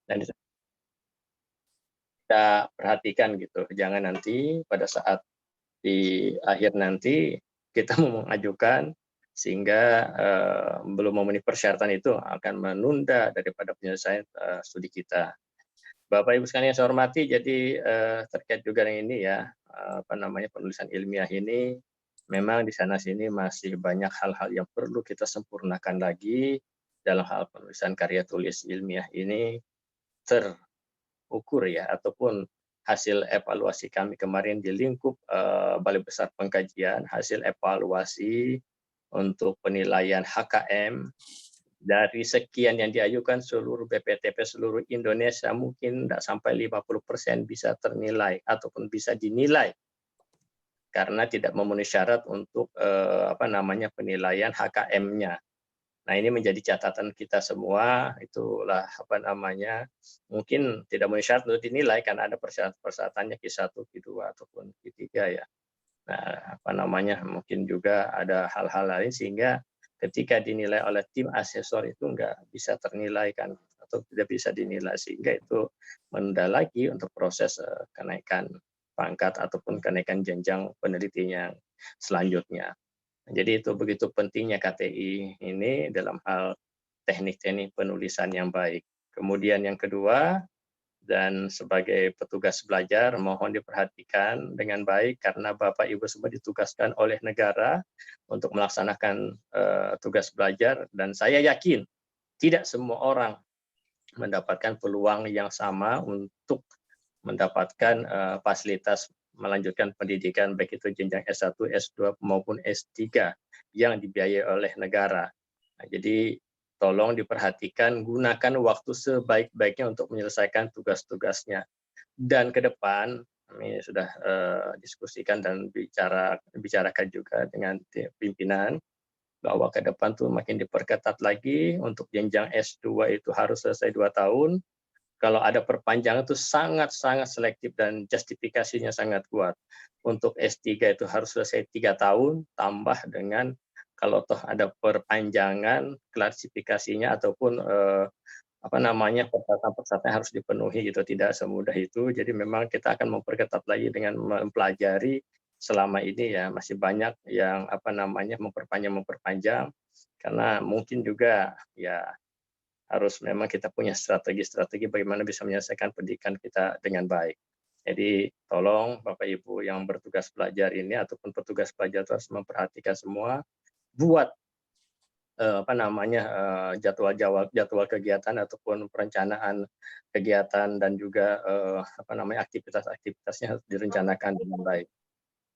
Dan kita perhatikan gitu, jangan nanti pada saat di akhir nanti kita mau mengajukan sehingga belum memenuhi persyaratan itu akan menunda daripada penyelesaian studi kita. Bapak Ibu sekalian yang saya hormati, jadi terkait juga dengan ini ya, penulisan ilmiah ini, memang di sana sini masih banyak hal-hal yang perlu kita sempurnakan lagi dalam hal penulisan karya tulis ilmiah ini terukur ya, ataupun hasil evaluasi kami kemarin di lingkup Balai Besar Pengkajian, hasil evaluasi untuk penilaian HKM dari sekian yang diajukan seluruh BPTP seluruh Indonesia mungkin tidak sampai 50% bisa ternilai ataupun bisa dinilai karena tidak memenuhi syarat untuk penilaian HKM-nya. Nah, ini menjadi catatan kita semua, itulah mungkin tidak memenuhi syarat untuk dinilai karena ada persyaratannya Q1, Q2 ataupun Q3 ya. Nah, mungkin juga ada hal-hal lain sehingga ketika dinilai oleh tim asesor itu nggak bisa ternilai kan atau tidak bisa dinilai sehingga itu menunda lagi untuk proses kenaikan pangkat ataupun kenaikan jenjang penelitian selanjutnya. Jadi itu begitu pentingnya KTI ini dalam hal teknik-teknik penulisan yang baik. Kemudian yang kedua, dan sebagai petugas belajar mohon diperhatikan dengan baik karena Bapak Ibu semua ditugaskan oleh negara untuk melaksanakan tugas belajar dan saya yakin tidak semua orang mendapatkan peluang yang sama untuk mendapatkan fasilitas melanjutkan pendidikan baik itu jenjang S1, S2 maupun S3 yang dibiayai oleh negara. Nah, jadi tolong diperhatikan, gunakan waktu sebaik-baiknya untuk menyelesaikan tugas-tugasnya. Dan ke depan kami sudah diskusikan dan bicarakan juga dengan pimpinan bahwa ke depan tuh makin diperketat lagi untuk jenjang S2 itu harus selesai 2 tahun. Kalau ada perpanjangan itu sangat-sangat selektif dan justifikasinya sangat kuat. Untuk S3 itu harus selesai 3 tahun, tambah dengan kalau toh ada perpanjangan, klasifikasinya ataupun persyaratan harus dipenuhi gitu, tidak semudah itu. Jadi memang kita akan memperketat lagi dengan mempelajari selama ini ya masih banyak yang memperpanjang karena mungkin juga ya harus memang kita punya strategi-strategi bagaimana bisa menyelesaikan pendidikan kita dengan baik. Jadi tolong Bapak Ibu yang bertugas belajar ini ataupun petugas belajar harus memperhatikan semua, buat jadwal kegiatan ataupun perencanaan kegiatan dan juga aktivitas-aktivitasnya harus direncanakan dengan baik.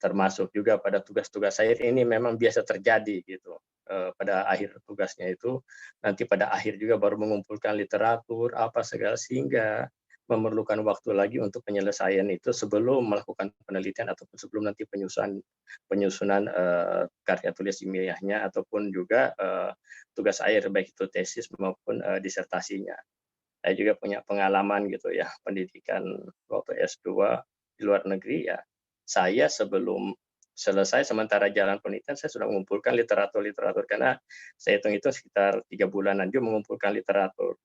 Termasuk juga pada tugas-tugas saya ini memang biasa terjadi gitu. Pada akhir tugasnya itu nanti pada akhir juga baru mengumpulkan literatur apa segala sehingga memerlukan waktu lagi untuk penyelesaian itu sebelum melakukan penelitian ataupun sebelum nanti penyusunan karya tulis ilmiahnya ataupun juga tugas akhir baik itu tesis maupun disertasinya. Saya juga punya pengalaman gitu ya pendidikan waktu S2 di luar negeri ya. Saya sebelum selesai sementara jalan penelitian saya sudah mengumpulkan literatur karena saya hitung itu sekitar 3 bulanan juga mengumpulkan literatur.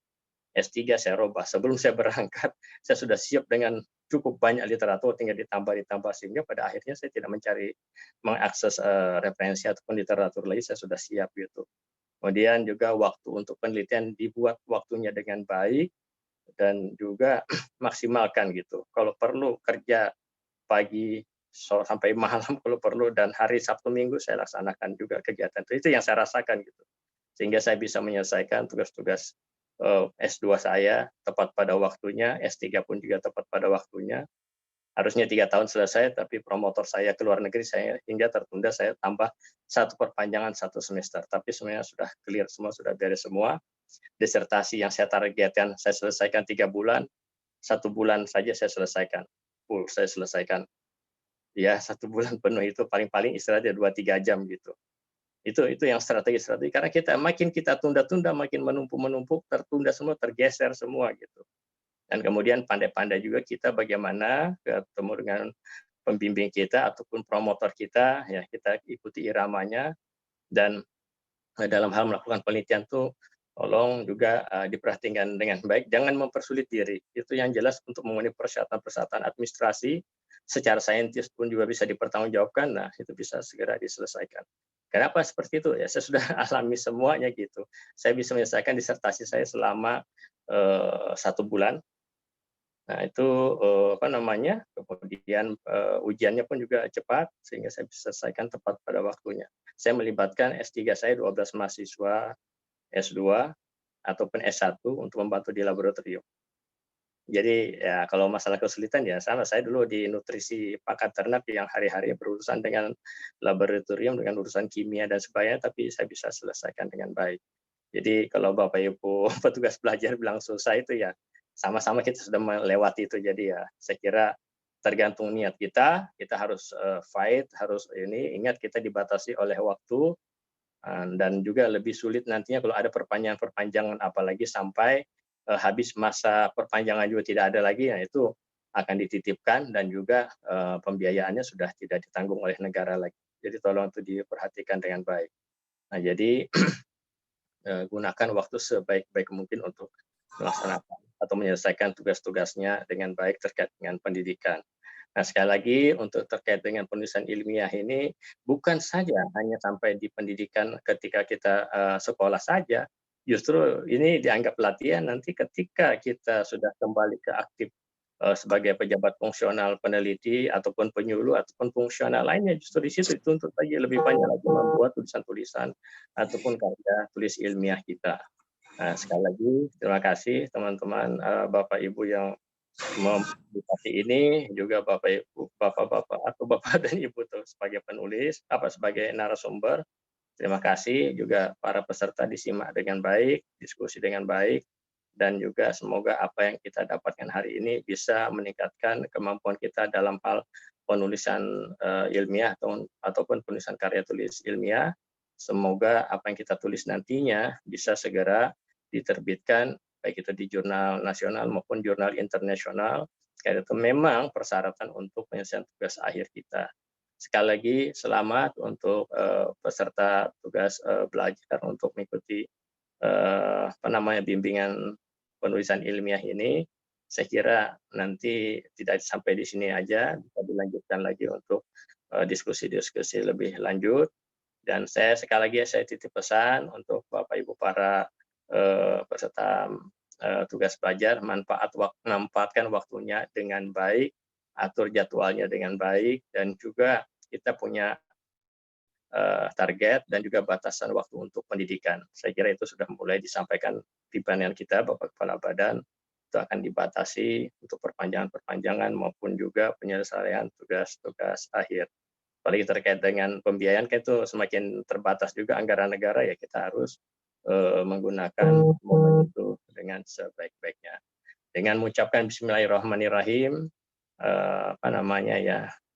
S3 saya robah sebelum saya berangkat saya sudah siap dengan cukup banyak literatur tinggal ditambah sehingga pada akhirnya saya tidak mengakses referensi ataupun literatur lagi saya sudah siap gitu. Kemudian juga waktu untuk penelitian dibuat waktunya dengan baik dan juga maksimalkan gitu. Kalau perlu kerja pagi sampai malam kalau perlu dan hari Sabtu Minggu saya laksanakan juga kegiatan itu yang saya rasakan gitu. Sehingga saya bisa menyelesaikan tugas-tugas S2 saya tepat pada waktunya, S3 pun juga tepat pada waktunya. Harusnya 3 tahun selesai, tapi promotor saya ke luar negeri saya hingga tertunda saya tambah 1 perpanjangan 1 semester. Tapi semuanya sudah clear semua, sudah beres semua. Disertasi yang saya targetkan saya selesaikan 3 bulan, 1 bulan saja saya selesaikan, full saya selesaikan. Ya 1 bulan penuh itu paling-paling istirahatnya 2-3 jam gitu. Itu yang strategi-strategi karena makin kita tunda-tunda makin menumpuk-menumpuk, tertunda semua, tergeser semua gitu. Dan kemudian pandai-pandai juga kita bagaimana ketemu dengan pembimbing kita ataupun promotor kita, ya kita ikuti iramanya dan dalam hal melakukan penelitian tuh tolong juga diperhatikan dengan baik, jangan mempersulit diri. Itu yang jelas untuk memenuhi persyaratan-persyaratan administrasi, secara saintis pun juga bisa dipertanggungjawabkan, nah itu bisa segera diselesaikan. Kenapa seperti itu? Ya saya sudah alami semuanya gitu. Saya bisa menyelesaikan disertasi saya selama 1 bulan. Nah itu apa namanya, kemudian ujiannya pun juga cepat sehingga saya bisa selesaikan tepat pada waktunya. Saya melibatkan S3 saya 12 mahasiswa S2 ataupun S1 untuk membantu di laboratorium. Jadi ya kalau masalah kesulitan ya sama, saya dulu di nutrisi pakan ternak yang hari-hari berurusan dengan laboratorium, dengan urusan kimia dan sebagainya, tapi saya bisa selesaikan dengan baik. Jadi kalau Bapak Ibu petugas belajar bilang susah itu ya sama-sama kita sudah melewati itu. Jadi ya saya kira tergantung niat kita harus fight, harus ini, ingat kita dibatasi oleh waktu, dan juga lebih sulit nantinya kalau ada perpanjangan apalagi sampai habis masa perpanjangan juga tidak ada lagi, ya itu akan dititipkan dan juga pembiayaannya sudah tidak ditanggung oleh negara lagi. Jadi tolong itu diperhatikan dengan baik. Nah jadi gunakan waktu sebaik-baik mungkin untuk melaksanakan atau menyelesaikan tugas-tugasnya dengan baik terkait dengan pendidikan. Nah, sekali lagi untuk terkait dengan penulisan ilmiah ini bukan saja hanya sampai di pendidikan ketika kita sekolah saja, justru ini dianggap latihan nanti ketika kita sudah kembali ke aktif sebagai pejabat fungsional peneliti ataupun penyuluh ataupun fungsional lainnya, justru di situ dituntut lagi lebih banyak lagi membuat tulisan-tulisan ataupun karya tulis ilmiah kita. Nah, sekali lagi terima kasih teman-teman Bapak Ibu yang mempublikasi ini, juga Bapak Ibu, Bapak-bapak atau Bapak dan Ibu tuh sebagai penulis, sebagai narasumber. Terima kasih juga para peserta disimak dengan baik, diskusi dengan baik, dan juga semoga apa yang kita dapatkan hari ini bisa meningkatkan kemampuan kita dalam hal penulisan ilmiah ataupun penulisan karya tulis ilmiah. Semoga apa yang kita tulis nantinya bisa segera diterbitkan baik itu di jurnal nasional maupun jurnal internasional. Karena itu memang persyaratan untuk penyelesaian tugas akhir kita. Sekali lagi selamat untuk peserta tugas belajar untuk mengikuti bimbingan penulisan ilmiah ini. Saya kira nanti tidak sampai di sini aja, bisa dilanjutkan lagi untuk diskusi-diskusi lebih lanjut. Dan sekali lagi saya titip pesan untuk Bapak Ibu para peserta tugas belajar, manfaatkan waktunya dengan baik, atur jadwalnya dengan baik, dan juga kita punya target dan juga batasan waktu untuk pendidikan. Saya kira itu sudah mulai disampaikan di panel kita, Bapak Kepala Badan, itu akan dibatasi untuk perpanjangan-perpanjangan maupun juga penyelesaian tugas-tugas akhir. Apalagi terkait dengan pembiayaan, itu semakin terbatas juga anggaran negara, ya kita harus menggunakan momen itu dengan sebaik-baiknya. Dengan mengucapkan Bismillahirrahmanirrahim,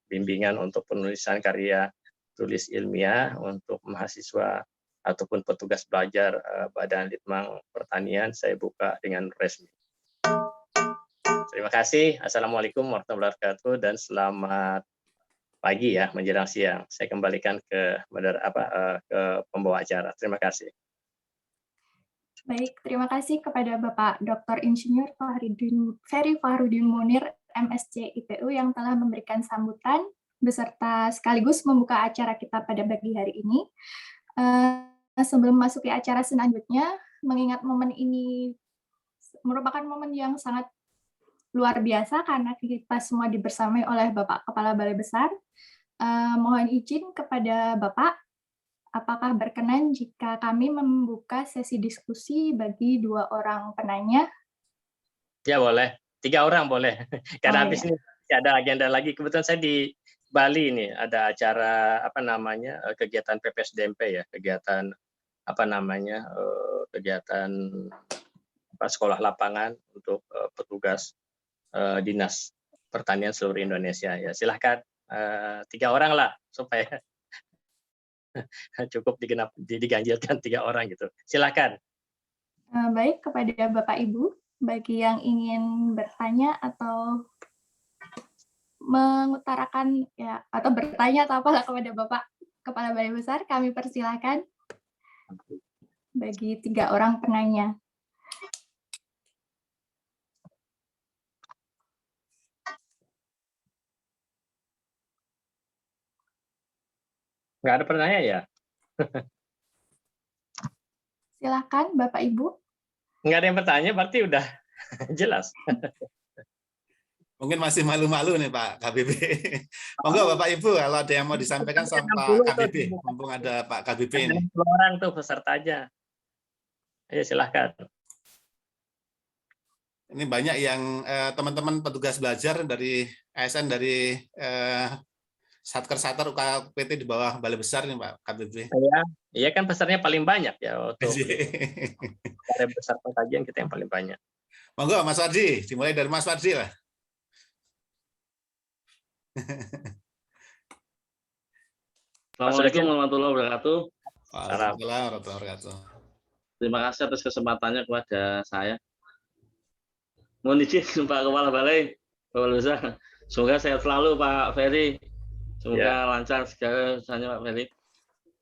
bimbingan untuk penulisan karya tulis ilmiah untuk mahasiswa ataupun petugas belajar Badan Litbang Pertanian saya buka dengan resmi. Terima kasih. Assalamualaikum warahmatullahi wabarakatuh dan selamat pagi ya menjelang siang. Saya kembalikan ke pembawa acara. Terima kasih. Baik, terima kasih kepada Bapak Dr. Insinyur Ferry Fahrudin Munir, MSc IPU yang telah memberikan sambutan beserta sekaligus membuka acara kita pada pagi hari ini. Sebelum memasuki acara selanjutnya, mengingat momen ini merupakan momen yang sangat luar biasa karena kita semua dibersamai oleh Bapak Kepala Balai Besar. Mohon izin kepada Bapak, apakah berkenan jika kami membuka sesi diskusi bagi 2 orang penanya? Ya boleh, 3 orang boleh. Karena habis ini ada agenda lagi. Kebetulan saya di Bali ini ada acara kegiatan PPSDMP ya, kegiatan kegiatan sekolah lapangan untuk petugas dinas pertanian seluruh Indonesia. Ya silahkan 3 orang lah supaya cukup diganjilkan 3 orang gitu. Silakan. Baik, kepada Bapak Ibu, bagi yang ingin bertanya atau mengutarakan ya atau bertanya atau apalah kepada Bapak Kepala Balai Besar, kami persilahkan. bagi 3 orang penanya. Nggak ada penanya ya? Silakan Bapak Ibu. Nggak ada yang bertanya, berarti udah jelas. Mungkin masih malu-malu nih Pak KBB. Monggo Bapak Ibu kalau ada yang mau disampaikan sama Pak 60 KBB, tuh. mumpung ada Pak KBB Ada ini. 10 orang tuh pesertanya. Ayo silahkan. Ini banyak yang teman-teman petugas belajar dari ASN dari Satker UKPT di bawah Balai Besar nih Pak KBB. Iya kan pesertanya paling banyak ya untuk Balai Besar Pengkajian kita yang paling banyak. Monggo Mas Wardi, dimulai dari Mas Wardi lah. Assalamualaikum warahmatullahi wabarakatuh. Waalaikumsalam warahmatullahi wabarakatuh. Terima kasih atas kesempatannya kepada saya. Mohon izin Pak Kepala Balai, Bapak Lusa. Semoga sehat selalu Pak Ferry. Semoga lancar segala urusannya Pak Ferry.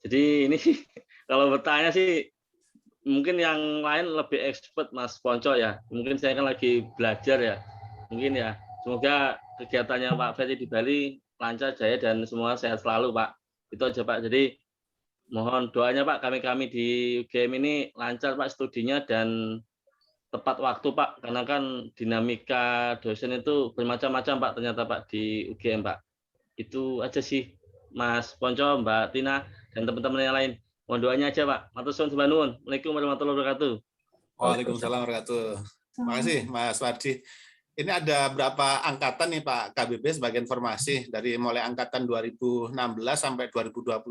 Jadi ini kalau bertanya sih mungkin yang lain lebih expert Mas Ponco ya. Mungkin saya kan lagi belajar ya. Mungkin ya. Semoga kegiatannya Pak Ferry di Bali lancar jaya dan semua sehat selalu Pak. Itu aja Pak. Jadi mohon doanya Pak, kami di UGM ini lancar Pak studinya dan tepat waktu Pak, karena kan dinamika dosen itu bermacam-macam Pak ternyata Pak di UGM Pak. Itu aja sih Mas Ponco, Mbak Tina, dan teman-teman yang lain. Mohon doanya aja Pak. Matur suwun sembah nuwun. Assalamualaikum warahmatullahi wabarakatuh. Waalaikumsalam warahmatullahi wabarakatuh. Terima kasih Mas Wardi. Ini ada berapa angkatan nih Pak KBB sebagai informasi dari mulai angkatan 2016 sampai 2021.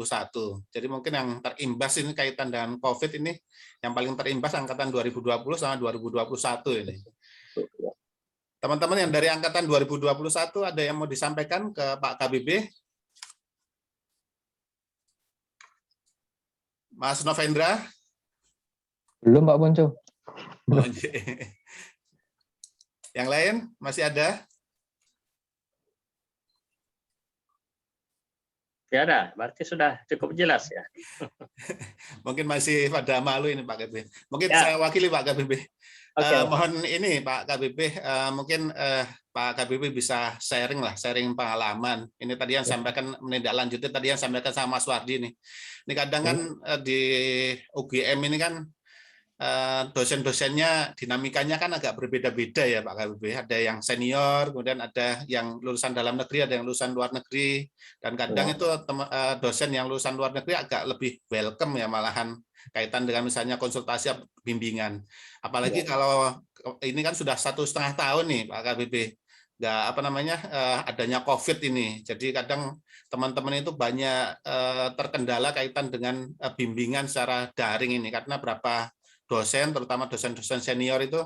Jadi mungkin yang terimbas ini kaitan dengan COVID ini, yang paling terimbas angkatan 2020 sama 2021 ini. Teman-teman yang dari angkatan 2021 ada yang mau disampaikan ke Pak KBB? Mas Novendra? Belum Pak Ponco. Oh, yang lain masih ada? Ya ada, berarti sudah cukup jelas ya. Mungkin masih pada malu ini Pak KBB. Mungkin Ya. saya wakili Pak KBB. Oke. Mohon ini Pak KBB, mungkin Pak KBB bisa sharing pengalaman. Ini tadi yang sampaikan menindaklanjuti tadi yang sampaikan sama Mas Wardi nih. Ini kadang kan di UGM ini kan dosen-dosennya dinamikanya kan agak berbeda-beda ya Pak KBB. Ada yang senior, kemudian ada yang lulusan dalam negeri, ada yang lulusan luar negeri, dan kadang itu dosen yang lulusan luar negeri agak lebih welcome ya malahan kaitan dengan misalnya konsultasi bimbingan. Apalagi kalau ini kan sudah 1,5 tahun nih Pak KBB, nggak adanya COVID ini. Jadi kadang teman-teman itu banyak terkendala kaitan dengan bimbingan secara daring ini karena berapa dosen, terutama dosen-dosen senior itu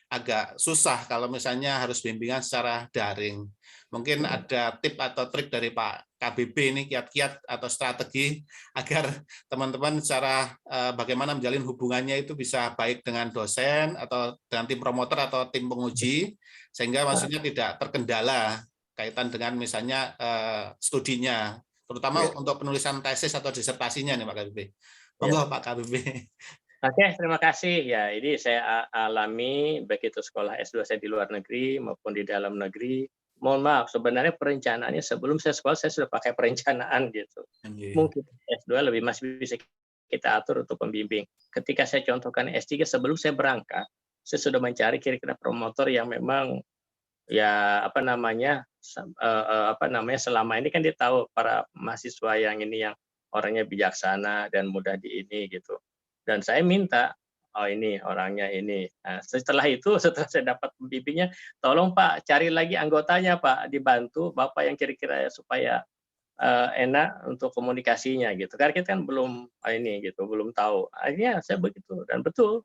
agak susah kalau misalnya harus bimbingan secara daring. Mungkin ada tip atau trik dari Pak KBB ini, kiat-kiat atau strategi agar teman-teman secara bagaimana menjalin hubungannya itu bisa baik dengan dosen atau dengan tim promotor atau tim penguji, sehingga maksudnya tidak terkendala kaitan dengan misalnya studinya, terutama untuk penulisan tesis atau disertasinya nih Pak KBB. Monggo Pak KBB. Oke, terima kasih. Ya, ini saya alami baik itu sekolah S2 saya di luar negeri maupun di dalam negeri. Mohon maaf, sebenarnya perencanaannya sebelum saya sekolah saya sudah pakai perencanaan gitu. Mungkin S2 lebih masih bisa kita atur untuk pembimbing. Ketika saya contohkan S3 sebelum saya berangkat, saya sudah mencari kira-kira promotor yang memang ya selama ini kan dia tahu para mahasiswa yang ini yang orangnya bijaksana dan mudah di ini gitu. Dan saya minta, oh ini orangnya ini. Nah, setelah saya dapat pembimbingnya, tolong Pak cari lagi anggotanya Pak, dibantu Bapak yang kira-kira supaya enak untuk komunikasinya gitu. Karena kita kan belum belum tahu. Akhirnya saya begitu dan betul.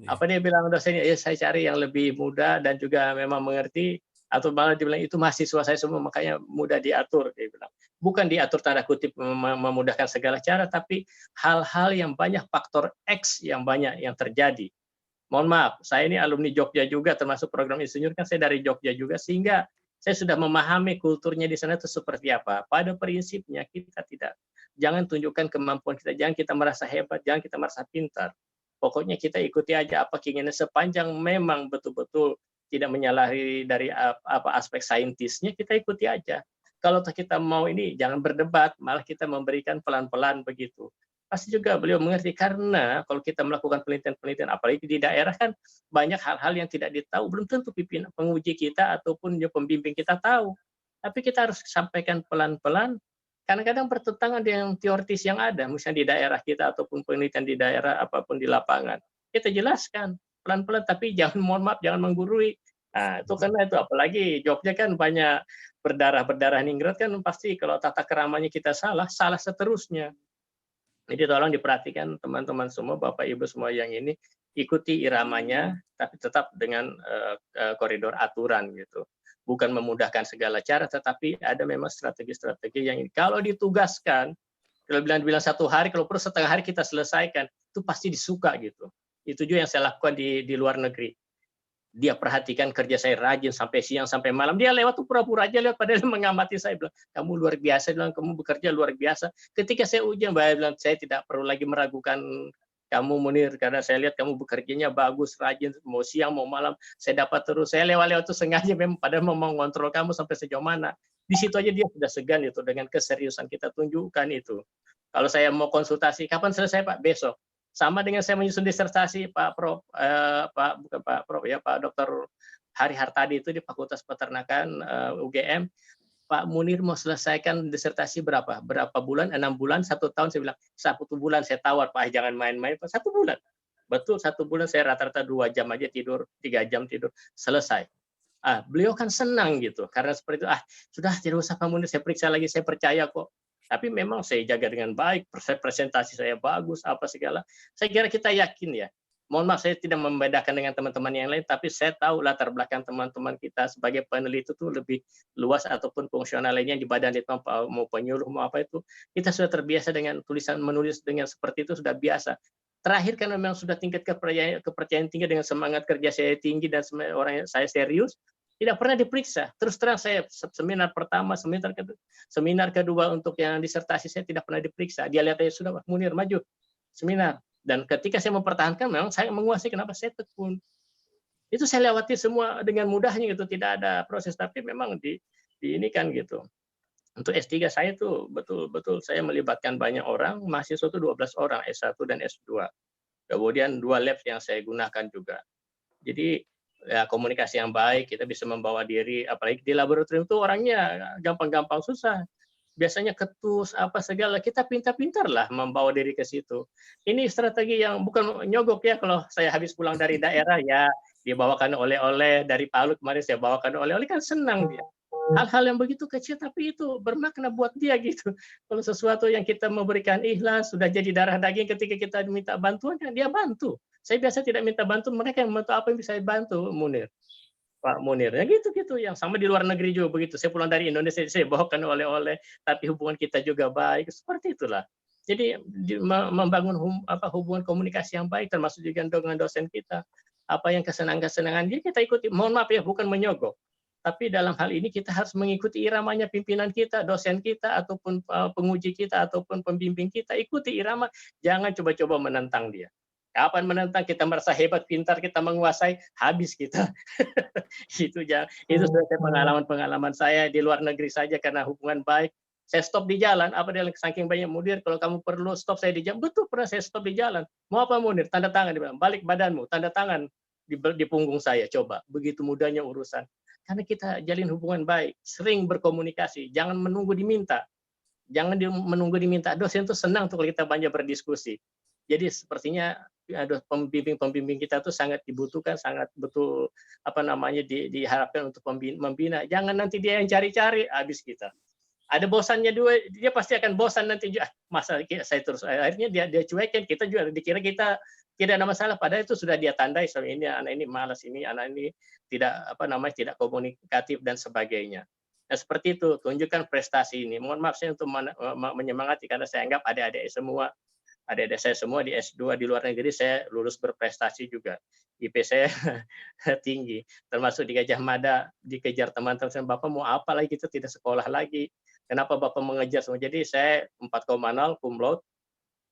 Apa dia bilang dosennya? Ya saya cari yang lebih muda dan juga memang mengerti. Atau malah dibilang itu mahasiswa saya semua makanya mudah diatur, dia bilang. Bukan diatur tanda kutip memudahkan segala cara, tapi hal-hal yang banyak, faktor X yang banyak yang terjadi. Mohon maaf, saya ini alumni Jogja juga, termasuk program insinyur kan saya dari Jogja juga, sehingga saya sudah memahami kulturnya di sana itu seperti apa. Pada prinsipnya kita jangan tunjukkan kemampuan kita, jangan kita merasa hebat, jangan kita merasa pintar. Pokoknya kita ikuti aja apa keinginan sepanjang memang betul-betul tidak menyalahi dari apa aspek saintisnya, kita ikuti aja. Kalau kita mau ini jangan berdebat, malah kita memberikan pelan-pelan begitu. Pasti juga beliau mengerti, karena kalau kita melakukan penelitian-penelitian, apalagi di daerah kan banyak hal-hal yang tidak ditahu, belum tentu pimpinan penguji kita ataupun pembimbing kita tahu. Tapi kita harus sampaikan pelan-pelan, kadang-kadang bertentangan dengan teoritis yang ada, misalnya di daerah kita ataupun penelitian di daerah apapun di lapangan. Kita jelaskan pelan-pelan, tapi jangan, mohon maaf, jangan menggurui. Nah, itu karena itu, apalagi Jogja kan banyak berdarah ningrat kan, pasti kalau tata keramanya kita salah seterusnya. Jadi tolong diperhatikan teman-teman semua, Bapak Ibu semua yang ini, ikuti iramanya, tapi tetap dengan koridor aturan gitu. Bukan memudahkan segala cara, tetapi ada memang strategi-strategi yang ini. Kalau ditugaskan, kalau bilang 1 hari, kalau perlu setengah hari kita selesaikan, itu pasti disuka gitu. Itu juga yang saya lakukan di luar negeri. Dia perhatikan kerja saya rajin sampai siang sampai malam. Dia lewat tuh pura-pura aja lewat, padahal mengamati saya, bilang kamu luar biasa, bilang kamu bekerja luar biasa. Ketika saya ujian, bilang saya tidak perlu lagi meragukan kamu Munir, karena saya lihat kamu bekerjanya bagus, rajin, mau siang mau malam saya dapat terus. Saya lewat tuh sengaja memang, padahal mau mengontrol kamu sampai sejauh mana. Di situ aja dia sudah segan itu, dengan keseriusan kita tunjukkan itu. Kalau saya mau konsultasi, kapan selesai Pak? Besok. Sama dengan saya menyusun disertasi, Pak Prof, bukan Pak Prof ya, Pak Dr. Hari Hartadi itu di Fakultas Peternakan UGM, Pak Munir mau selesaikan disertasi berapa bulan? 6 bulan, 1 tahun. Saya bilang 1 bulan saya tawar, Pak, jangan main-main, Pak. 1 bulan. Betul, 1 bulan saya rata-rata 2 jam aja tidur, 3 jam tidur, selesai. Beliau kan senang gitu, karena seperti itu, sudah tidak usah Pak Munir, saya periksa lagi, saya percaya kok. Tapi memang saya jaga dengan baik, presentasi saya bagus, apa segala. Saya kira kita yakin ya. Mohon maaf, saya tidak membedakan dengan teman-teman yang lain, tapi saya tahu latar belakang teman-teman kita sebagai peneliti itu lebih luas, ataupun fungsional lainnya di badan litbang, mau penyuluh, mau apa itu. Kita sudah terbiasa dengan tulisan menulis dengan seperti itu, sudah biasa. Terakhir kan memang sudah tingkat kepercayaan tinggi dengan semangat kerja saya tinggi dan orang yang saya serius, tidak pernah diperiksa. Terus terang saya seminar pertama, seminar kedua untuk yang disertasi saya tidak pernah diperiksa. Dia lihat aja sudah, Munir maju seminar. Dan ketika saya mempertahankan, memang saya menguasai, kenapa saya tekun. Itu saya lewati semua dengan mudahnya gitu, tidak ada proses. Tapi memang di ini kan gitu. Untuk S3 saya tuh betul-betul saya melibatkan banyak orang, mahasiswa itu 12 orang, S1 dan S2. Kemudian 2 lab yang saya gunakan juga. Jadi ya, komunikasi yang baik, kita bisa membawa diri, apalagi di laboratorium itu orangnya gampang-gampang susah. Biasanya ketus, apa segala, kita pintar-pintar lah membawa diri ke situ. Ini strategi yang bukan nyogok ya, kalau saya habis pulang dari daerah, ya dibawakan oleh-oleh, dari Palu kemarin saya bawakan oleh-oleh, kan senang dia. Hal-hal yang begitu kecil, tapi itu bermakna buat dia gitu. Kalau sesuatu yang kita memberikan ikhlas, sudah jadi darah daging, ketika kita minta bantuan, kan dia bantu. Saya biasa tidak minta bantu, mereka yang bantu apa yang bisa saya bantu, Munir. Pak Munir, ya gitu-gitu. Yang sama di luar negeri juga begitu. Saya pulang dari Indonesia, saya bawakan oleh-oleh, tapi hubungan kita juga baik. Seperti itulah. Jadi membangun hubungan komunikasi yang baik, termasuk juga dengan dosen kita. Apa yang kesenangan-kesenangan dia kita ikuti. Mohon maaf ya, bukan menyogok. Tapi dalam hal ini kita harus mengikuti iramanya pimpinan kita, dosen kita, ataupun penguji kita, ataupun pembimbing kita. Ikuti irama, jangan coba-coba menentang dia. Kapan menentang, kita merasa hebat, pintar, kita menguasai, habis kita. Itu sudah pengalaman saya di luar negeri saja, karena hubungan baik. Saya stop di jalan, apa dia saking banyak, Munir, kalau kamu perlu stop saya di jalan. Betul, pernah saya stop di jalan. Mau apa Munir? Tanda tangan, dia bilang, balik badanmu, tanda tangan di punggung saya, coba. Begitu mudahnya urusan. Karena kita jalin hubungan baik, sering berkomunikasi, jangan menunggu diminta. Jangan menunggu diminta. Dosen itu senang tuh kalau kita banyak berdiskusi. Jadi sepertinya pembimbing kita tuh sangat dibutuhkan, sangat betul diharapkan untuk membina. Jangan nanti dia yang cari-cari, habis kita. Ada bosannya dia pasti akan bosan nanti. Masa saya terus, akhirnya dia cuekin, kita juga dikira kita tidak ada masalah, padahal itu sudah dia tandai, so ini anak ini malas, ini anak ini tidak tidak komunikatif dan sebagainya. Nah, seperti itu, tunjukkan prestasi ini. Mohon maaf saya untuk menyemangati, karena saya anggap adik-adik saya semua di S2 di luar negeri, saya lulus berprestasi juga. IP saya tinggi, termasuk di Gajah Mada, dikejar teman-teman, Bapak mau apa lagi, kita tidak sekolah lagi. Kenapa Bapak mengejar semua? Jadi saya 4,0 cum laude,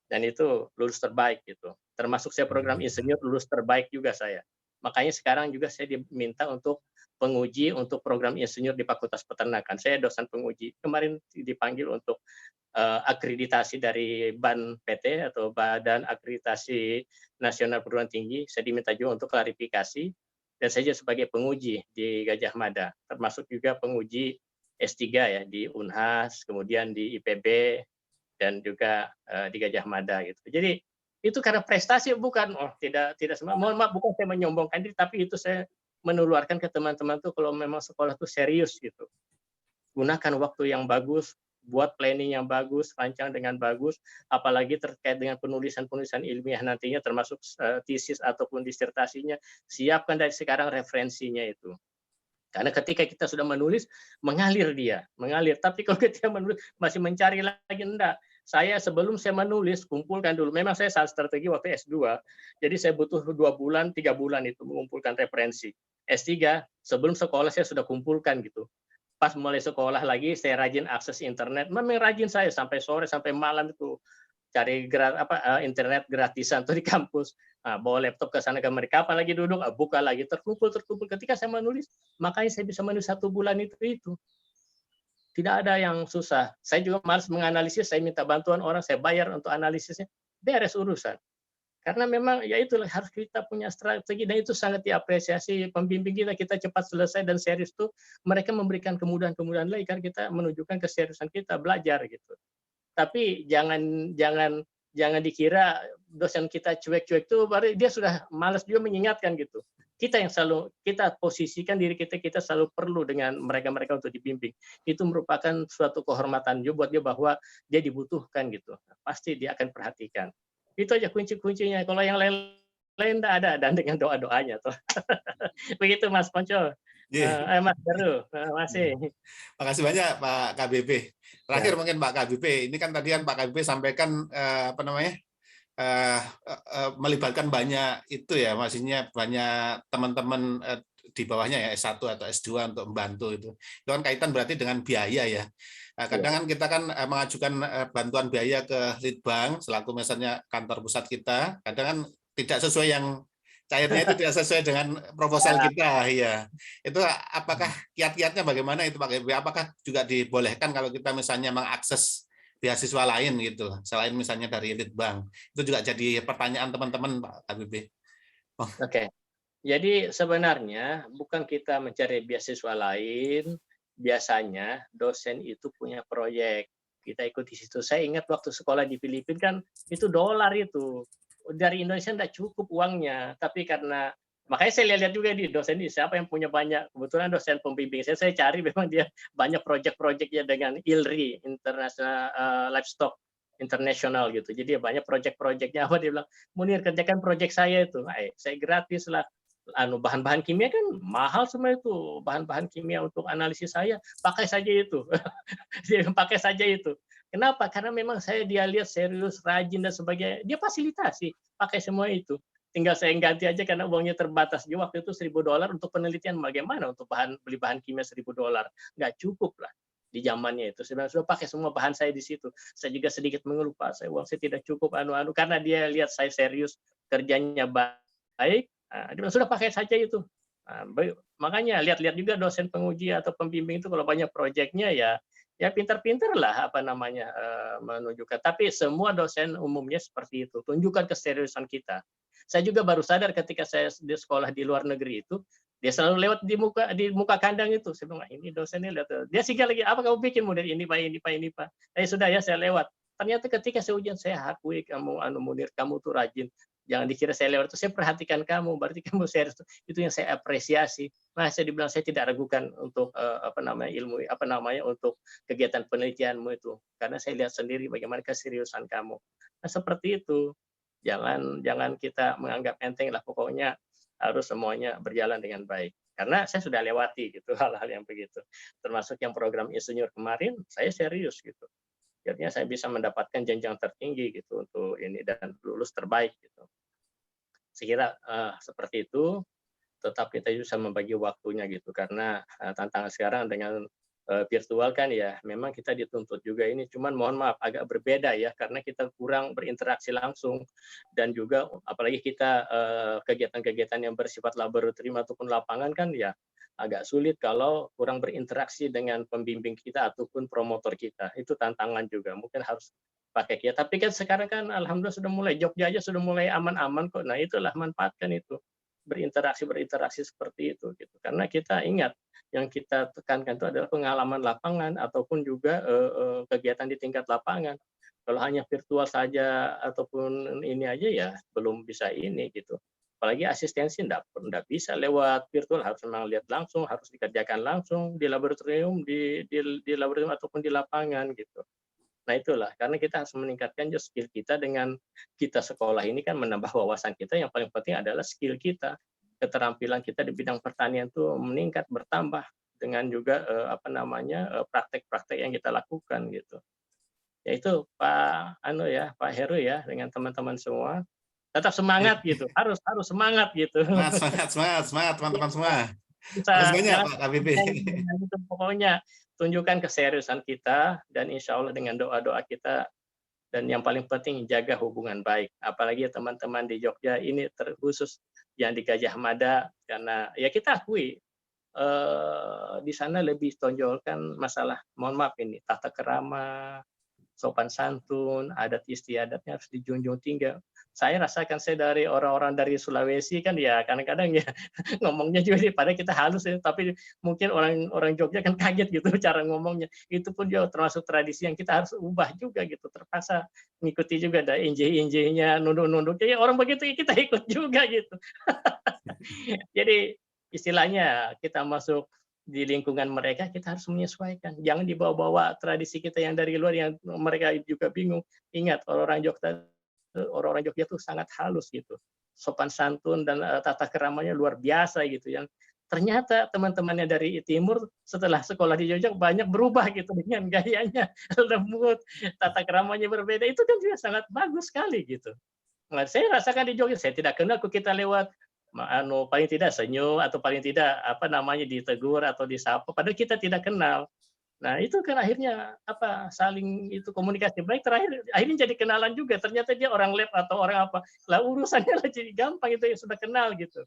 dan itu lulus terbaik gitu. Termasuk saya program insinyur lulus terbaik juga saya. Makanya sekarang juga saya diminta untuk penguji untuk program insinyur di Fakultas Peternakan. Saya dosen penguji. Kemarin dipanggil untuk akreditasi dari BAN PT atau Badan Akreditasi Nasional Perguruan Tinggi. Saya diminta juga untuk klarifikasi, dan saya juga sebagai penguji di Gajah Mada, termasuk juga penguji S3 ya di Unhas, kemudian di IPB, dan juga di Gajah Mada gitu. Jadi itu karena prestasi, bukan tidak semua. Mohon maaf, bukan saya menyombongkan diri, tapi itu saya menularkan ke teman-teman tuh kalau memang sekolah tuh serius gitu. Gunakan waktu yang bagus, buat planning yang bagus, rancang dengan bagus, apalagi terkait dengan penulisan-penulisan ilmiah nantinya, termasuk tesis ataupun disertasinya, siapkan dari sekarang referensinya itu. Karena ketika kita sudah menulis, mengalir dia, mengalir. Tapi kalau kita menulis, masih mencari lagi, enggak. Saya sebelum saya menulis, kumpulkan dulu. Memang saya salah strategi waktu S2, jadi saya butuh 2 bulan, 3 bulan itu mengumpulkan referensi. S3, sebelum sekolah saya sudah kumpulkan gitu. Pas mulai sekolah lagi, saya rajin akses internet. Memang rajin saya sampai sore, sampai malam itu cari internet gratisan tuh di kampus. Bawa laptop ke sana ke mereka, kapan lagi duduk, buka lagi, terkumpul. Ketika saya menulis, makanya saya bisa menulis 1 bulan itu. Tidak ada yang susah. Saya juga malas menganalisis, saya minta bantuan orang, saya bayar untuk analisisnya, beres urusan. Karena memang ya itulah, harus kita punya strategi, dan itu sangat diapresiasi pembimbing kita cepat selesai dan serius tuh, mereka memberikan kemudahan-kemudahan lagi kan kita menunjukkan keseriusan kita belajar gitu. Tapi jangan dikira dosen kita cuek-cuek tuh baru dia sudah malas juga mengingatkan gitu. Kita posisikan diri kita selalu perlu dengan mereka untuk dibimbing. Itu merupakan suatu kehormatan juga buat dia bahwa dia dibutuhkan gitu. Pasti dia akan perhatikan. Itu aja kunci-kuncinya. Kalau yang lain enggak ada, dan dengan doa-doanya tuh. Begitu Mas Ponco. Mas Baru, masih. Makasih banyak Pak KBP. Terakhir mungkin Pak KBP, ini kan tadi Pak KBP sampaikan melibatkan banyak itu ya, maksudnya banyak teman-teman di bawahnya ya S1 atau S2 untuk membantu itu. Itu kan kaitan berarti dengan biaya ya. Kadang kan kita kan mengajukan bantuan biaya ke Litbang selaku misalnya kantor pusat kita, kadang kan tidak sesuai yang cairnya itu tidak sesuai dengan proposal kita ya. Itu apakah kiat-kiatnya bagaimana itu Pak KBP? Apakah juga dibolehkan kalau kita misalnya mengakses beasiswa lain gitu, selain misalnya dari Litbang? Itu juga jadi pertanyaan teman-teman Pak KBP. Oke. Jadi sebenarnya bukan kita mencari beasiswa lain, biasanya dosen itu punya proyek. Kita ikut di situ. Saya ingat waktu sekolah di Filipina kan itu dolar itu. Dari Indonesia tidak cukup uangnya, tapi karena makanya saya lihat juga di dosen ini siapa yang punya banyak, kebetulan dosen pembimbing saya cari memang dia banyak proyek-proyeknya dengan ILRI, International Livestock International gitu. Jadi banyak proyek-proyeknya, apa dia bilang, Munir kerjakan proyek saya itu. Saya gratis lah. Bahan-bahan kimia kan mahal semua itu, bahan-bahan kimia untuk analisis saya, pakai saja itu. Dia pakai saja itu. Kenapa? Karena memang dia lihat serius, rajin dan sebagainya. Dia fasilitasi, pakai semua itu. Tinggal saya ganti aja karena uangnya terbatas. Di waktu itu $1.000 untuk penelitian, bagaimana untuk beli bahan kimia $1.000? Nggak cukup lah di zamannya itu. Saya sudah pakai semua bahan saya di situ. Saya juga sedikit mengeluh, Pak, uang saya tidak cukup karena dia lihat saya serius, kerjanya baik. Dia bilang, sudah pakai saja itu. Makanya lihat-lihat juga dosen penguji atau pembimbing itu kalau banyak proyeknya ya pintar-pintar lah menunjukkan. Tapi semua dosen umumnya seperti itu. Tunjukkan keseriusan kita. Saya juga baru sadar ketika saya di sekolah di luar negeri itu, dia selalu lewat di muka kandang itu. Saya bilang, ini dosennya lihat. Dia singgah lagi, apa kamu bikin Munir? Ini Pak. Sudah ya, saya lewat. Ternyata ketika saya ujian, saya akui kamu Munir, kamu tuh rajin. Jangan dikira saya lewat itu, saya perhatikan kamu, berarti kamu serius. Itu yang saya apresiasi. Nah, saya dibilang saya tidak ragukan untuk untuk kegiatan penelitianmu itu, karena saya lihat sendiri bagaimana keseriusan kamu. Nah, seperti itu. Jangan kita menganggap enteng lah, pokoknya harus semuanya berjalan dengan baik. Karena saya sudah lewati gitu hal-hal yang begitu. Termasuk yang program insinyur kemarin, saya serius gitu. Akhirnya saya bisa mendapatkan jenjang tertinggi gitu untuk ini dan lulus terbaik gitu. Saya kira seperti itu, tetap kita bisa membagi waktunya gitu, karena tantangan sekarang dengan virtual kan ya memang kita dituntut juga ini, cuman mohon maaf agak berbeda ya karena kita kurang berinteraksi langsung dan juga apalagi kita kegiatan-kegiatan yang bersifat laboratorium ataupun lapangan kan ya agak sulit kalau kurang berinteraksi dengan pembimbing kita ataupun promotor kita. Itu tantangan juga, mungkin harus pakai kita. Tapi kan sekarang kan alhamdulillah sudah mulai, Jogja aja sudah mulai aman-aman kok. Nah itulah manfaatkan itu, berinteraksi seperti itu gitu. Karena kita ingat yang kita tekankan itu adalah pengalaman lapangan ataupun juga kegiatan di tingkat lapangan. Kalau hanya virtual saja ataupun ini aja ya belum bisa ini gitu. Apalagi asistensi enggak bisa lewat virtual, harus memang lihat langsung, harus dikerjakan langsung di laboratorium, di laboratorium ataupun di lapangan gitu. Nah itulah, karena kita harus meningkatkan skill kita dengan kita sekolah ini kan menambah wawasan kita, yang paling penting adalah skill kita. Keterampilan kita di bidang pertanian itu meningkat, bertambah dengan juga praktek-praktek yang kita lakukan gitu. Yaitu Pak Pak Heru ya dengan teman-teman semua tetap semangat gitu, harus semangat gitu. Semangat teman-teman semua. Bisa, banyak Pak KBP. Pokoknya tunjukkan keseriusan kita dan insya Allah dengan doa-doa kita. Dan yang paling penting jaga hubungan baik. Apalagi teman-teman di Jogja ini terkhusus yang di Gajah Mada, karena ya kita akui di sana lebih tonjolkan masalah, mohon maaf ini, tata kerama, sopan santun, adat istiadatnya harus dijunjung tinggi. Saya rasakan dari orang-orang dari Sulawesi kan ya kadang-kadang ya ngomongnya juga padahal kita halus ya, tapi mungkin orang Jogja kan kaget gitu cara ngomongnya. Itu pun juga termasuk tradisi yang kita harus ubah juga gitu, terpaksa ngikuti juga ada injih-injihnya, nunduk-nunduk. Jadi orang begitu kita ikut juga gitu. Jadi istilahnya kita masuk di lingkungan mereka, kita harus menyesuaikan. Jangan dibawa-bawa tradisi kita yang dari luar yang mereka juga bingung. Ingat orang Jogja itu sangat halus gitu. Sopan santun dan tata keramanya luar biasa gitu. Yang ternyata teman-temannya dari timur setelah sekolah di Jogja banyak berubah gitu dengan gayanya lembut, tata keramanya berbeda. Itu kan juga sangat bagus sekali gitu. Nah, saya rasakan di Jogja, saya tidak kenal kok kita lewat paling tidak senyum atau paling tidak ditegur atau disapa padahal kita tidak kenal. Nah, itu kan akhirnya saling itu komunikasi baik, akhirnya jadi kenalan juga. Ternyata dia orang lab atau orang apa. Lah urusannya lah jadi gampang itu yang sudah kenal gitu.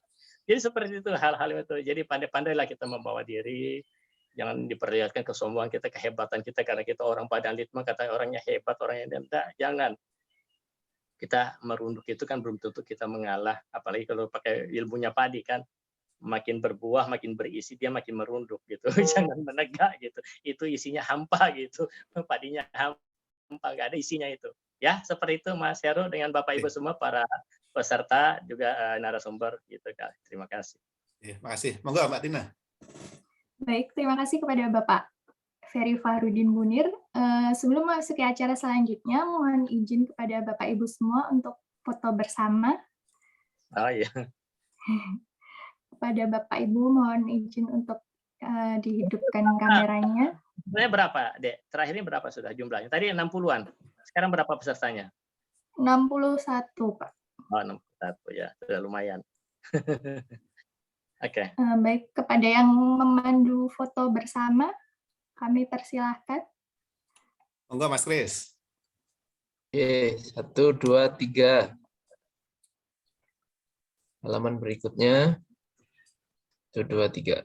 Jadi seperti itu hal-hal itu. Jadi pandai-pandailah kita membawa diri. Jangan diperlihatkan kesombongan kita, kehebatan kita karena kita orang Padang Litma kata orangnya hebat, orangnya enggak. Jangan. Kita merunduk itu kan belum tentu kita mengalah, apalagi kalau pakai ilmunya padi kan, makin berbuah, makin berisi, dia makin merunduk gitu. Jangan menegak gitu. Itu isinya hampa gitu. Padinya hampa, nggak ada isinya itu. Ya, seperti itu Mas Heru dengan Bapak Ibu semua para peserta juga narasumber gitu Kak. Terima kasih. Terima kasih. Monggo Mbak Tina. Baik, terima kasih kepada Bapak Ferry Fahrudin Munir. Sebelum masuk ke acara selanjutnya, mohon izin kepada Bapak Ibu semua untuk foto bersama. Oh iya. Kepada Bapak Ibu mohon izin untuk dihidupkan kameranya. Sebenarnya berapa, Dek? Terakhir ini berapa sudah jumlahnya? Tadi 60-an. Sekarang berapa pesertanya? 61, Pak. Oh, 61 ya, sudah lumayan. Oke. Baik, kepada yang memandu foto bersama, kami persilahkan. Monggo Mas Kris. 1, 2, 3. Halaman berikutnya. 1, 2, 3.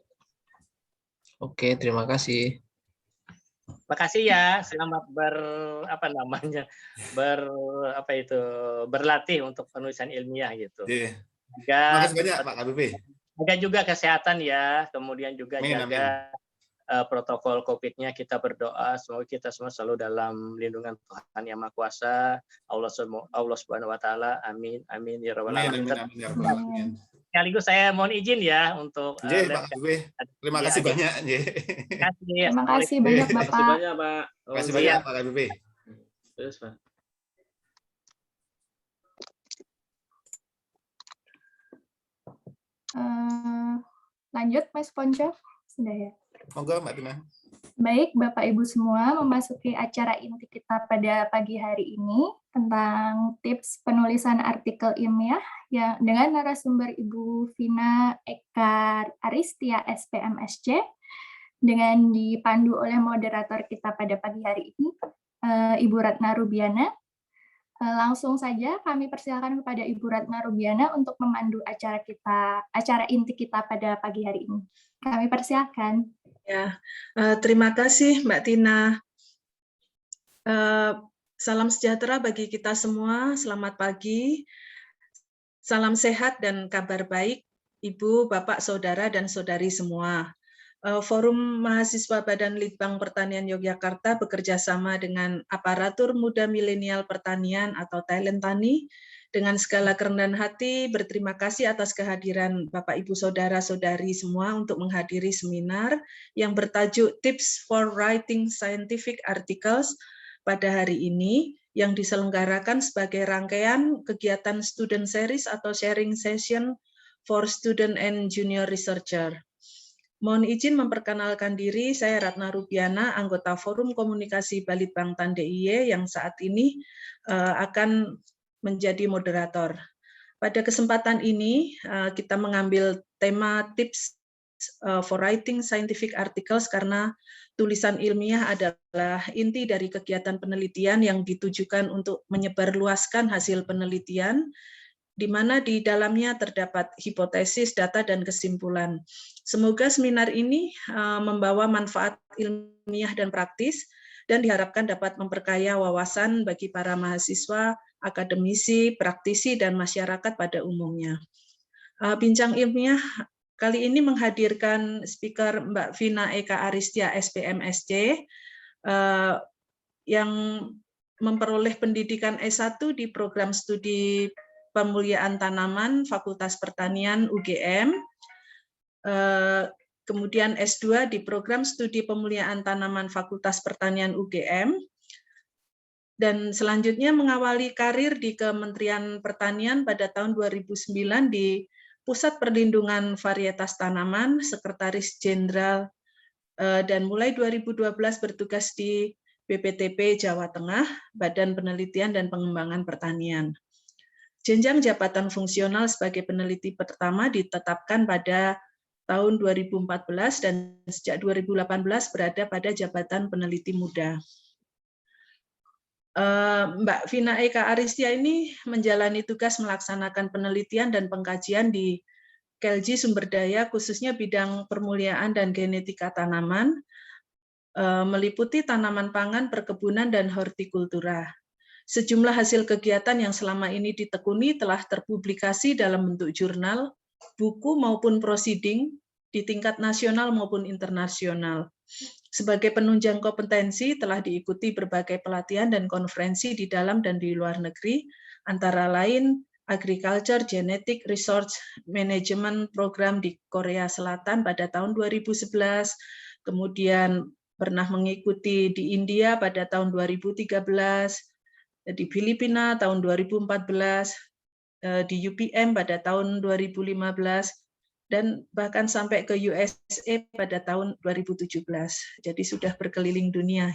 Oke, terima kasih. Makasih ya, selamat berlatih untuk penulisan ilmiah gitu. Terima kasih banyak Pak KBP. Jaga juga kesehatan ya, kemudian juga jaga protokol COVID-nya, kita berdoa semoga kita semua selalu dalam lindungan Tuhan Yang Maha Kuasa, Allah Subhanahu wa taala. Amin. Amin ya rabbal alamin. Sekaligus saya mohon izin ya untuk Pak KBP. Terima kasih banyak. Terima kasih banyak Bapak. Terima kasih banyak Pak. Terima kasih banyak Pak KBP. Terus Pak. Lanjut Mas Ponco, sudah ya. Monggo Mbak Tina. Baik, Bapak Ibu semua, memasuki acara inti kita pada pagi hari ini tentang tips penulisan artikel ilmiah yang dengan narasumber Ibu Vina Eka Aristia, SPMSC. dengan dipandu oleh moderator kita pada pagi hari ini, Ibu Ratna Rubiana. Langsung saja kami persilakan kepada Ibu Ratna Rubiana untuk memandu acara inti kita pada pagi hari ini. Kami persilakan. Ya, terima kasih Mbak Tina. Salam sejahtera bagi kita semua. Selamat pagi. Salam sehat dan kabar baik, Ibu, Bapak, Saudara, dan Saudari semua. Forum Mahasiswa Badan Litbang Pertanian Yogyakarta bekerja sama dengan Aparatur Muda Milenial Pertanian atau Talent Tani. Dengan segala kerendahan hati, berterima kasih atas kehadiran Bapak, Ibu, Saudara-saudari semua untuk menghadiri seminar yang bertajuk Tips for Writing Scientific Articles pada hari ini, yang diselenggarakan sebagai rangkaian kegiatan Student Series atau Sharing Session for Student and Junior Researcher. Mohon izin memperkenalkan diri, saya Ratna Rubiana, anggota Forum Komunikasi Balitbang Tan DIY yang saat ini akan menjadi moderator. Pada kesempatan ini kita mengambil tema tips for writing scientific articles karena tulisan ilmiah adalah inti dari kegiatan penelitian yang ditujukan untuk menyebarluaskan hasil penelitian, di mana di dalamnya terdapat hipotesis, data, dan kesimpulan. Semoga seminar ini membawa manfaat ilmiah dan praktis, dan diharapkan dapat memperkaya wawasan bagi para mahasiswa, akademisi, praktisi, dan masyarakat pada umumnya. Bincang ilmiah kali ini menghadirkan speaker Mbak Vina Eka Aristia, SPMSC, yang memperoleh pendidikan S1 di program studi Pemuliaan Tanaman Fakultas Pertanian UGM, kemudian S2 di program studi Pemuliaan Tanaman Fakultas Pertanian UGM, dan selanjutnya mengawali karir di Kementerian Pertanian pada tahun 2009 di Pusat Perlindungan Varietas Tanaman, Sekretaris Jenderal, dan mulai 2012 bertugas di BPTP Jawa Tengah, Badan Penelitian dan Pengembangan Pertanian. Jenjang jabatan fungsional sebagai peneliti pertama ditetapkan pada tahun 2014 dan sejak 2018 berada pada jabatan peneliti muda. Mbak Vina Eka Aristia ini menjalani tugas melaksanakan penelitian dan pengkajian di KELJI Sumberdaya, khususnya bidang permuliaan dan genetika tanaman, meliputi tanaman pangan, perkebunan, dan hortikultura. Sejumlah hasil kegiatan yang selama ini ditekuni telah terpublikasi dalam bentuk jurnal, buku maupun proceeding di tingkat nasional maupun internasional. Sebagai penunjang kompetensi telah diikuti berbagai pelatihan dan konferensi di dalam dan di luar negeri, antara lain Agriculture Genetic Research Management Program di Korea Selatan pada tahun 2011, kemudian pernah mengikuti di India pada tahun 2013, di Filipina tahun 2014, di UPM pada tahun 2015, dan bahkan sampai ke USA pada tahun 2017. Jadi sudah berkeliling dunia.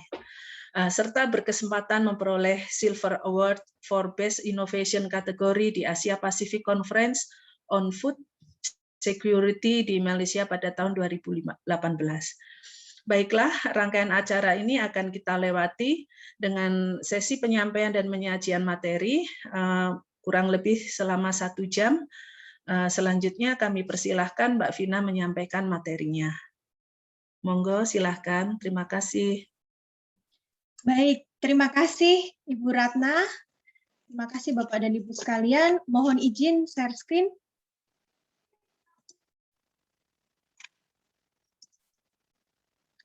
Serta berkesempatan memperoleh Silver Award for Best Innovation kategori di Asia Pacific Conference on Food Security di Malaysia pada tahun 2018. Baiklah, rangkaian acara ini akan kita lewati dengan sesi penyampaian dan penyajian materi, kurang lebih selama 1 jam. Selanjutnya kami persilahkan Mbak Vina menyampaikan materinya. Monggo, silahkan. Terima kasih. Baik, terima kasih Ibu Ratna. Terima kasih Bapak dan Ibu sekalian. Mohon izin share screen.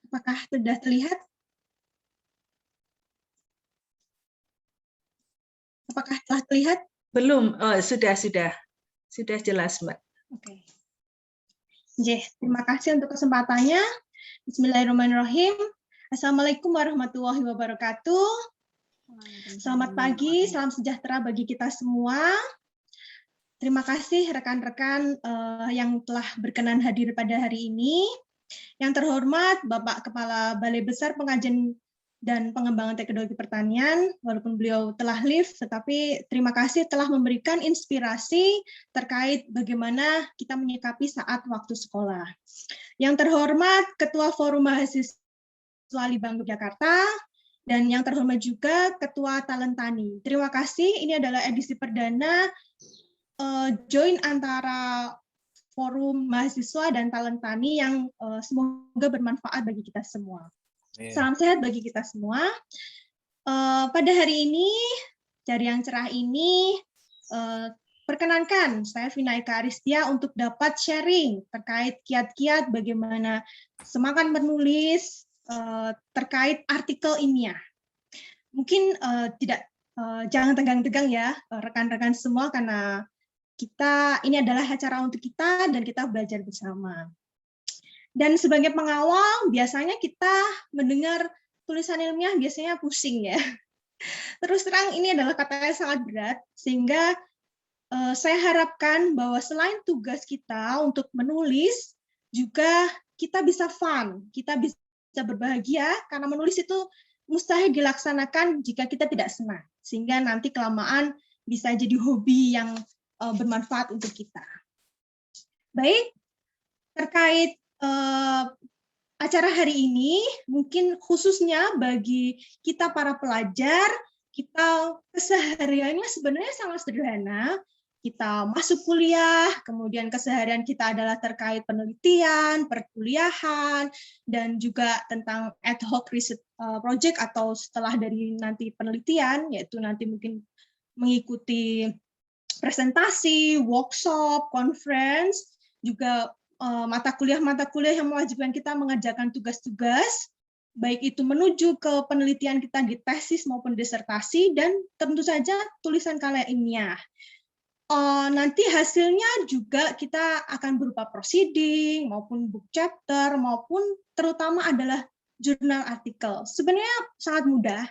Apakah sudah terlihat? Apakah telah terlihat? Belum, sudah jelas, Mbak. Oke. Terima kasih untuk kesempatannya. Bismillahirrahmanirrahim. Assalamualaikum warahmatullahi wabarakatuh. Selamat pagi, salam sejahtera bagi kita semua. Terima kasih rekan-rekan yang telah berkenan hadir pada hari ini. Yang terhormat Bapak Kepala Balai Besar Pengajian dan Pengembangan Teknologi Pertanian, walaupun beliau telah leave, tetapi terima kasih telah memberikan inspirasi terkait bagaimana kita menyikapi saat waktu sekolah. Yang terhormat Ketua Forum Mahasiswa Libang Yogyakarta, dan yang terhormat juga Ketua Talentani. Terima kasih, ini adalah edisi perdana join antara Forum Mahasiswa dan Talentani yang semoga bermanfaat bagi kita semua. Salam sehat bagi kita semua. Pada hari ini, Jari yang Cerah ini, perkenankan saya Vina Eka Aristia untuk dapat sharing terkait kiat-kiat bagaimana semangat menulis terkait artikel ilmiah. Mungkin jangan tegang-tegang ya rekan-rekan semua, karena ini adalah acara untuk kita dan kita belajar bersama. Dan sebagai pengawal, biasanya kita mendengar tulisan ilmiah biasanya pusing ya. Terus terang ini adalah kata yang sangat berat, sehingga saya harapkan bahwa selain tugas kita untuk menulis, juga kita bisa fun, kita bisa berbahagia, karena menulis itu mustahil dilaksanakan jika kita tidak senang, sehingga nanti kelamaan bisa jadi hobi yang bermanfaat untuk kita. Baik, terkait acara hari ini, mungkin khususnya bagi kita para pelajar, kita kesehariannya sebenarnya sangat sederhana. Kita masuk kuliah, kemudian keseharian kita adalah terkait penelitian, perkuliahan, dan juga tentang ad hoc research project atau setelah dari nanti penelitian, yaitu nanti mungkin mengikuti presentasi, workshop, conference, juga mata kuliah yang mewajibkan kita mengerjakan tugas-tugas, baik itu menuju ke penelitian kita di tesis maupun disertasi, dan tentu saja tulisan karya ilmiah. Nanti hasilnya juga kita akan berupa proceeding, maupun book chapter, maupun terutama adalah jurnal artikel. Sebenarnya sangat mudah,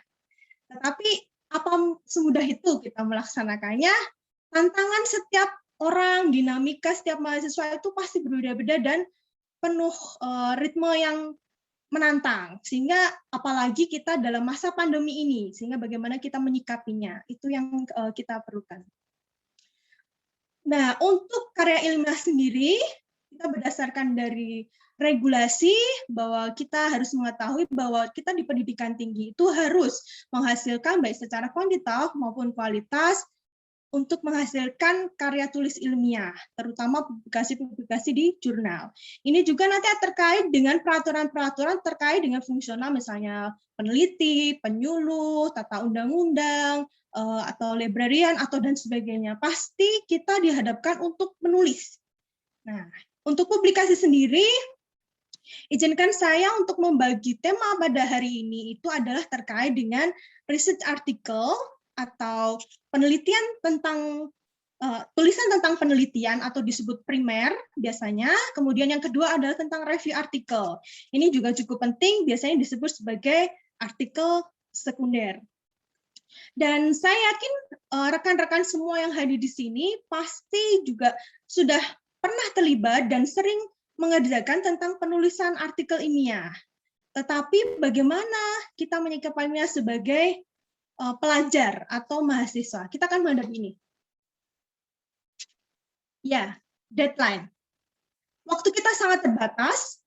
tetapi apa semudah itu kita melaksanakannya? Tantangan setiap orang, dinamika setiap mahasiswa itu pasti berbeda-beda dan penuh ritme yang menantang. Sehingga apalagi kita dalam masa pandemi ini, sehingga bagaimana kita menyikapinya, itu yang kita perlukan. Nah, untuk karya ilmiah sendiri, kita berdasarkan dari regulasi bahwa kita harus mengetahui bahwa kita di pendidikan tinggi itu harus menghasilkan baik secara kuantitas maupun kualitas untuk menghasilkan karya tulis ilmiah, terutama publikasi-publikasi di jurnal. Ini juga nanti terkait dengan peraturan-peraturan terkait dengan fungsional, misalnya peneliti, penyuluh, tata undang-undang, atau librarian, atau dan sebagainya. Pasti kita dihadapkan untuk menulis. Nah, untuk publikasi sendiri, izinkan saya untuk membagi tema pada hari ini itu adalah terkait dengan research article, atau penelitian tentang tulisan tentang penelitian atau disebut primer biasanya. Kemudian yang kedua adalah tentang review artikel. Ini juga cukup penting, biasanya disebut sebagai artikel sekunder. Dan saya yakin rekan-rekan semua yang hadir di sini pasti juga sudah pernah terlibat dan sering mengerjakan tentang penulisan artikel ilmiah. Tetapi bagaimana kita menyikapinya sebagai pelajar atau mahasiswa? Kita akan menghadapi ini. Ya, deadline. Waktu kita sangat terbatas.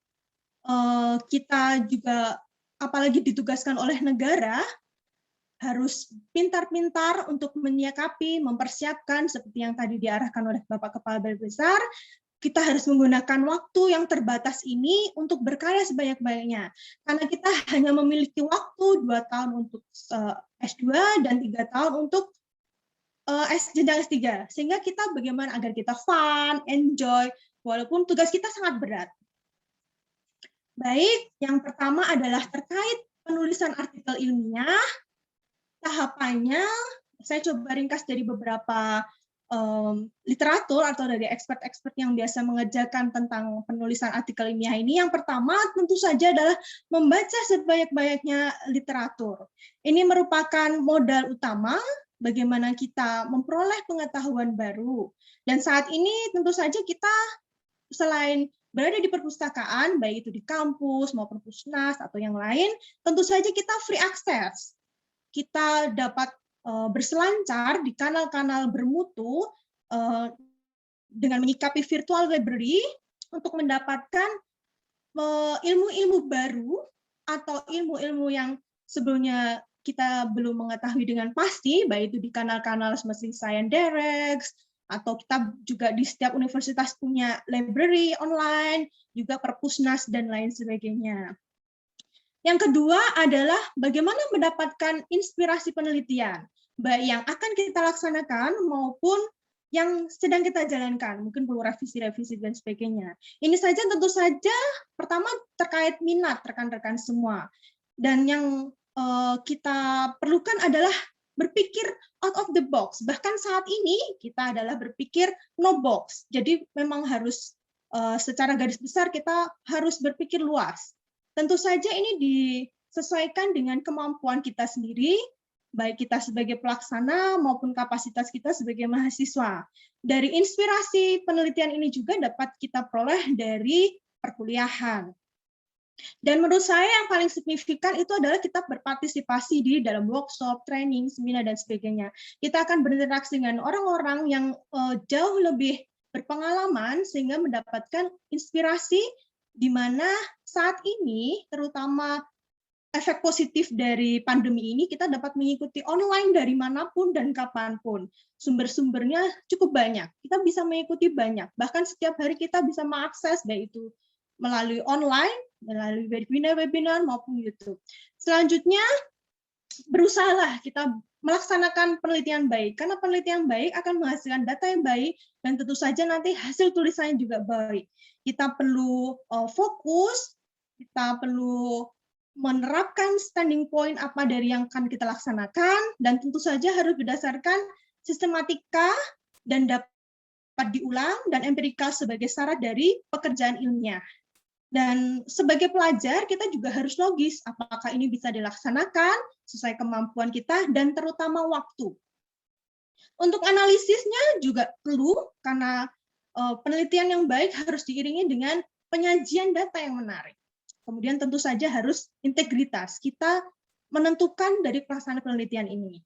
Kita juga, apalagi ditugaskan oleh negara, harus pintar-pintar untuk menyikapi, mempersiapkan, seperti yang tadi diarahkan oleh Bapak Kepala Balai Besar. Kita harus menggunakan waktu yang terbatas ini untuk berkarya sebanyak-banyaknya. Karena kita hanya memiliki waktu 2 tahun untuk S2 dan 3 tahun untuk jenjang S3. Sehingga kita bagaimana agar kita fun, enjoy, walaupun tugas kita sangat berat. Baik, yang pertama adalah terkait penulisan artikel ilmiah. Tahapannya, saya coba ringkas dari beberapa literatur atau dari expert-expert yang biasa mengerjakan tentang penulisan artikel ilmiah ini. Yang pertama tentu saja adalah membaca sebanyak-banyaknya literatur. Ini merupakan modal utama bagaimana kita memperoleh pengetahuan baru. Dan saat ini tentu saja kita selain berada di perpustakaan, baik itu di kampus maupun Pusnas atau yang lain, tentu saja kita free access. Kita dapat berselancar di kanal-kanal bermutu dengan menyikapi virtual library untuk mendapatkan ilmu-ilmu baru atau ilmu-ilmu yang sebelumnya kita belum mengetahui dengan pasti, baik itu di kanal-kanal seperti Science Direct, atau kita juga di setiap universitas punya library online, juga Perpusnas, dan lain sebagainya. Yang kedua adalah bagaimana mendapatkan inspirasi penelitian, baik yang akan kita laksanakan maupun yang sedang kita jalankan, mungkin perlu revisi-revisi dan sebagainya. Ini saja tentu saja pertama terkait minat rekan-rekan semua. Dan yang kita perlukan adalah berpikir out of the box. Bahkan saat ini kita adalah berpikir no box. Jadi memang harus secara garis besar kita harus berpikir luas. Tentu saja ini disesuaikan dengan kemampuan kita sendiri, baik kita sebagai pelaksana maupun kapasitas kita sebagai mahasiswa. Dari inspirasi penelitian ini juga dapat kita peroleh dari perkuliahan. Dan menurut saya yang paling signifikan itu adalah kita berpartisipasi di dalam workshop, training, seminar, dan sebagainya. Kita akan berinteraksi dengan orang-orang yang jauh lebih berpengalaman sehingga mendapatkan inspirasi di mana saat ini, terutama efek positif dari pandemi ini, kita dapat mengikuti online dari manapun dan kapanpun. Sumber-sumbernya cukup banyak. Kita bisa mengikuti banyak. Bahkan setiap hari kita bisa mengakses, baik itu melalui online, melalui webinar-webinar maupun YouTube. Selanjutnya, berusahalah kita melaksanakan penelitian baik, karena penelitian baik akan menghasilkan data yang baik, dan tentu saja nanti hasil tulisannya juga baik. Kita perlu fokus, kita perlu menerapkan standing point apa dari yang akan kita laksanakan, dan tentu saja harus berdasarkan sistematika dan dapat diulang, dan empirikal sebagai syarat dari pekerjaan ilmiah. Dan sebagai pelajar, kita juga harus logis, apakah ini bisa dilaksanakan sesuai kemampuan kita, dan terutama waktu. Untuk analisisnya juga perlu, karena penelitian yang baik harus diiringi dengan penyajian data yang menarik. Kemudian tentu saja harus integritas, kita menentukan dari pelaksanaan penelitian ini.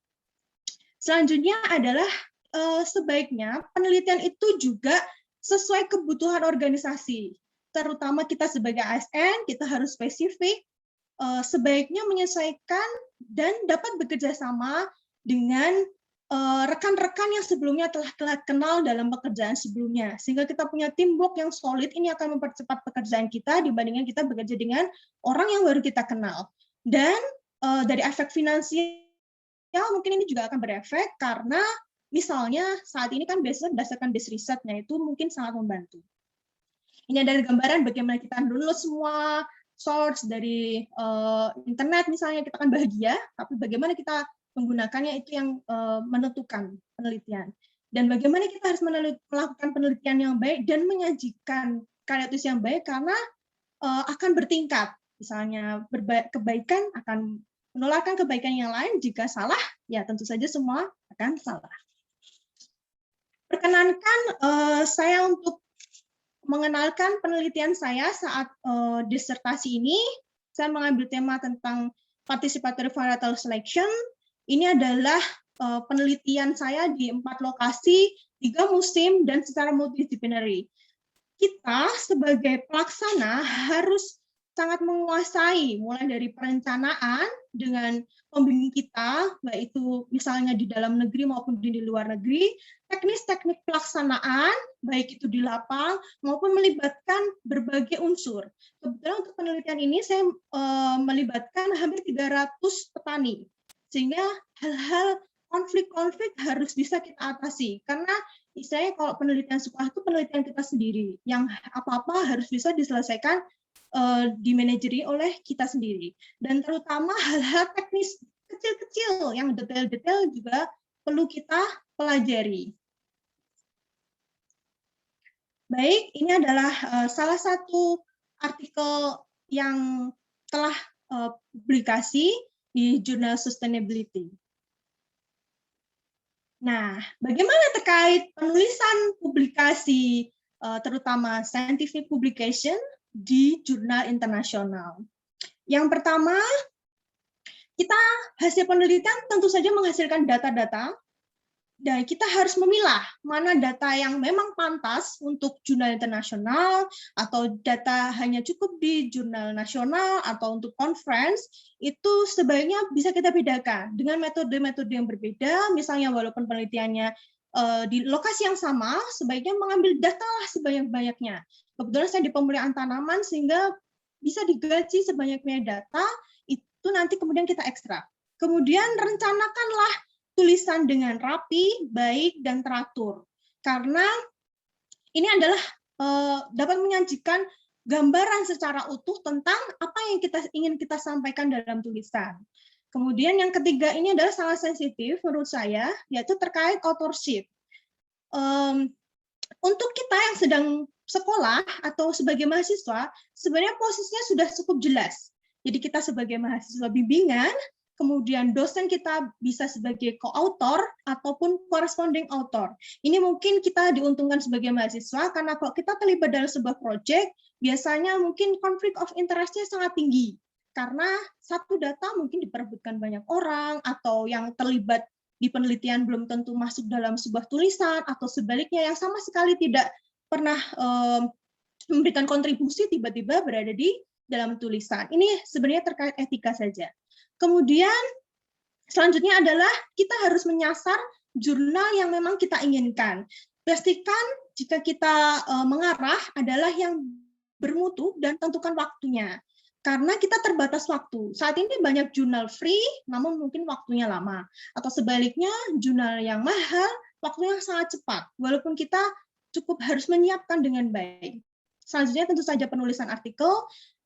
Selanjutnya adalah sebaiknya penelitian itu juga sesuai kebutuhan organisasi. Terutama kita sebagai ASN, kita harus spesifik, sebaiknya menyesuaikan dan dapat bekerja sama dengan rekan-rekan yang sebelumnya telah kenal dalam pekerjaan sebelumnya. Sehingga kita punya teamwork yang solid, ini akan mempercepat pekerjaan kita dibandingkan kita bekerja dengan orang yang baru kita kenal. Dan dari efek finansial, mungkin ini juga akan berefek, karena misalnya saat ini kan biasanya berdasarkan base risetnya, itu mungkin sangat membantu. Ini ada gambaran bagaimana kita download semua source dari internet, misalnya kita akan bahagia, tapi bagaimana kita menggunakannya itu yang menentukan penelitian. Dan bagaimana kita harus melakukan penelitian yang baik dan menyajikan karya tulis yang baik, karena akan bertingkat. Misalnya kebaikan akan menularkan kebaikan yang lain, jika salah, ya tentu saja semua akan salah. Perkenankan saya untuk mengenalkan penelitian saya saat disertasi ini. Saya mengambil tema tentang participatory varietal selection. Ini adalah penelitian saya di 4 lokasi, 3 musim, dan secara multidisciplinary. Kita sebagai pelaksana harus sangat menguasai, mulai dari perencanaan dengan pembimbing kita, baik itu misalnya di dalam negeri maupun di luar negeri, teknis-teknik pelaksanaan, baik itu di lapang maupun melibatkan berbagai unsur. Kebetulan untuk penelitian ini saya melibatkan hampir 300 petani, sehingga hal-hal konflik-konflik harus bisa kita atasi. Karena istilahnya kalau penelitian sekolah itu penelitian kita sendiri, yang apa-apa harus bisa diselesaikan dimanajeri oleh kita sendiri. Dan terutama hal-hal teknis kecil-kecil yang detail-detail juga perlu kita pelajari. Baik, ini adalah salah satu artikel yang telah publikasi di jurnal Sustainability. Nah, bagaimana terkait penulisan publikasi terutama scientific publication di jurnal internasional. Yang pertama, hasil penelitian tentu saja menghasilkan data-data, dan kita harus memilah mana data yang memang pantas untuk jurnal internasional, atau data hanya cukup di jurnal nasional, atau untuk conference, itu sebaiknya bisa kita bedakan dengan metode-metode yang berbeda. Misalnya walaupun penelitiannya di lokasi yang sama, sebaiknya mengambil data lah sebanyak-banyaknya. Kebetulan saya di pemeliharaan tanaman, sehingga bisa digaji sebanyak-banyaknya data, itu nanti kemudian kita ekstrak. Kemudian rencanakanlah tulisan dengan rapi, baik, dan teratur. Karena ini adalah dapat menyajikan gambaran secara utuh tentang apa yang ingin kita sampaikan dalam tulisan. Kemudian yang ketiga ini adalah sangat sensitif menurut saya, yaitu terkait authorship. Untuk kita yang sedang sekolah atau sebagai mahasiswa, sebenarnya posisinya sudah cukup jelas. Jadi kita sebagai mahasiswa bimbingan, kemudian dosen kita bisa sebagai co-author ataupun corresponding author. Ini mungkin kita diuntungkan sebagai mahasiswa karena kalau kita terlibat dalam sebuah proyek, biasanya mungkin konflik of interest-nya sangat tinggi. Karena satu data mungkin diperebutkan banyak orang, atau yang terlibat di penelitian belum tentu masuk dalam sebuah tulisan, atau sebaliknya yang sama sekali tidak pernah memberikan kontribusi tiba-tiba berada di dalam tulisan. Ini sebenarnya terkait etika saja. Kemudian selanjutnya adalah kita harus menyasar jurnal yang memang kita inginkan. Pastikan jika kita mengarah adalah yang bermutu dan tentukan waktunya. Karena kita terbatas waktu. Saat ini banyak jurnal free, namun mungkin waktunya lama. Atau sebaliknya, jurnal yang mahal, waktunya sangat cepat. Walaupun kita cukup harus menyiapkan dengan baik. Selanjutnya tentu saja penulisan artikel,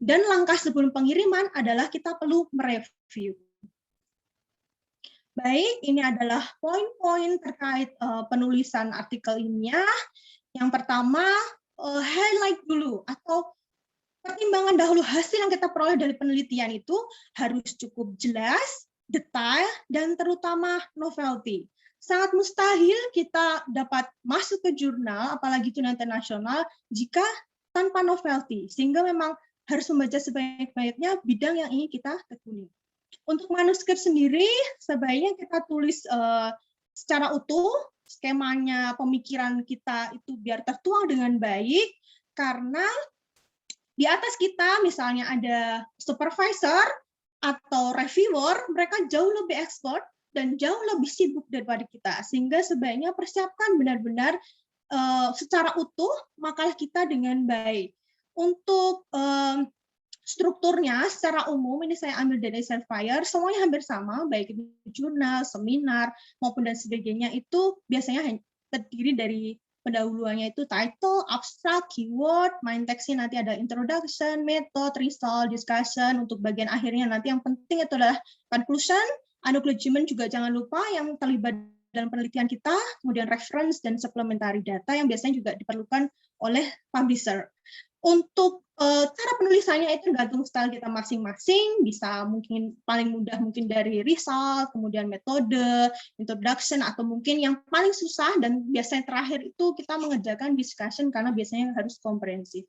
dan langkah sebelum pengiriman adalah kita perlu mereview. Baik, ini adalah poin-poin terkait penulisan artikel ilmiah. Yang pertama, highlight dulu, atau pertimbangan dahulu hasil yang kita peroleh dari penelitian itu harus cukup jelas, detail, dan terutama novelty. Sangat mustahil kita dapat masuk ke jurnal, apalagi jurnal internasional, jika tanpa novelty, sehingga memang harus membaca sebanyak-banyaknya bidang yang ingin kita tekuni. Untuk manuskrip sendiri, sebaiknya kita tulis secara utuh, skemanya pemikiran kita itu biar tertuang dengan baik, karena di atas kita misalnya ada supervisor atau reviewer, mereka jauh lebih expert dan jauh lebih sibuk daripada kita, sehingga sebaiknya persiapkan benar-benar secara utuh makalah kita dengan baik. Untuk strukturnya secara umum, ini saya ambil dari Elsevier, semuanya hampir sama, baik itu jurnal, seminar, maupun dan sebagainya, itu biasanya terdiri dari pendahuluannya itu title, abstract, keyword, main teksnya nanti ada introduction, method, result, discussion, untuk bagian akhirnya nanti yang penting itu adalah conclusion, acknowledgement juga jangan lupa yang terlibat dalam penelitian kita, kemudian reference dan supplementary data yang biasanya juga diperlukan oleh publisher. Untuk cara penulisannya itu tergantung style kita masing-masing, bisa mungkin paling mudah mungkin dari result, kemudian metode, introduction, atau mungkin yang paling susah dan biasanya terakhir itu kita mengerjakan discussion karena biasanya harus komprehensif.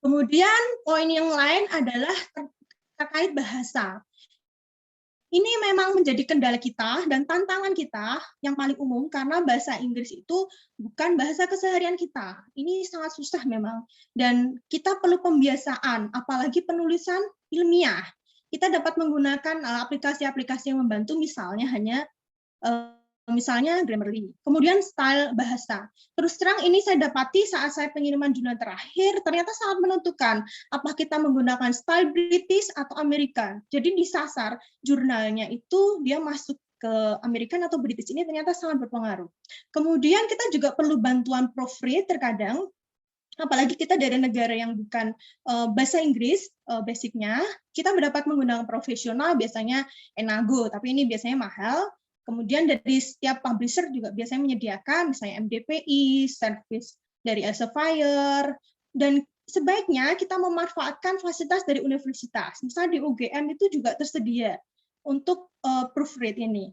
Kemudian poin yang lain adalah terkait bahasa. Ini memang menjadi kendala kita dan tantangan kita yang paling umum karena bahasa Inggris itu bukan bahasa keseharian kita. Ini sangat susah memang. Dan kita perlu pembiasaan, apalagi penulisan ilmiah. Kita dapat menggunakan aplikasi-aplikasi yang membantu, misalnya Grammarly. Kemudian style bahasa. Terus terang ini saya dapati saat saya pengiriman jurnal terakhir, ternyata sangat menentukan apakah kita menggunakan style British atau American. Jadi disasar jurnalnya itu dia masuk ke American atau British, ini ternyata sangat berpengaruh. Kemudian kita juga perlu bantuan proofread terkadang, apalagi kita dari negara yang bukan bahasa Inggris basicnya, kita mendapat menggunakan profesional biasanya Enago, tapi ini biasanya mahal. Kemudian dari setiap publisher juga biasanya menyediakan misalnya MDPI, service dari Elsevier, dan sebaiknya kita memanfaatkan fasilitas dari universitas. Misalnya di UGM itu juga tersedia untuk proofread ini.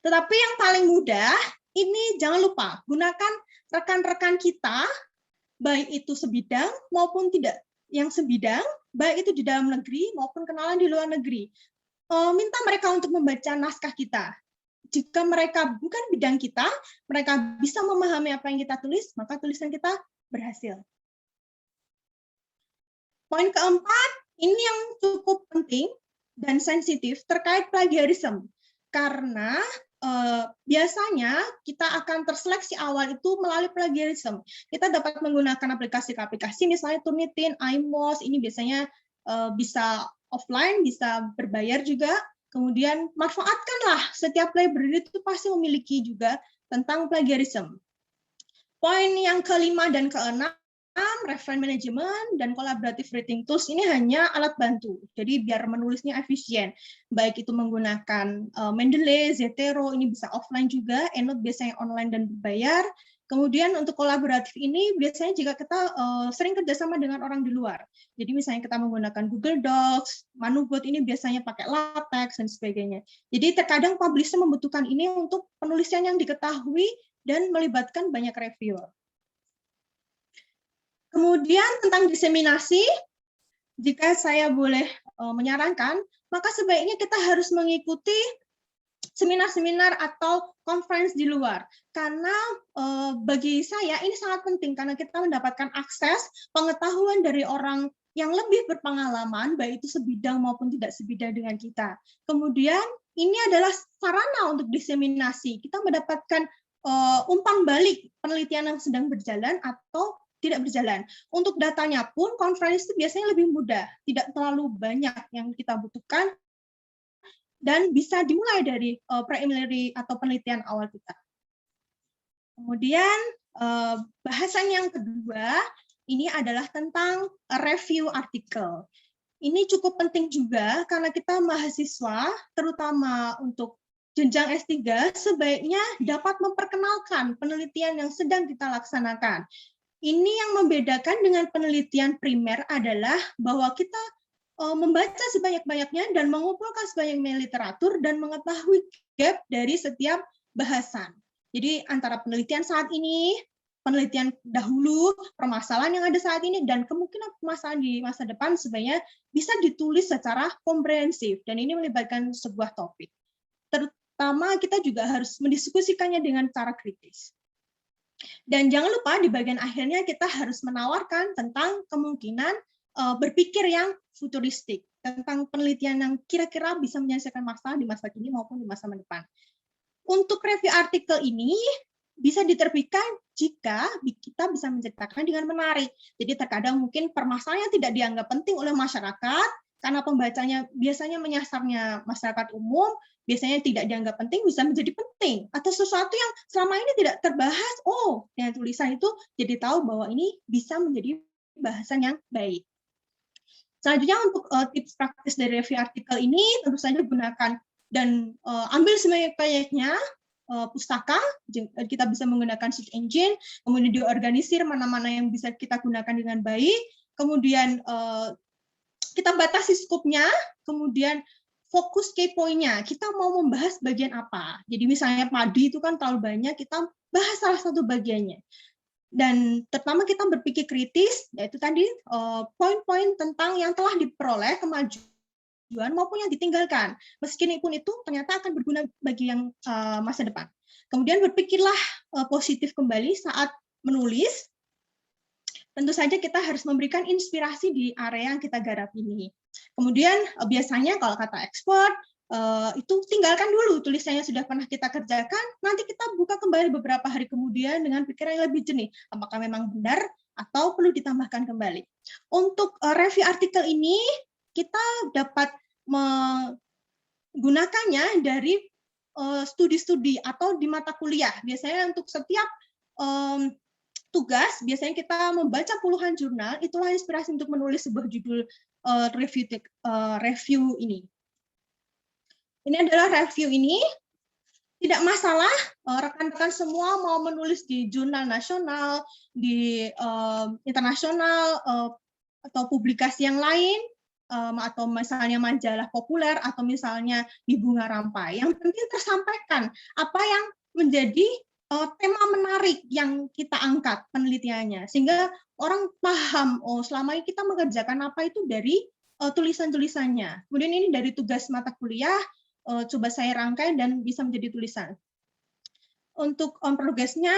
Tetapi yang paling mudah ini jangan lupa gunakan rekan-rekan kita, baik itu sebidang maupun tidak yang sebidang, baik itu di dalam negeri maupun kenalan di luar negeri. Minta mereka untuk membaca naskah kita. Jika mereka bukan bidang kita, mereka bisa memahami apa yang kita tulis, maka tulisan kita berhasil. Poin keempat, ini yang cukup penting dan sensitif terkait plagiarisme. Karena biasanya kita akan terseleksi awal itu melalui plagiarisme. Kita dapat menggunakan aplikasi-aplikasi, misalnya Turnitin, iMoz, ini biasanya bisa offline, bisa berbayar juga. Kemudian manfaatkanlah, setiap library itu pasti memiliki juga tentang plagiarisme. Poin yang kelima dan keenam, reference management dan collaborative writing tools ini hanya alat bantu. Jadi biar menulisnya efisien. Baik itu menggunakan Mendeley, Zotero, ini bisa offline juga, EndNote biasanya online dan berbayar. Kemudian untuk kolaboratif ini biasanya jika kita sering kerjasama dengan orang di luar. Jadi misalnya kita menggunakan Google Docs, Manubot ini biasanya pakai LaTeX dan sebagainya. Jadi terkadang publisher membutuhkan ini untuk penulisan yang diketahui dan melibatkan banyak reviewer. Kemudian tentang diseminasi, jika saya boleh menyarankan, maka sebaiknya kita harus mengikuti seminar-seminar atau conference di luar. Karena bagi saya ini sangat penting, karena kita mendapatkan akses pengetahuan dari orang yang lebih berpengalaman, baik itu sebidang maupun tidak sebidang dengan kita. Kemudian ini adalah sarana untuk diseminasi. Kita mendapatkan umpan balik penelitian yang sedang berjalan atau tidak berjalan. Untuk datanya pun, conference itu biasanya lebih mudah, tidak terlalu banyak yang kita butuhkan, dan bisa dimulai dari preliminary atau penelitian awal kita. Kemudian, bahasan yang kedua, ini adalah tentang review artikel. Ini cukup penting juga, karena kita mahasiswa, terutama untuk jenjang S3, sebaiknya dapat memperkenalkan penelitian yang sedang kita laksanakan. Ini yang membedakan dengan penelitian primer adalah bahwa kita membaca sebanyak-banyaknya dan mengumpulkan sebanyak-banyaknya literatur dan mengetahui gap dari setiap bahasan. Jadi antara penelitian saat ini, penelitian dahulu, permasalahan yang ada saat ini, dan kemungkinan permasalahan di masa depan sebenarnya bisa ditulis secara komprehensif, dan ini melibatkan sebuah topik. Terutama kita juga harus mendiskusikannya dengan cara kritis. Dan jangan lupa di bagian akhirnya kita harus menawarkan tentang kemungkinan berpikir yang futuristik, tentang penelitian yang kira-kira bisa menyelesaikan masalah di masa kini maupun di masa depan. Untuk review artikel ini bisa diterbitkan jika kita bisa menceritakan dengan menarik. Jadi terkadang mungkin permasalahannya tidak dianggap penting oleh masyarakat, karena pembacanya biasanya menyasarnya masyarakat umum, biasanya tidak dianggap penting, bisa menjadi penting. Atau sesuatu yang selama ini tidak terbahas, dengan tulisan itu jadi tahu bahwa ini bisa menjadi bahasan yang baik. Selanjutnya untuk tips praktis dari review artikel ini, tentu saja gunakan dan ambil sebanyak-banyaknya pustaka, kita bisa menggunakan search engine, kemudian diorganisir mana-mana yang bisa kita gunakan dengan baik, kemudian kita batasi skupnya, kemudian fokus key point-nya, kita mau membahas bagian apa. Jadi misalnya padi itu kan terlalu banyak, kita bahas salah satu bagiannya. Dan terutama kita berpikir kritis, yaitu tadi poin-poin tentang yang telah diperoleh, kemajuan maupun yang ditinggalkan. Meskipun itu ternyata akan berguna bagi yang masa depan. Kemudian berpikirlah positif kembali saat menulis. Tentu saja kita harus memberikan inspirasi di area yang kita garap ini. Kemudian biasanya kalau kata expert, itu tinggalkan dulu tulisannya sudah pernah kita kerjakan, nanti kita buka kembali beberapa hari kemudian dengan pikiran yang lebih jernih, apakah memang benar atau perlu ditambahkan kembali. Untuk review artikel ini, kita dapat menggunakannya dari studi-studi atau di mata kuliah. Biasanya untuk setiap tugas, biasanya kita membaca puluhan jurnal, itulah inspirasi untuk menulis sebuah judul review ini. Ini adalah review ini, tidak masalah, rekan-rekan semua mau menulis di jurnal nasional, di internasional, atau publikasi yang lain, atau misalnya majalah populer, atau misalnya di Bunga Rampai. Yang penting tersampaikan apa yang menjadi tema menarik yang kita angkat penelitiannya, sehingga orang paham, oh selama ini kita mengerjakan apa itu dari tulisan-tulisannya. Kemudian ini dari tugas mata kuliah, coba saya rangkai dan bisa menjadi tulisan. Untuk on progress-nya,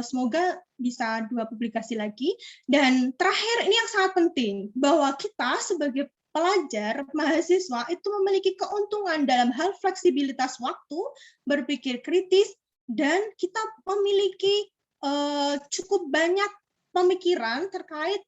semoga bisa 2 publikasi lagi. Dan terakhir, ini yang sangat penting, bahwa kita sebagai pelajar, mahasiswa, itu memiliki keuntungan dalam hal fleksibilitas waktu, berpikir kritis, dan kita memiliki cukup banyak pemikiran terkait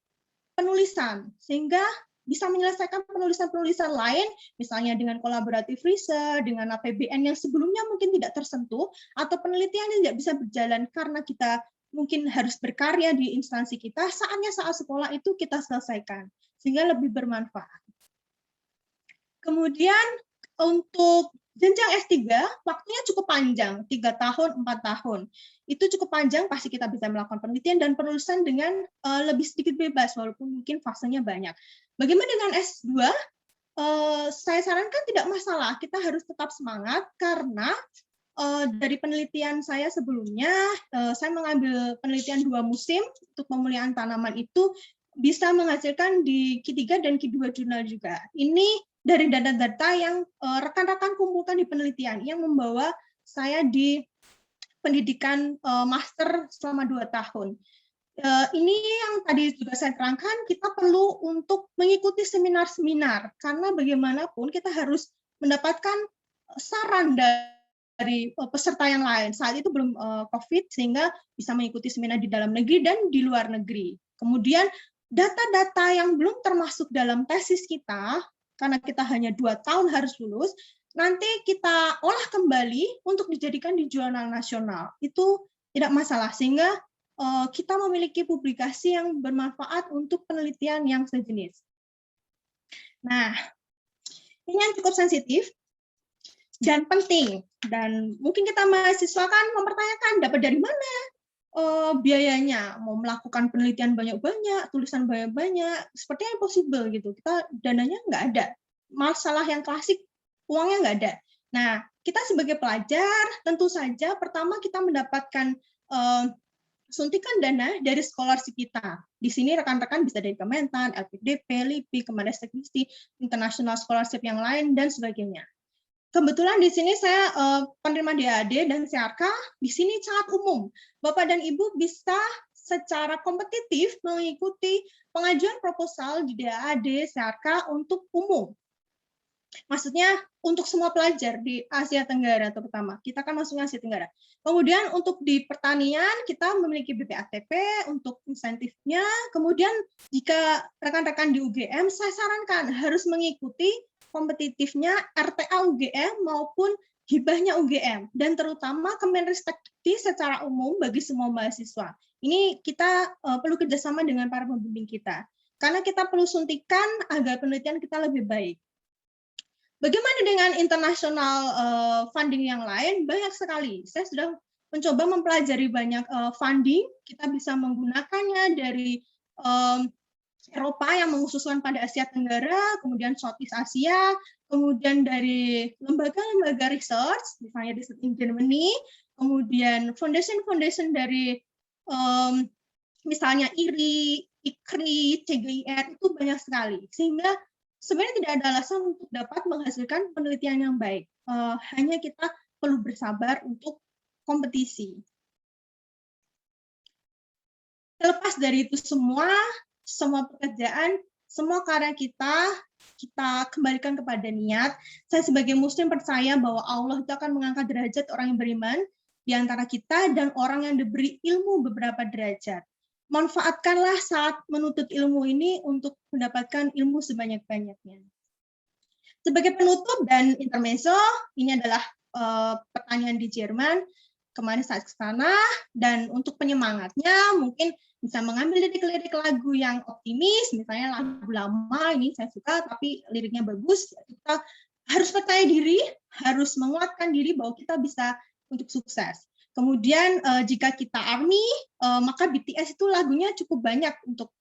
penulisan, sehingga bisa menyelesaikan penulisan-penulisan lain, misalnya dengan collaborative research, dengan APBN yang sebelumnya mungkin tidak tersentuh, atau penelitian yang tidak bisa berjalan karena kita mungkin harus berkarya di instansi kita, saatnya saat sekolah itu kita selesaikan, sehingga lebih bermanfaat. Kemudian untuk jenjang S3, waktunya cukup panjang, 3 tahun, 4 tahun. Itu cukup panjang, pasti kita bisa melakukan penelitian dan penulisan dengan lebih sedikit bebas, walaupun mungkin fasenya banyak. Bagaimana dengan S2? Saya sarankan tidak masalah, kita harus tetap semangat, karena dari penelitian saya sebelumnya, saya mengambil penelitian 2 musim untuk pemulihan tanaman itu bisa menghasilkan di Q3 dan Q2 jurnal juga. Ini dari data-data yang rekan-rekan kumpulkan di penelitian yang membawa saya di pendidikan master selama 2 tahun. Ini yang tadi juga saya terangkan, kita perlu untuk mengikuti seminar-seminar, karena bagaimanapun kita harus mendapatkan saran dari peserta yang lain. Saat itu belum COVID, sehingga bisa mengikuti seminar di dalam negeri dan di luar negeri. Kemudian data-data yang belum termasuk dalam tesis kita, karena kita hanya 2 tahun harus lulus, nanti kita olah kembali untuk dijadikan di jurnal nasional. Itu tidak masalah, sehingga kita memiliki publikasi yang bermanfaat untuk penelitian yang sejenis. Nah, ini yang cukup sensitif dan penting. Dan mungkin kita mahasiswa kan mempertanyakan, dapat dari mana biayanya? Mau melakukan penelitian banyak-banyak, tulisan banyak-banyak, sepertinya impossible gitu. Kita dananya nggak ada. Masalah yang klasik, uangnya nggak ada. Nah, kita sebagai pelajar, tentu saja pertama kita mendapatkan suntikan dana dari scholarship kita. Di sini rekan-rekan bisa dari Kementan, LPDP, LIPI, Kemendikbud, International Scholarship yang lain, dan sebagainya. Kebetulan di sini saya penerima DAAD dan CRK, di sini sangat umum. Bapak dan Ibu bisa secara kompetitif mengikuti pengajuan proposal di DAAD, CRK untuk umum. Maksudnya untuk semua pelajar di Asia Tenggara terutama. Kita kan masuknya Asia Tenggara. Kemudian untuk di pertanian kita memiliki BPATP untuk insentifnya. Kemudian jika rekan-rekan di UGM, saya sarankan harus mengikuti kompetitifnya RTA UGM maupun hibahnya UGM. Dan terutama Kemenristekdikti secara umum bagi semua mahasiswa. Ini kita perlu kerjasama dengan para pembimbing kita. Karena kita perlu suntikan agar penelitian kita lebih baik. Bagaimana dengan internasional funding yang lain? Banyak sekali. Saya sudah mencoba mempelajari banyak funding. Kita bisa menggunakannya dari Eropa yang mengkhususkan pada Asia Tenggara, kemudian Southeast Asia, kemudian dari lembaga-lembaga research, misalnya di Germany, kemudian foundation-foundation dari misalnya IRI, IKRI, CGIR, itu banyak sekali. Sehingga sebenarnya tidak ada alasan untuk dapat menghasilkan penelitian yang baik. Hanya kita perlu bersabar untuk kompetisi. Terlepas dari itu semua pekerjaan, semua karya kita kembalikan kepada niat. Saya sebagai Muslim percaya bahwa Allah itu akan mengangkat derajat orang yang beriman di antara kita dan orang yang diberi ilmu beberapa derajat. Manfaatkanlah saat menuntut ilmu ini untuk mendapatkan ilmu sebanyak-banyaknya. Sebagai penutup dan intermezzo, ini adalah pertanyaan di Jerman kemarin saat ke sana, dan untuk penyemangatnya mungkin bisa mengambil lirik-lirik lagu yang optimis, misalnya lagu lama ini saya suka tapi liriknya bagus. Kita harus percaya diri, harus menguatkan diri bahwa kita bisa untuk sukses. Kemudian jika kita ARMY, maka BTS itu lagunya cukup banyak untuk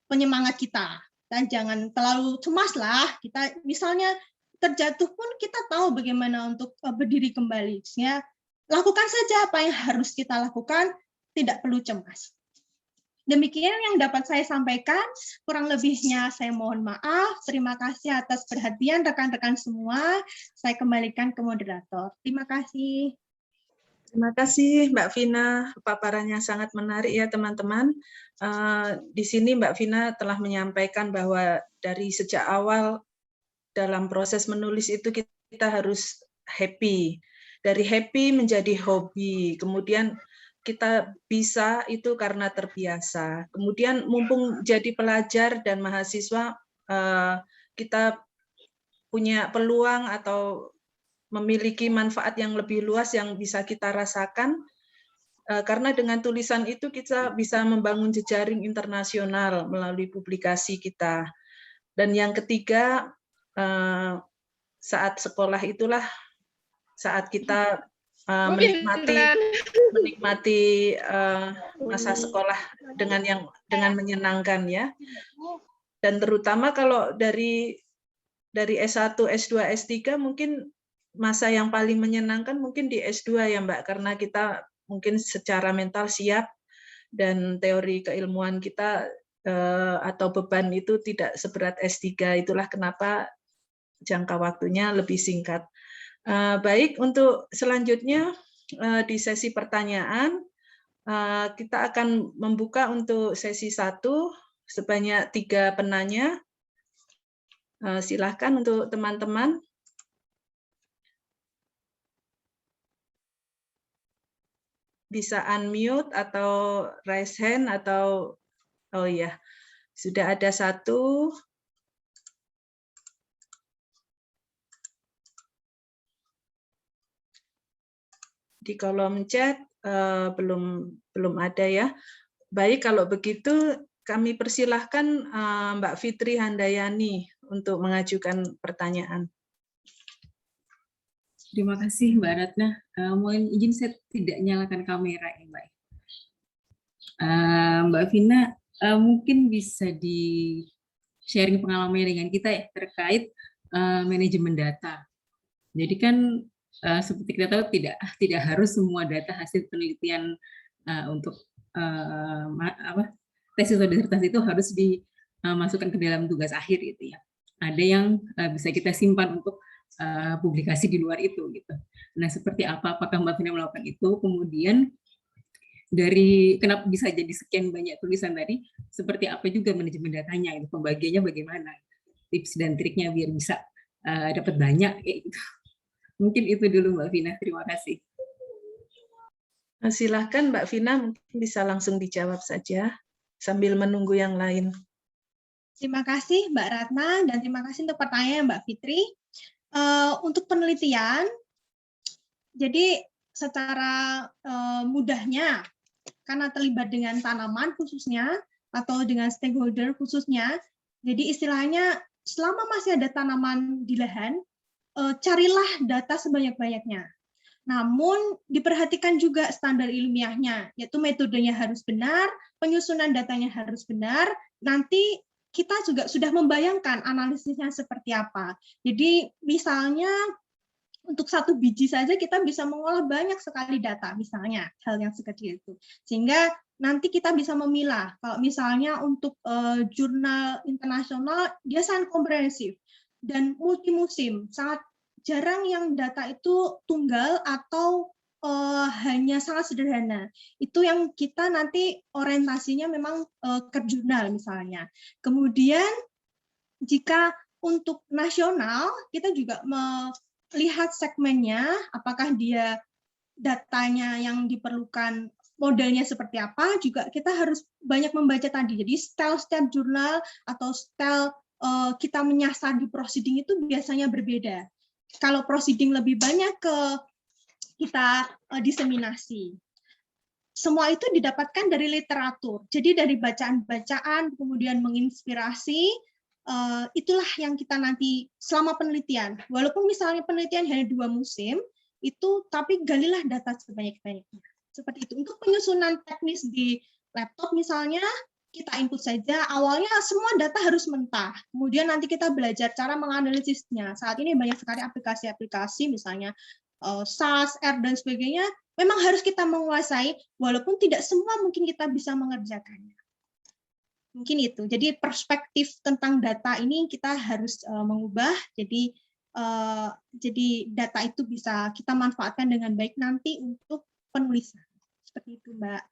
penyemangat kita. Dan jangan terlalu cemas lah. Kita misalnya terjatuh pun kita tahu bagaimana untuk berdiri kembali. Sehingga lakukan saja apa yang harus kita lakukan, tidak perlu cemas. Demikian yang dapat saya sampaikan, kurang lebihnya saya mohon maaf. Terima kasih atas perhatian rekan-rekan semua. Saya kembalikan ke moderator. Terima kasih. Terima kasih Mbak Vina, paparannya sangat menarik ya teman-teman. Di sini Mbak Vina telah menyampaikan bahwa dari sejak awal dalam proses menulis itu kita harus happy. Dari happy menjadi hobi, kemudian kita bisa itu karena terbiasa. Kemudian mumpung jadi pelajar dan mahasiswa, kita punya peluang atau memiliki manfaat yang lebih luas yang bisa kita rasakan, karena dengan tulisan itu kita bisa membangun jejaring internasional melalui publikasi kita. Dan yang ketiga, saat sekolah itulah saat kita menikmati masa sekolah dengan menyenangkan ya. Dan terutama kalau dari S1, S2, S3 mungkin masa yang paling menyenangkan mungkin di S2 ya Mbak, karena kita mungkin secara mental siap dan teori keilmuan kita atau beban itu tidak seberat S3. Itulah kenapa jangka waktunya lebih singkat. Baik, untuk selanjutnya di sesi pertanyaan, kita akan membuka untuk sesi 1 sebanyak 3 penanya. Silakan untuk teman-teman. Bisa unmute atau raise hand atau, oh ya, sudah ada 1. Di kolom chat belum ada ya. Baik, kalau begitu kami persilahkan Mbak Fitri Handayani untuk mengajukan pertanyaan. Terima kasih Mbak Ratna. Mohon izin saya tidak nyalakan kamera ya Mbak. Mbak Vina, mungkin bisa di sharing pengalaman dengan kita ya terkait manajemen data. Jadi kan seperti kita tahu tidak harus semua data hasil penelitian untuk tesis atau disertasi itu harus dimasukkan ke dalam tugas akhir gitu ya. Ada yang bisa kita simpan untuk publikasi di luar itu gitu. Nah, seperti apakah Mbak Vina melakukan itu? Kemudian dari kenapa bisa jadi sekian banyak tulisan tadi, seperti apa juga manajemen datanya, itu pembagiannya bagaimana? Tips dan triknya biar bisa dapat banyak kayak gitu. Mungkin itu dulu Mbak Vina, terima kasih. Silahkan Mbak Vina, mungkin bisa langsung dijawab saja sambil menunggu yang lain. Terima kasih Mbak Ratna dan terima kasih untuk pertanyaan Mbak Fitri. Untuk penelitian, jadi secara mudahnya, karena terlibat dengan tanaman khususnya, atau dengan stakeholder khususnya, jadi istilahnya selama masih ada tanaman di lahan, carilah data sebanyak-banyaknya. Namun diperhatikan juga standar ilmiahnya, yaitu metodenya harus benar, penyusunan datanya harus benar, nanti kita juga sudah membayangkan analisisnya seperti apa. Jadi misalnya untuk 1 biji saja kita bisa mengolah banyak sekali data, misalnya hal yang sekecil itu. Sehingga nanti kita bisa memilah. Kalau misalnya untuk jurnal internasional, dia sangat komprehensif dan multimusim, sangat jarang yang data itu tunggal atau hanya sangat sederhana. Itu yang kita nanti orientasinya memang ke jurnal misalnya. Kemudian jika untuk nasional, kita juga melihat segmennya, apakah dia datanya yang diperlukan modelnya seperti apa, juga kita harus banyak membaca tadi. Jadi style setiap jurnal atau style kita menyasar di proceeding itu biasanya berbeda. Kalau proceeding lebih banyak ke kita diseminasi. Semua itu didapatkan dari literatur. Jadi dari bacaan-bacaan, kemudian menginspirasi, itulah yang kita nanti selama penelitian. Walaupun misalnya penelitian hanya 2 musim, itu tapi galilah data sebanyak-banyaknya. Seperti itu. Untuk penyusunan teknis di laptop misalnya, kita input saja, awalnya semua data harus mentah, kemudian nanti kita belajar cara menganalisisnya. Saat ini banyak sekali aplikasi-aplikasi, misalnya SAS, R, dan sebagainya, memang harus kita menguasai, walaupun tidak semua mungkin kita bisa mengerjakannya. Mungkin itu. Jadi perspektif tentang data ini kita harus mengubah. Jadi data itu bisa kita manfaatkan dengan baik nanti untuk penulisan. Seperti itu, Mbak.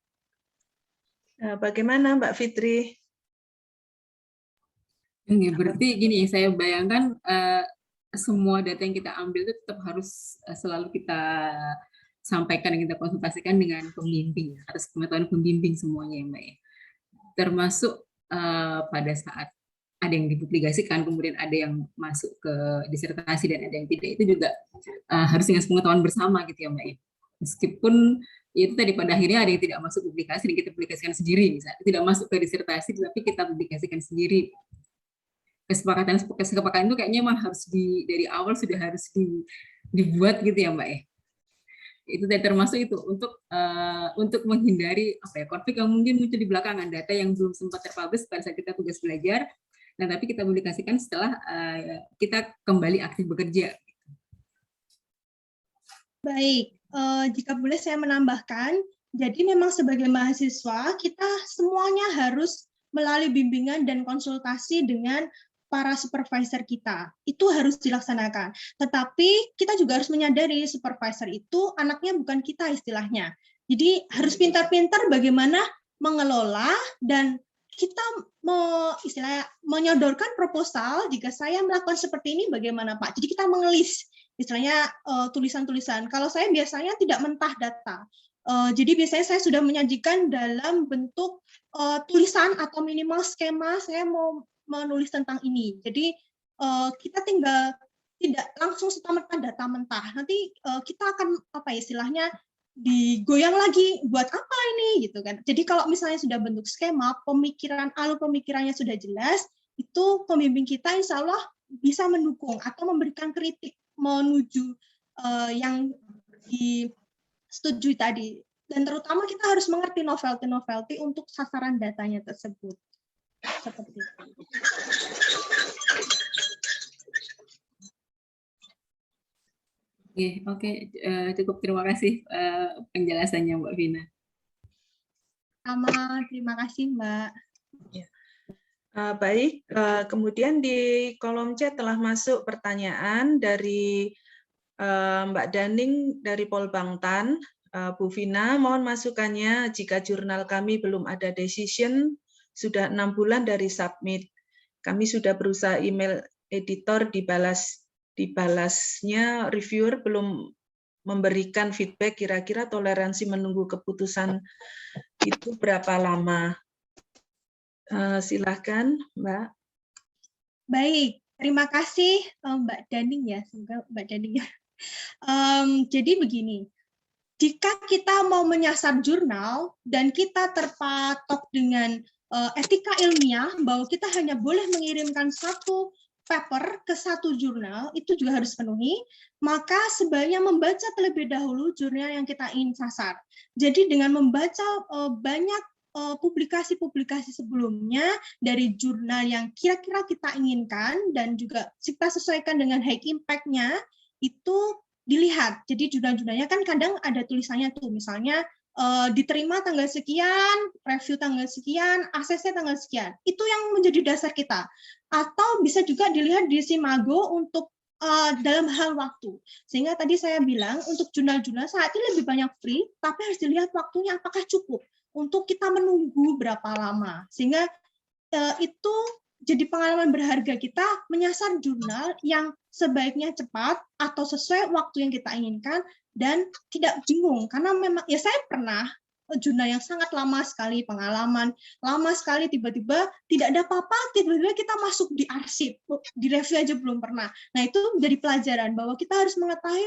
Bagaimana Mbak Fitri? Berarti gini, saya bayangkan semua data yang kita ambil itu tetap harus selalu kita sampaikan dan kita konsultasikan dengan pembimbing, atas pengetahuan pembimbing semuanya ya Mbak ya. Termasuk pada saat ada yang dipublikasikan, kemudian ada yang masuk ke disertasi dan ada yang tidak, itu juga harus dengan pengetahuan bersama gitu ya Mbak ya. Meskipun itu tadi pada akhirnya ada yang tidak masuk publikasi dan kita publikasikan sendiri, misalnya tidak masuk ke disertasi tapi kita publikasikan sendiri. Kesepakatan itu kayaknya memang harus dari awal sudah harus dibuat gitu ya Mbak ya. Itu termasuk itu untuk menghindari konflik yang mungkin muncul di belakangan, data yang belum sempat terpublish pada saat kita tugas belajar, nah tapi kita publikasikan setelah kita kembali aktif bekerja. Baik, jika boleh saya menambahkan, jadi memang sebagai mahasiswa kita semuanya harus melalui bimbingan dan konsultasi dengan para supervisor kita. Itu harus dilaksanakan. Tetapi kita juga harus menyadari supervisor itu anaknya bukan kita istilahnya. Jadi harus pintar-pintar bagaimana mengelola dan kita istilahnya menyodorkan proposal jika saya melakukan seperti ini bagaimana Pak. Jadi kita mengelis istilahnya tulisan-tulisan. Kalau saya biasanya tidak mentah data. Jadi biasanya saya sudah menyajikan dalam bentuk tulisan atau minimal skema saya mau menulis tentang ini. Jadi kita tinggal tidak langsung serta-merta data mentah. Nanti kita akan istilahnya digoyang lagi buat apa ini gitu kan. Jadi kalau misalnya sudah bentuk skema, alur pemikirannya sudah jelas, itu pembimbing kita insya Allah bisa mendukung atau memberikan kritik menuju yang disetujui tadi. Dan terutama kita harus mengerti novelty untuk sasaran datanya tersebut. Seperti itu. Oke, cukup terima kasih penjelasannya Mbak Vina. Sama, terima kasih Mbak. Baik, kemudian di kolom chat telah masuk pertanyaan dari Mbak Daning dari Polbangtan. Bu Vina, mohon masukannya jika jurnal kami belum ada decision, sudah 6 bulan dari submit. Kami sudah berusaha email editor dibalasnya reviewer belum memberikan feedback, kira-kira toleransi menunggu keputusan itu berapa lama? Silakan Mbak. Baik, terima kasih Mbak Daning ya, semoga Mbak Daning ya. Jadi begini, jika kita mau menyasar jurnal dan kita terpatok dengan etika ilmiah bahwa kita hanya boleh mengirimkan satu paper ke satu jurnal, itu juga harus penuhi, maka sebaiknya membaca terlebih dahulu jurnal yang kita ingin sasar. Jadi dengan membaca banyak publikasi-publikasi sebelumnya dari jurnal yang kira-kira kita inginkan dan juga kita sesuaikan dengan high impact-nya, itu dilihat. Jadi jurnal-jurnalnya kan kadang ada tulisannya tuh, misalnya diterima tanggal sekian, review tanggal sekian, ACC tanggal sekian. Itu yang menjadi dasar kita. Atau bisa juga dilihat di Simago untuk dalam hal waktu. Sehingga tadi saya bilang untuk jurnal-jurnal saat ini lebih banyak free, tapi harus dilihat waktunya apakah cukup untuk kita menunggu berapa lama. Sehingga itu jadi pengalaman berharga kita menyasar jurnal yang sebaiknya cepat atau sesuai waktu yang kita inginkan dan tidak bingung. Karena memang ya saya pernah jurnal yang sangat lama sekali, pengalaman lama sekali, tiba-tiba tidak ada apa-apa, tiba-tiba kita masuk di arsip, di review aja belum pernah. Nah itu menjadi pelajaran bahwa kita harus mengetahui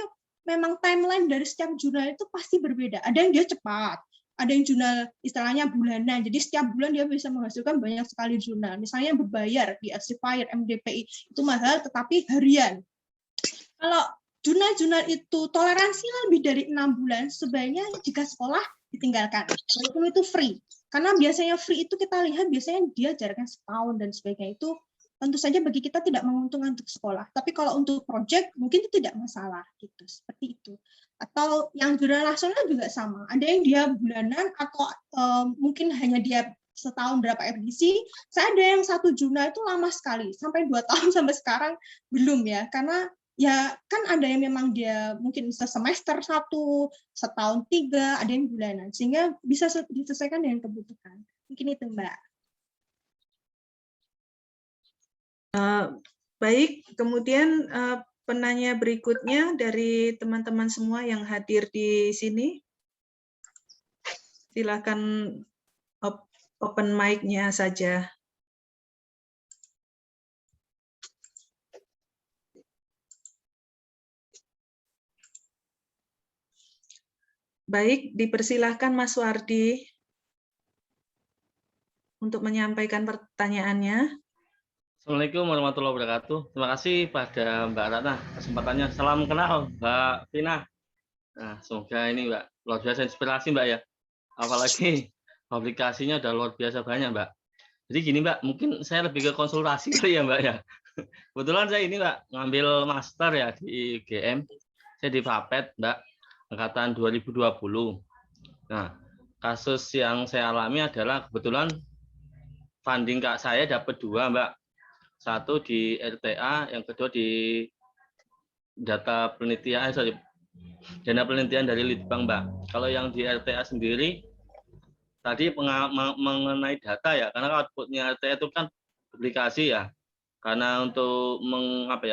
memang timeline dari setiap jurnal itu pasti berbeda. Ada yang dia cepat, ada yang jurnal istilahnya bulanan, jadi setiap bulan dia bisa menghasilkan banyak sekali jurnal. Misalnya yang berbayar di Elsevier, MDPI, itu mahal tetapi harian. Kalau jurnal-jurnal itu toleransinya lebih dari 6 bulan, sebaiknya jika sekolah ditinggalkan, walaupun itu free. Karena biasanya free itu kita lihat biasanya dia jaraknya setahun dan sebagainya, itu tentu saja bagi kita tidak menguntungkan untuk sekolah. Tapi kalau untuk project mungkin itu tidak masalah gitu, seperti itu. Atau yang jurnal nasional juga sama. Ada yang dia bulanan atau mungkin hanya dia setahun berapa edisi. Saya ada yang satu jurnal itu lama sekali, sampai 2 tahun sampai sekarang belum ya, karena ya kan ada yang memang dia mungkin semester 1, setahun 3, ada yang bulanan, sehingga bisa disesuaikan dengan kebutuhan. Mungkin itu Mbak. Baik, kemudian penanya berikutnya dari teman-teman semua yang hadir di sini. Silakan open mic-nya saja. Baik, dipersilahkan Mas Wardi untuk menyampaikan pertanyaannya. Assalamualaikum warahmatullahi wabarakatuh. Terima kasih pada Mbak Ratna kesempatannya. Salam kenal Mbak Vina. Nah, semoga ini Mbak luar biasa inspirasi Mbak ya. Apalagi publikasinya udah luar biasa banyak Mbak. Jadi gini Mbak, mungkin saya lebih ke konsultasi kali ya Mbak ya. Kebetulan saya ini Mbak ngambil master ya di IGM. Saya di FAPET Mbak, angkatan 2020. Nah, kasus yang saya alami adalah kebetulan funding Kak saya dapat 2 Mbak. Satu di RTA, yang kedua di data penelitian, dana penelitian dari Litbang Mbak. Kalau yang di RTA sendiri, tadi mengenai data ya, karena outputnya RTA itu kan publikasi ya. Karena untuk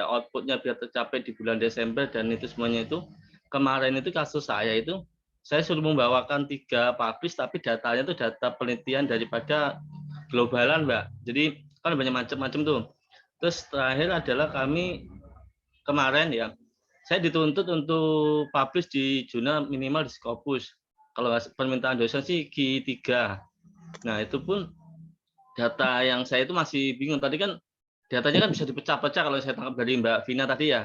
outputnya biar tercapai di bulan Desember dan itu semuanya itu, kemarin itu kasus saya itu, saya suruh membawakan 3 publish, tapi datanya itu data penelitian daripada globalan Mbak. Jadi kan banyak macam-macam tuh. Terus terakhir adalah kami kemarin ya, saya dituntut untuk publish di jurnal minimal di Scopus. Kalau permintaan dosen sih Q3. Nah, itu pun data yang saya itu masih bingung. Tadi kan datanya kan bisa dipecah-pecah kalau saya tangkap dari Mbak Vina tadi ya.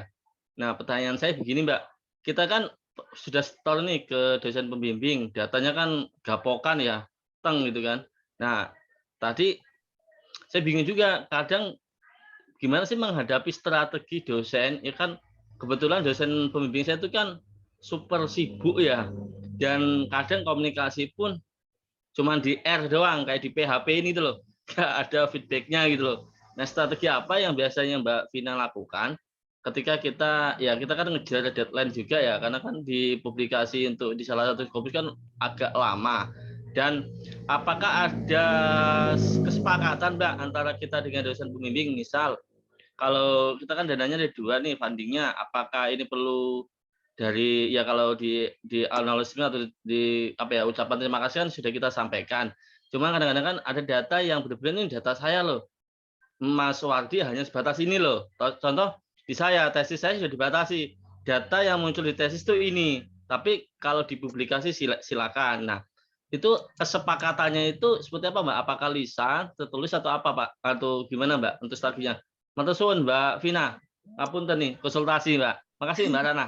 Nah, pertanyaan saya begini Mbak. Kita kan sudah store nih ke dosen pembimbing. Datanya kan gapokan ya, teng gitu kan. Nah, tadi saya bingung juga. Kadang gimana sih menghadapi strategi dosen? Ya kan kebetulan dosen pembimbing saya itu kan super sibuk ya. Dan kadang komunikasi pun cuma di R doang, kayak di PHP ini tuh loh, nggak ada feedbacknya gitu loh. Nah, strategi apa yang biasanya Mbak Vina lakukan ketika kita kan ngejar deadline juga ya, karena kan di publikasi untuk di salah satu Scopus kan agak lama. Dan apakah ada kesepakatan Mbak antara kita dengan dosen pembimbing, misal kalau kita kan dananya ada 2 nih fundingnya, apakah ini perlu dari ya kalau di analisis atau di ucapan terima kasih kan sudah kita sampaikan. Cuma kadang-kadang kan ada data yang benar-benar ini data saya loh. Mas Wardi hanya sebatas ini loh. Contoh di saya, tesis saya sudah dibatasi. Data yang muncul di tesis itu ini. Tapi kalau dipublikasi silakan. Nah, itu kesepakatannya itu seperti apa Mbak? Apakah lisan, tertulis atau apa Pak? Atau gimana Mbak untuk strateginya? Matur suwun Mbak Vina. Ngapunten nih konsultasi Mbak. Makasih Mbak Rana.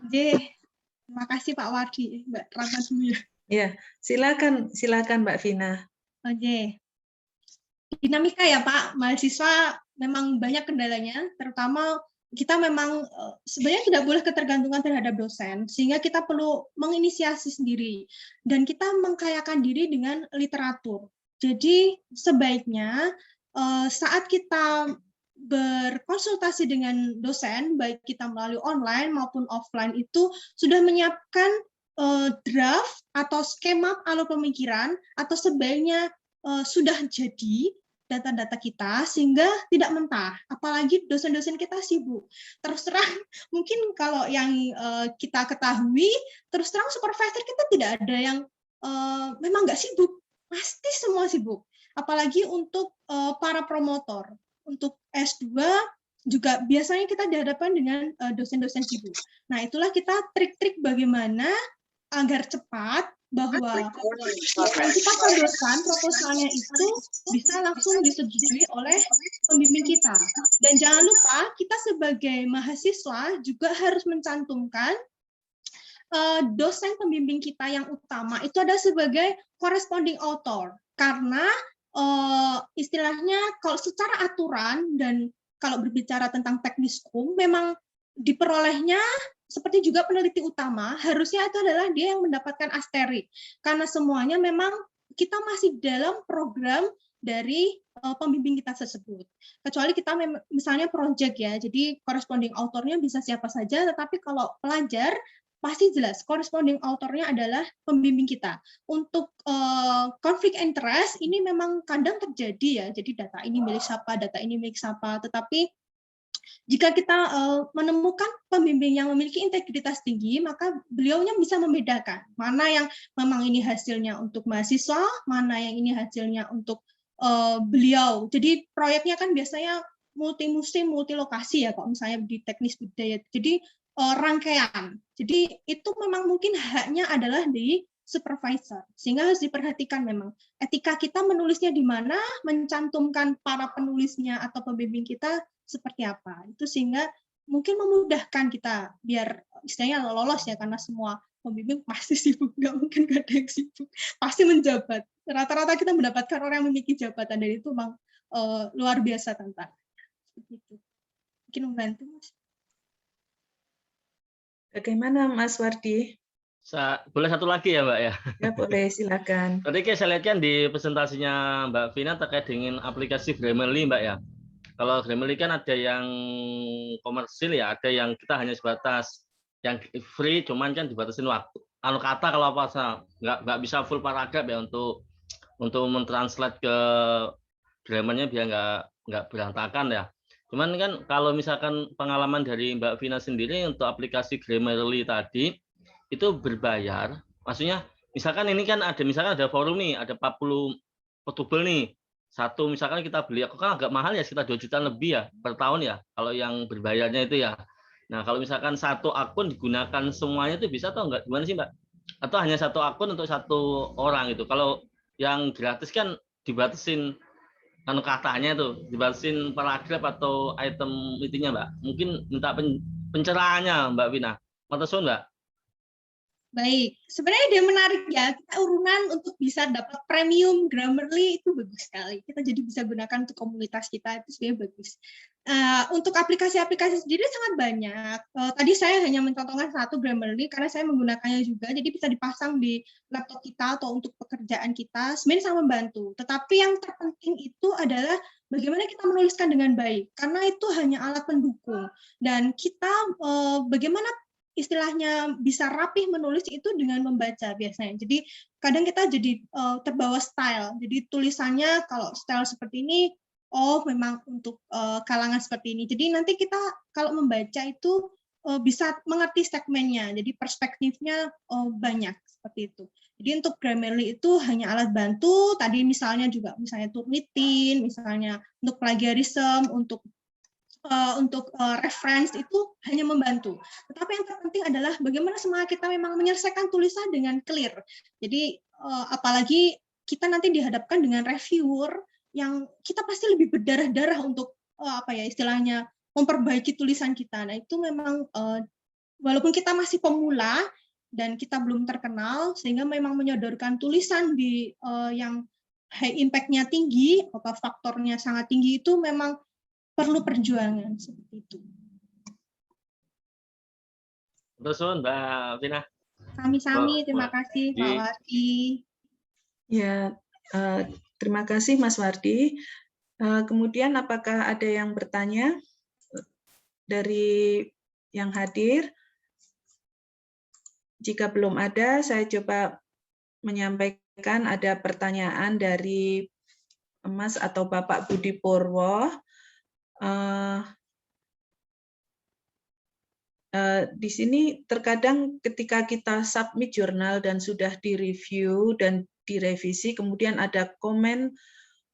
Terima kasih Pak Wardi, Mbak Rana dulu. Ya, silakan Mbak Vina. Oke. Dinamika ya Pak, mahasiswa memang banyak kendalanya, terutama kita memang sebenarnya tidak boleh ketergantungan terhadap dosen, sehingga kita perlu menginisiasi sendiri dan kita mengkayakan diri dengan literatur. Jadi sebaiknya saat kita berkonsultasi dengan dosen, baik kita melalui online maupun offline, itu sudah menyiapkan draft atau skema alur pemikiran, atau sebaiknya sudah jadi data-data kita sehingga tidak mentah. Apalagi dosen-dosen kita sibuk. Terus terang, mungkin kalau yang kita ketahui, terus terang supervisor kita tidak ada yang memang nggak sibuk. Pasti semua sibuk. Apalagi untuk para promotor. Untuk S2 juga biasanya kita dihadapkan dengan dosen-dosen sibuk. Nah, itulah kita trik-trik bagaimana agar cepat bahwa kita sodorkan proposalnya itu bisa langsung disetujui oleh pembimbing kita. Dan jangan lupa kita sebagai mahasiswa juga harus mencantumkan dosen pembimbing kita yang utama itu ada sebagai corresponding author. Karena istilahnya kalau secara aturan dan kalau berbicara tentang teknis hukum, memang diperolehnya seperti juga peneliti utama, harusnya itu adalah dia yang mendapatkan asteri. Karena semuanya memang kita masih dalam program dari pembimbing kita tersebut. Kecuali kita misalnya project ya, jadi corresponding autornya bisa siapa saja, tetapi kalau pelajar pasti jelas corresponding autornya adalah pembimbing kita. Untuk konflik interest ini memang kadang terjadi ya, jadi data ini milik siapa, data ini milik siapa, tetapi jika kita menemukan pembimbing yang memiliki integritas tinggi, maka beliaunya bisa membedakan mana yang memang ini hasilnya untuk mahasiswa, mana yang ini hasilnya untuk beliau. Jadi proyeknya kan biasanya multi musim, multi lokasi ya, kalau misalnya di teknis budaya. Jadi rangkaian. Jadi itu memang mungkin haknya adalah di supervisor, sehingga harus diperhatikan memang etika kita menulisnya di mana, mencantumkan para penulisnya atau pembimbing kita seperti apa. Itu sehingga mungkin memudahkan kita biar istilahnya lolos ya, karena semua pembimbing pasti sibuk, nggak mungkin nggak ada yang sibuk, pasti menjabat. Rata-rata kita mendapatkan orang yang memiliki jabatan, dan itu memang luar biasa tantangan. Begitu. Mungkin membantu, Mas. Bagaimana Mas Wardi? Boleh satu lagi ya Mbak ya? Ya boleh, silakan. Tadi saya lihat kan di presentasinya Mbak Vina terkait dengan aplikasi Grammarly Mbak ya. Kalau Grammarly kan ada yang komersil ya, ada yang kita hanya sebatas yang free, cuman kan dibatasin waktu. Kata kalau apa nggak bisa full paragraf ya untuk mentranslate ke grammarnya biar nggak berantakan ya. Cuman kan kalau misalkan pengalaman dari Mbak Vina sendiri untuk aplikasi Grammarly tadi itu berbayar. Maksudnya misalkan ini kan ada forum nih, ada 40 portable nih. Satu misalkan kita beli, aku kan agak mahal ya, sekitar 2 juta lebih ya per tahun ya, kalau yang berbayarnya itu ya. Nah, kalau misalkan satu akun digunakan semuanya itu bisa atau enggak? Gimana sih, Mbak? Atau hanya satu akun untuk satu orang itu? Kalau yang gratis kan dibatasin katanya itu, dibatasin paragraf atau item itunya, Mbak. Mungkin minta pencerahannya, Mbak Vina. Matasun, Mbak? Baik, sebenarnya dia menarik ya, kita urunan untuk bisa dapat premium Grammarly itu bagus sekali. Kita jadi bisa gunakan untuk komunitas kita, itu sebenarnya bagus. Untuk aplikasi-aplikasi sendiri sangat banyak. Tadi saya hanya mencontohkan satu Grammarly karena saya menggunakannya juga, jadi bisa dipasang di laptop kita atau untuk pekerjaan kita, sebenarnya sangat membantu. Tetapi yang terpenting itu adalah bagaimana kita menuliskan dengan baik, karena itu hanya alat pendukung. Dan kita bagaimana istilahnya bisa rapih menulis itu dengan membaca biasanya. Jadi kadang kita jadi terbawa style. Jadi tulisannya kalau style seperti ini, oh memang untuk kalangan seperti ini. Jadi nanti kita kalau membaca itu bisa mengerti segmennya. Jadi perspektifnya banyak seperti itu. Jadi untuk Grammarly itu hanya alat bantu. Tadi misalnya juga misalnya Turnitin, misalnya untuk plagiarism, untuk reference itu hanya membantu. Tetapi yang terpenting adalah bagaimana semangat kita memang menyelesaikan tulisan dengan clear. Jadi apalagi kita nanti dihadapkan dengan reviewer yang kita pasti lebih berdarah-darah untuk istilahnya memperbaiki tulisan kita. Nah itu memang walaupun kita masih pemula dan kita belum terkenal, sehingga memang menyodorkan tulisan di yang high impact-nya tinggi atau faktornya sangat tinggi itu memang perlu perjuangan seperti itu. Terus Mbak Vina. Sami-sami, terima kasih Pak Wardi. Ya, terima kasih Mas Wardi. Kemudian apakah ada yang bertanya dari yang hadir? Jika belum ada, saya coba menyampaikan ada pertanyaan dari Mas atau Bapak Budi Purwo. Di sini terkadang ketika kita submit jurnal dan sudah direview dan direvisi, kemudian ada komen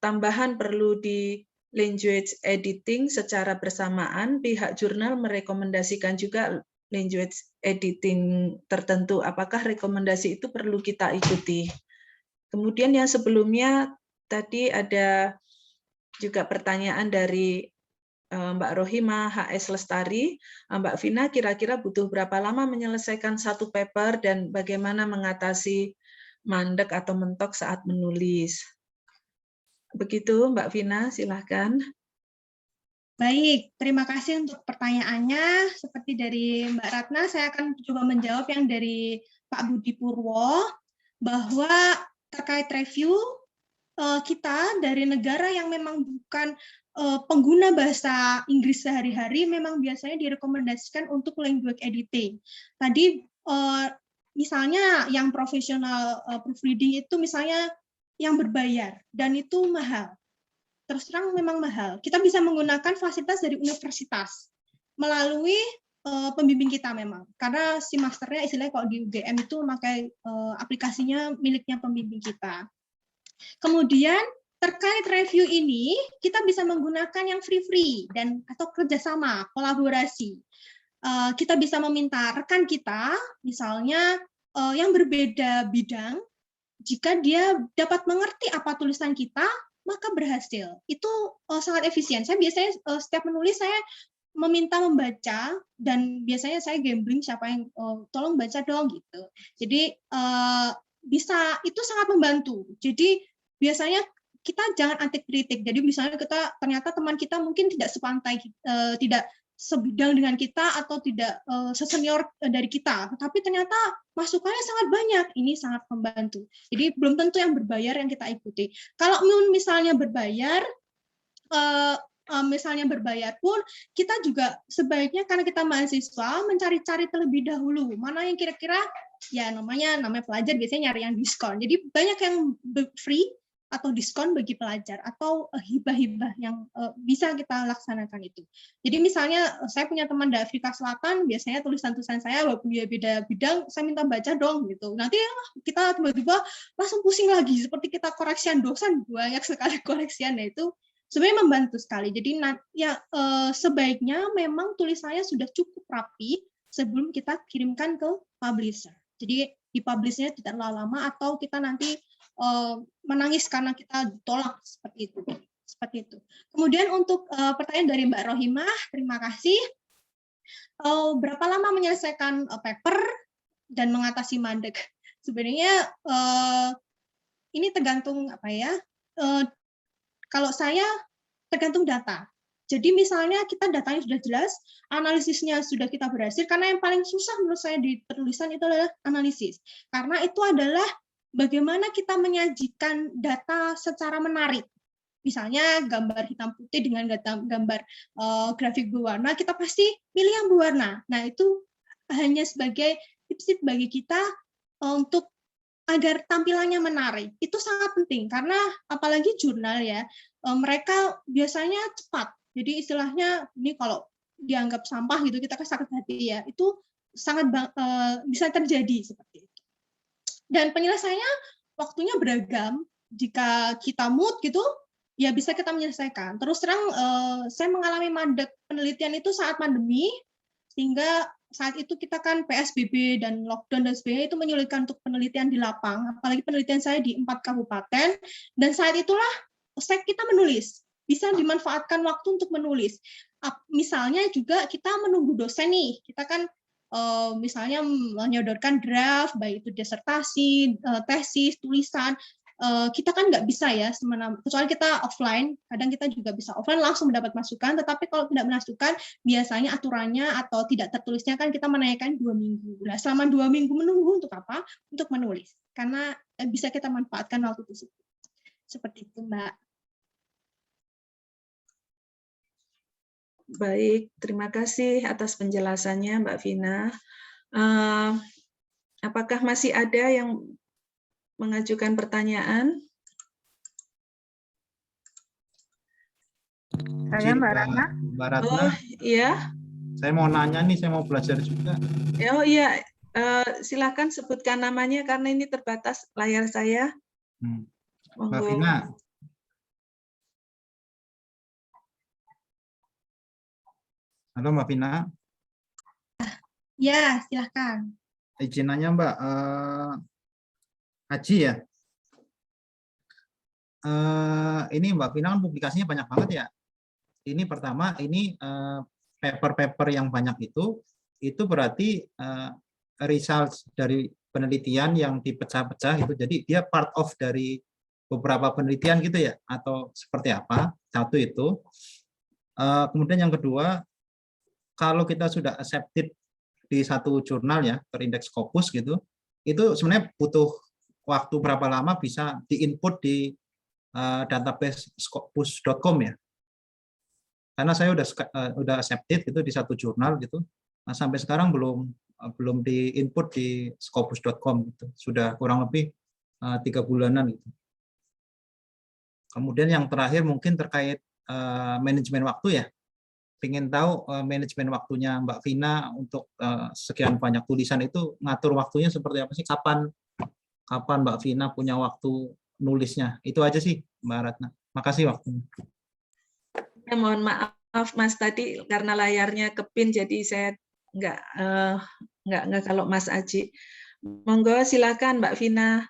tambahan perlu di language editing secara bersamaan, pihak jurnal merekomendasikan juga language editing tertentu. Apakah rekomendasi itu perlu kita ikuti? Kemudian yang sebelumnya tadi ada juga pertanyaan dari Mbak Rohima HS Lestari, Mbak Vina kira-kira butuh berapa lama menyelesaikan satu paper dan bagaimana mengatasi mandek atau mentok saat menulis? Begitu Mbak Vina, silahkan. Baik, terima kasih untuk pertanyaannya. Seperti dari Mbak Ratna, saya akan coba menjawab yang dari Pak Budi Purwo, bahwa terkait review, kita dari negara yang memang bukan pengguna bahasa Inggris sehari-hari, memang biasanya direkomendasikan untuk language editing. Tadi misalnya yang profesional proofreading itu misalnya yang berbayar, dan itu mahal. Terus terang memang mahal. Kita bisa menggunakan fasilitas dari universitas melalui pembimbing kita memang. Karena si masternya istilahnya kalau di UGM itu memakai aplikasinya miliknya pembimbing kita. Kemudian terkait review ini kita bisa menggunakan yang free dan atau kerjasama, kolaborasi. Kita bisa meminta rekan kita, misalnya yang berbeda bidang, jika dia dapat mengerti apa tulisan kita, maka berhasil. Itu sangat efisien. Saya biasanya setiap menulis saya meminta membaca, dan biasanya saya gambling siapa yang tolong baca dong gitu. Jadi bisa, itu sangat membantu. Jadi biasanya kita jangan anti kritik. Jadi misalnya ternyata teman kita mungkin tidak sepantai, tidak sebidang dengan kita atau tidak sesenior dari kita, tapi ternyata masukannya sangat banyak. Ini sangat membantu. Jadi belum tentu yang berbayar yang kita ikuti. Kalau misalnya berbayar, pun kita juga sebaiknya, karena kita mahasiswa, mencari-cari terlebih dahulu mana yang kira-kira ya namanya pelajar biasanya nyari yang diskon. Jadi banyak yang free atau diskon bagi pelajar, atau hibah-hibah yang bisa kita laksanakan itu. Jadi misalnya saya punya teman dari Afrika Selatan, biasanya tulisan-tulisan saya walaupun dia beda bidang, saya minta baca dong gitu. Nanti kita tiba-tiba langsung pusing lagi, seperti kita koreksian dosen, banyak sekali koreksiannya, itu sebenarnya membantu sekali. Jadi ya sebaiknya memang tulisannya sudah cukup rapi sebelum kita kirimkan ke publisher. Jadi di publishnya tidak lama, atau kita nanti menangis karena kita ditolak seperti itu. Kemudian untuk pertanyaan dari Mbak Rohimah, terima kasih. Berapa lama menyelesaikan paper dan mengatasi mandek? Sebenarnya ini tergantung apa ya? Kalau saya tergantung data. Jadi misalnya kita datanya sudah jelas, analisisnya sudah kita berhasil, karena yang paling susah menurut saya di penulisan itu adalah analisis. Karena itu adalah bagaimana kita menyajikan data secara menarik. Misalnya gambar hitam putih dengan gambar grafik berwarna, kita pasti pilih yang berwarna. Nah, itu hanya sebagai tips bagi kita untuk agar tampilannya menarik. Itu sangat penting, karena apalagi jurnal ya, mereka biasanya cepat. Jadi istilahnya, ini kalau dianggap sampah gitu, kita kan sakit hati ya, itu sangat bisa terjadi seperti itu. Dan penyelesaiannya waktunya beragam. Jika kita mood gitu, ya bisa kita menyelesaikan. Terus terang, saya mengalami mandek penelitian itu saat pandemi, sehingga saat itu kita kan PSBB dan lockdown dan sebagainya, itu menyulitkan untuk penelitian di lapang. Apalagi penelitian saya di 4 kabupaten, dan saat itulah kita menulis. Bisa dimanfaatkan waktu untuk menulis. Misalnya juga kita menunggu dosen nih, kita kan misalnya menyodorkan draft, baik itu disertasi, tesis, tulisan, kita kan nggak bisa ya, kecuali kita offline, kadang kita juga bisa offline langsung mendapat masukan, tetapi kalau tidak masukan, biasanya aturannya atau tidak tertulisnya kan kita menanyakan 2 minggu. Nah, selama 2 minggu menunggu untuk apa? Untuk menulis, karena bisa kita manfaatkan waktu tersebut. Seperti itu, Mbak. Baik, terima kasih atas penjelasannya Mbak Vina. Apakah masih ada yang mengajukan pertanyaan? Saya Mbak Ratna. Mbak Ratna. Oh iya. Saya mau nanya nih, saya mau belajar juga. Oh iya, silakan sebutkan namanya karena ini terbatas layar saya. Mbak Vina. Halo Mbak Vina. Ya, silakan. Izin nanya Mbak, Haji ya. Ini Mbak Vina kan publikasinya banyak banget ya. Ini pertama, ini paper-paper yang banyak itu berarti result dari penelitian yang dipecah-pecah itu. Jadi dia part of dari beberapa penelitian gitu ya, atau seperti apa? Satu itu. Kemudian yang kedua, kalau kita sudah accepted di satu jurnal ya, terindeks Scopus gitu, itu sebenarnya butuh waktu berapa lama bisa diinput di database scopus.com ya. Karena saya udah accepted gitu di satu jurnal gitu. Nah, sampai sekarang belum diinput di scopus.com gitu. Sudah kurang lebih 3 bulanan gitu. Kemudian yang terakhir mungkin terkait manajemen waktu ya. Pengen tahu manajemen waktunya Mbak Vina untuk sekian banyak tulisan itu ngatur waktunya seperti apa sih? Kapan Mbak Vina punya waktu nulisnya? Itu aja sih Mbak Ratna. Makasih waktunya. Ya, mohon maaf Mas tadi karena layarnya kepin jadi saya nggak kalau Mas Aji. Monggo silakan Mbak Vina.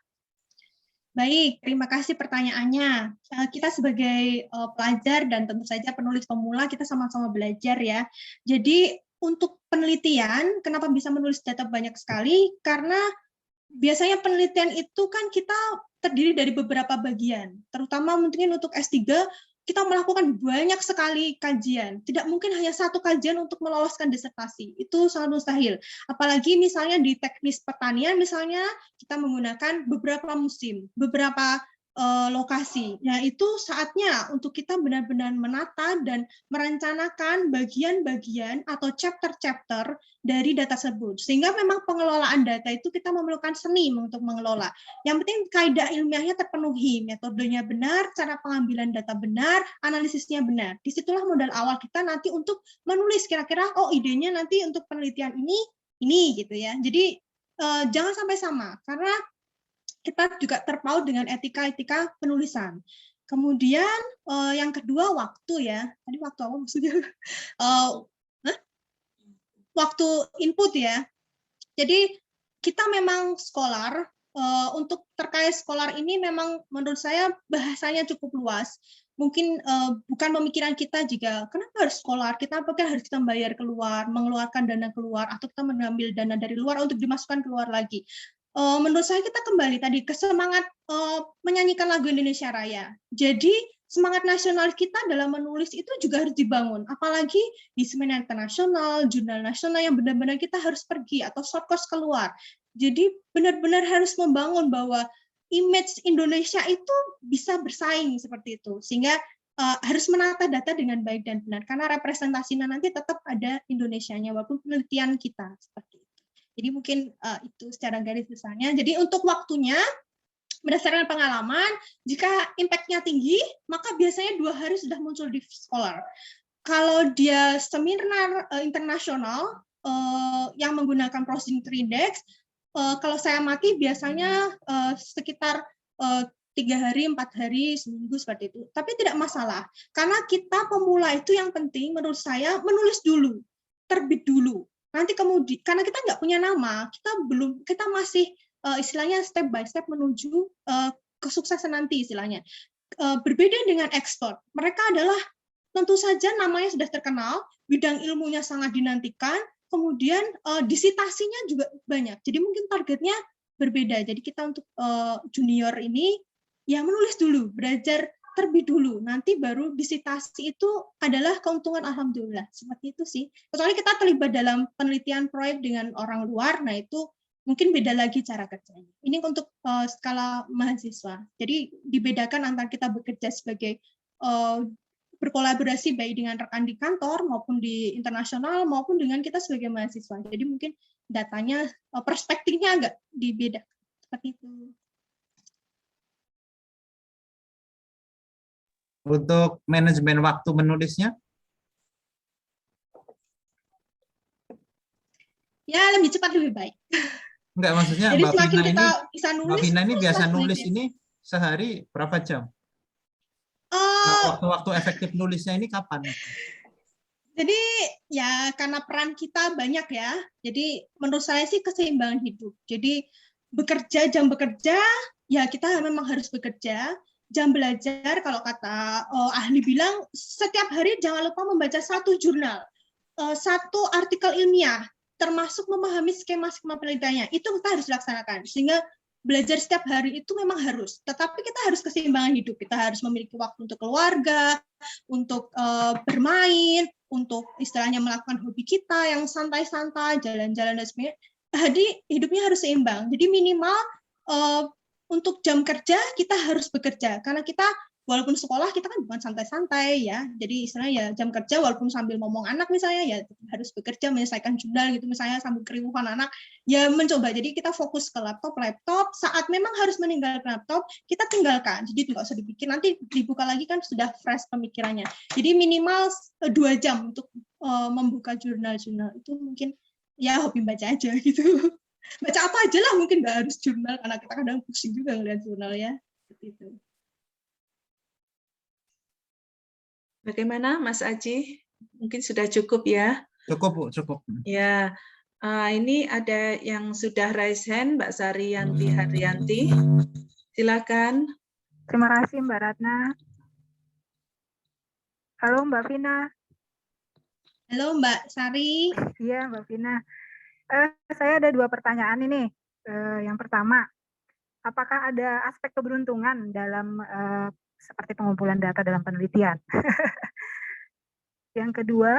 Baik, terima kasih pertanyaannya. Kita sebagai pelajar dan tentu saja penulis pemula, kita sama-sama belajar ya. Jadi untuk penelitian, kenapa bisa menulis data banyak sekali? Karena biasanya penelitian itu kan kita terdiri dari beberapa bagian. Terutama mungkin untuk S3, kita melakukan banyak sekali kajian. Tidak mungkin hanya satu kajian untuk meloloskan disertasi. Itu sangat mustahil. Apalagi misalnya di teknis pertanian, misalnya kita menggunakan beberapa musim, beberapa lokasi. Nah, itu saatnya untuk kita benar-benar menata dan merencanakan bagian-bagian atau chapter-chapter dari data tersebut. Sehingga memang pengelolaan data itu kita memerlukan seni untuk mengelola. Yang penting kaidah ilmiahnya terpenuhi, metodenya benar, cara pengambilan data benar, analisisnya benar. Disitulah modal awal kita nanti untuk menulis kira-kira, oh idenya nanti untuk penelitian ini gitu ya. Jadi jangan sampai sama, karena kita juga terpaut dengan etika-etika penulisan. Kemudian yang kedua waktu ya. Tadi waktu apa maksudnya? Waktu input ya. Jadi kita memang scholar, untuk terkait scholar ini memang menurut saya bahasanya cukup luas. Mungkin bukan pemikiran kita juga, kenapa harus scholar? Kita apakah harus kita bayar keluar, mengeluarkan dana keluar, atau kita mengambil dana dari luar untuk dimasukkan keluar lagi. Menurut saya kita kembali tadi ke semangat menyanyikan lagu Indonesia Raya. Jadi semangat nasional kita dalam menulis itu juga harus dibangun. Apalagi di seminar internasional, jurnal nasional yang benar-benar kita harus pergi atau short course keluar. Jadi benar-benar harus membangun bahwa image Indonesia itu bisa bersaing seperti itu. Sehingga harus menata data dengan baik dan benar. Karena representasinya nanti tetap ada Indonesianya walaupun penelitian kita seperti itu. Jadi mungkin itu secara garis besarnya. Jadi untuk waktunya, berdasarkan pengalaman, jika impact-nya tinggi, maka biasanya 2 hari sudah muncul di Scholar. Kalau dia seminar internasional yang menggunakan Proceeding Index, kalau saya amati biasanya sekitar 3 hari, 4 hari, seminggu seperti itu. Tapi tidak masalah. Karena kita pemula itu yang penting menurut saya menulis dulu, terbit dulu. Nanti kemudian karena kita nggak punya nama, kita masih istilahnya step by step menuju kesuksesan nanti istilahnya. Berbeda dengan expert, mereka adalah tentu saja namanya sudah terkenal, bidang ilmunya sangat dinantikan, kemudian disitasinya juga banyak. Jadi mungkin targetnya berbeda. Jadi kita untuk junior ini ya menulis dulu, belajar terlebih dulu, nanti baru disitasi itu adalah keuntungan alhamdulillah. Seperti itu sih. Kecuali kita terlibat dalam penelitian proyek dengan orang luar, nah itu mungkin beda lagi cara kerjanya. Ini untuk skala mahasiswa. Jadi dibedakan antara kita bekerja sebagai berkolaborasi baik dengan rekan di kantor maupun di internasional maupun dengan kita sebagai mahasiswa. Jadi mungkin datanya, perspektifnya agak dibedakan. Seperti itu. Untuk manajemen waktu menulisnya? Ya, lebih cepat lebih baik. Enggak, maksudnya jadi Mbak semakin Vina kita ini, bisa nulis, Mbak Vina ini biasa nulis lebih. ini sehari berapa jam? Waktu-waktu efektif nulisnya ini kapan? Jadi ya karena peran kita banyak ya, jadi menurut saya sih keseimbangan hidup. Jadi jam bekerja, ya kita memang harus bekerja. Jam belajar, kalau kata ahli bilang, setiap hari jangan lupa membaca 1 jurnal, 1 artikel ilmiah, termasuk memahami skema-skema penelitiannya. Itu kita harus laksanakan. Sehingga belajar setiap hari itu memang harus, tetapi kita harus keseimbangan hidup. Kita harus memiliki waktu untuk keluarga, untuk bermain, untuk istilahnya melakukan hobi kita yang santai-santai, jalan-jalan dan sebagainya. Jadi hidupnya harus seimbang. Jadi minimal untuk jam kerja kita harus bekerja, karena kita walaupun sekolah kita kan bukan santai-santai ya. Jadi istilahnya ya jam kerja walaupun sambil ngomong anak misalnya ya harus bekerja menyelesaikan jurnal gitu misalnya sambil keriuhan anak ya mencoba. Jadi kita fokus ke laptop, saat memang harus meninggalkan laptop kita tinggalkan. Jadi nggak usah dipikir nanti dibuka lagi kan sudah fresh pemikirannya. Jadi minimal 2 jam untuk membuka jurnal-jurnal itu mungkin ya hobi baca aja gitu. Baca apa aja lah mungkin nggak harus jurnal karena kita kadang pusing juga ngeliat jurnal ya. Seperti itu. Bagaimana Mas Aji? Mungkin sudah cukup ya? Cukup, Bu, cukup. Ya, ini ada yang sudah raise hand, Mbak Sari Yanti Haryanti. Silakan. Terima kasih Mbak Ratna. Halo Mbak Vina. Halo Mbak Sari. Iya Mbak Vina. Saya ada 2 pertanyaan ini. Yang pertama, apakah ada aspek keberuntungan dalam seperti pengumpulan data dalam penelitian? Yang kedua,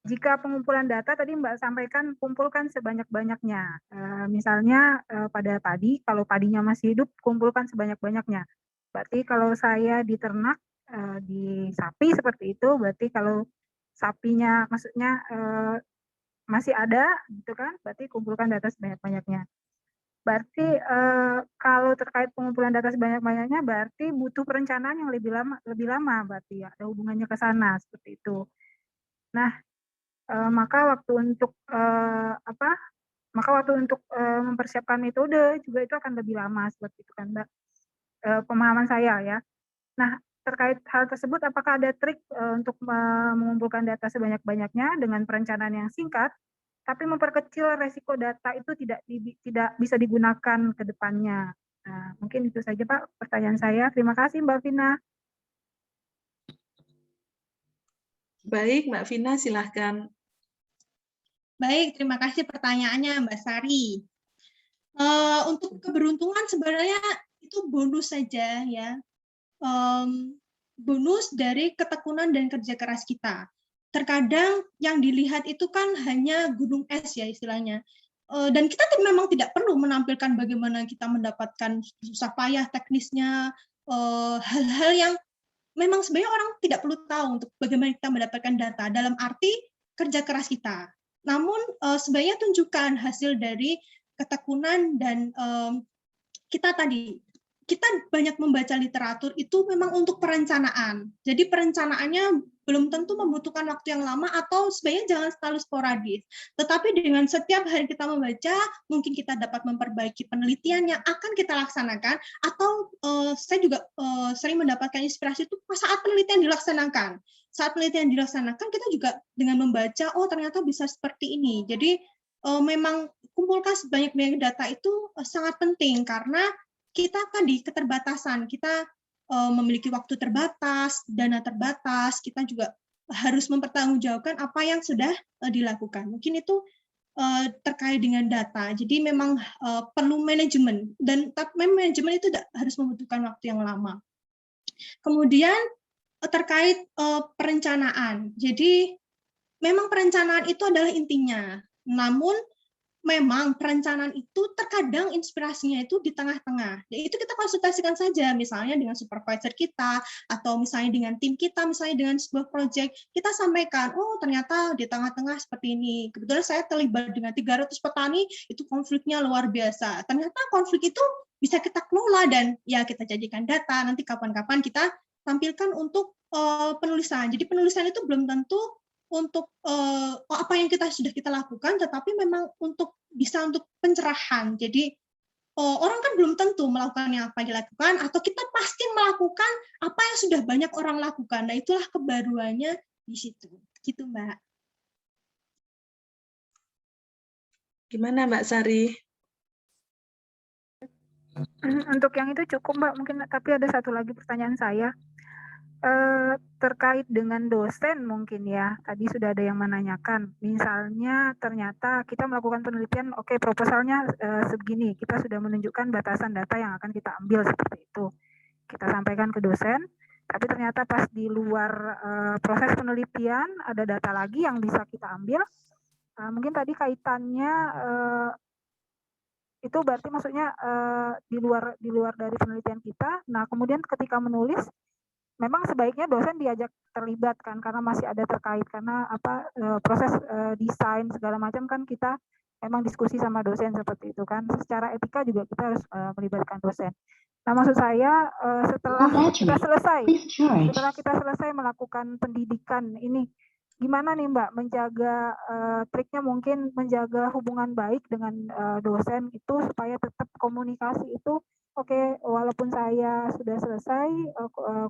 jika pengumpulan data tadi Mbak sampaikan kumpulkan sebanyak-banyaknya. Misalnya pada padi, kalau padinya masih hidup, kumpulkan sebanyak-banyaknya. Berarti kalau saya di ternak, di sapi seperti itu, berarti kalau sapinya maksudnya masih ada, gitu kan? Berarti kumpulkan data sebanyak-banyaknya. Berarti kalau terkait pengumpulan data sebanyak-banyaknya berarti butuh perencanaan yang lebih lama berarti ya, ada hubungannya ke sana seperti itu. Nah, maka waktu untuk mempersiapkan metode juga itu akan lebih lama seperti itu kan, Mbak. Pemahaman saya ya. Nah, terkait hal tersebut apakah ada trik untuk mengumpulkan data sebanyak-banyaknya dengan perencanaan yang singkat tapi memperkecil resiko data itu tidak bisa digunakan ke depannya. Nah, mungkin itu saja Pak pertanyaan saya. Terima kasih Mbak Vina. Baik, Mbak Vina silahkan. Baik, terima kasih pertanyaannya Mbak Sari. Untuk keberuntungan sebenarnya itu bonus saja ya. Bonus dari ketekunan dan kerja keras kita. Terkadang yang dilihat itu kan hanya gunung es ya istilahnya. Dan kita memang tidak perlu menampilkan bagaimana kita mendapatkan susah payah teknisnya, hal-hal yang memang sebenarnya orang tidak perlu tahu untuk bagaimana kita mendapatkan data dalam arti kerja keras kita. Namun sebenarnya tunjukkan hasil dari ketekunan dan kita banyak membaca literatur itu memang untuk perencanaan. Jadi perencanaannya belum tentu membutuhkan waktu yang lama atau sebenarnya jangan selalu sporadis. Tetapi dengan setiap hari kita membaca, mungkin kita dapat memperbaiki penelitian yang akan kita laksanakan atau saya juga sering mendapatkan inspirasi itu saat penelitian dilaksanakan. Saat penelitian dilaksanakan kita juga dengan membaca, oh ternyata bisa seperti ini. Jadi memang kumpulkan sebanyak-banyak data itu sangat penting karena kita tadi keterbatasan, kita memiliki waktu terbatas, dana terbatas, kita juga harus mempertanggungjawabkan apa yang sudah dilakukan. Mungkin itu terkait dengan data. Jadi memang perlu manajemen dan manajemen itu harus membutuhkan waktu yang lama. Kemudian terkait perencanaan. Jadi memang perencanaan itu adalah intinya. Namun memang perencanaan itu terkadang inspirasinya itu di tengah-tengah. Ya, itu kita konsultasikan saja, misalnya dengan supervisor kita, atau misalnya dengan tim kita, misalnya dengan sebuah proyek, kita sampaikan, oh ternyata di tengah-tengah seperti ini. Kebetulan saya terlibat dengan 300 petani, itu konfliknya luar biasa. Ternyata konflik itu bisa kita kelola dan ya kita jadikan data, nanti kapan-kapan kita tampilkan untuk penulisan. Jadi penulisan itu belum tentu untuk apa yang sudah kita lakukan, tetapi memang untuk pencerahan. Jadi orang kan belum tentu melakukan yang apa yang dilakukan, atau kita pasti melakukan apa yang sudah banyak orang lakukan. Nah itulah kebaruannya di situ. Gitu Mbak. Gimana Mbak Sari? Untuk yang itu cukup Mbak, mungkin tapi ada satu lagi pertanyaan saya. terkait dengan dosen mungkin ya, tadi sudah ada yang menanyakan, misalnya ternyata kita melakukan penelitian, oke, proposalnya segini, kita sudah menunjukkan batasan data yang akan kita ambil seperti itu. Kita sampaikan ke dosen, tapi ternyata pas di luar proses penelitian ada data lagi yang bisa kita ambil. Mungkin tadi kaitannya itu berarti maksudnya di luar dari penelitian kita. Nah, kemudian ketika menulis memang sebaiknya dosen diajak terlibat kan, karena masih ada terkait, karena proses desain segala macam kan kita memang diskusi sama dosen seperti itu kan. Secara etika juga kita harus melibatkan dosen. Nah, maksud saya setelah kita selesai melakukan pendidikan ini, gimana nih Mbak menjaga triknya, mungkin menjaga hubungan baik dengan dosen itu supaya tetap komunikasi itu oke, walaupun saya sudah selesai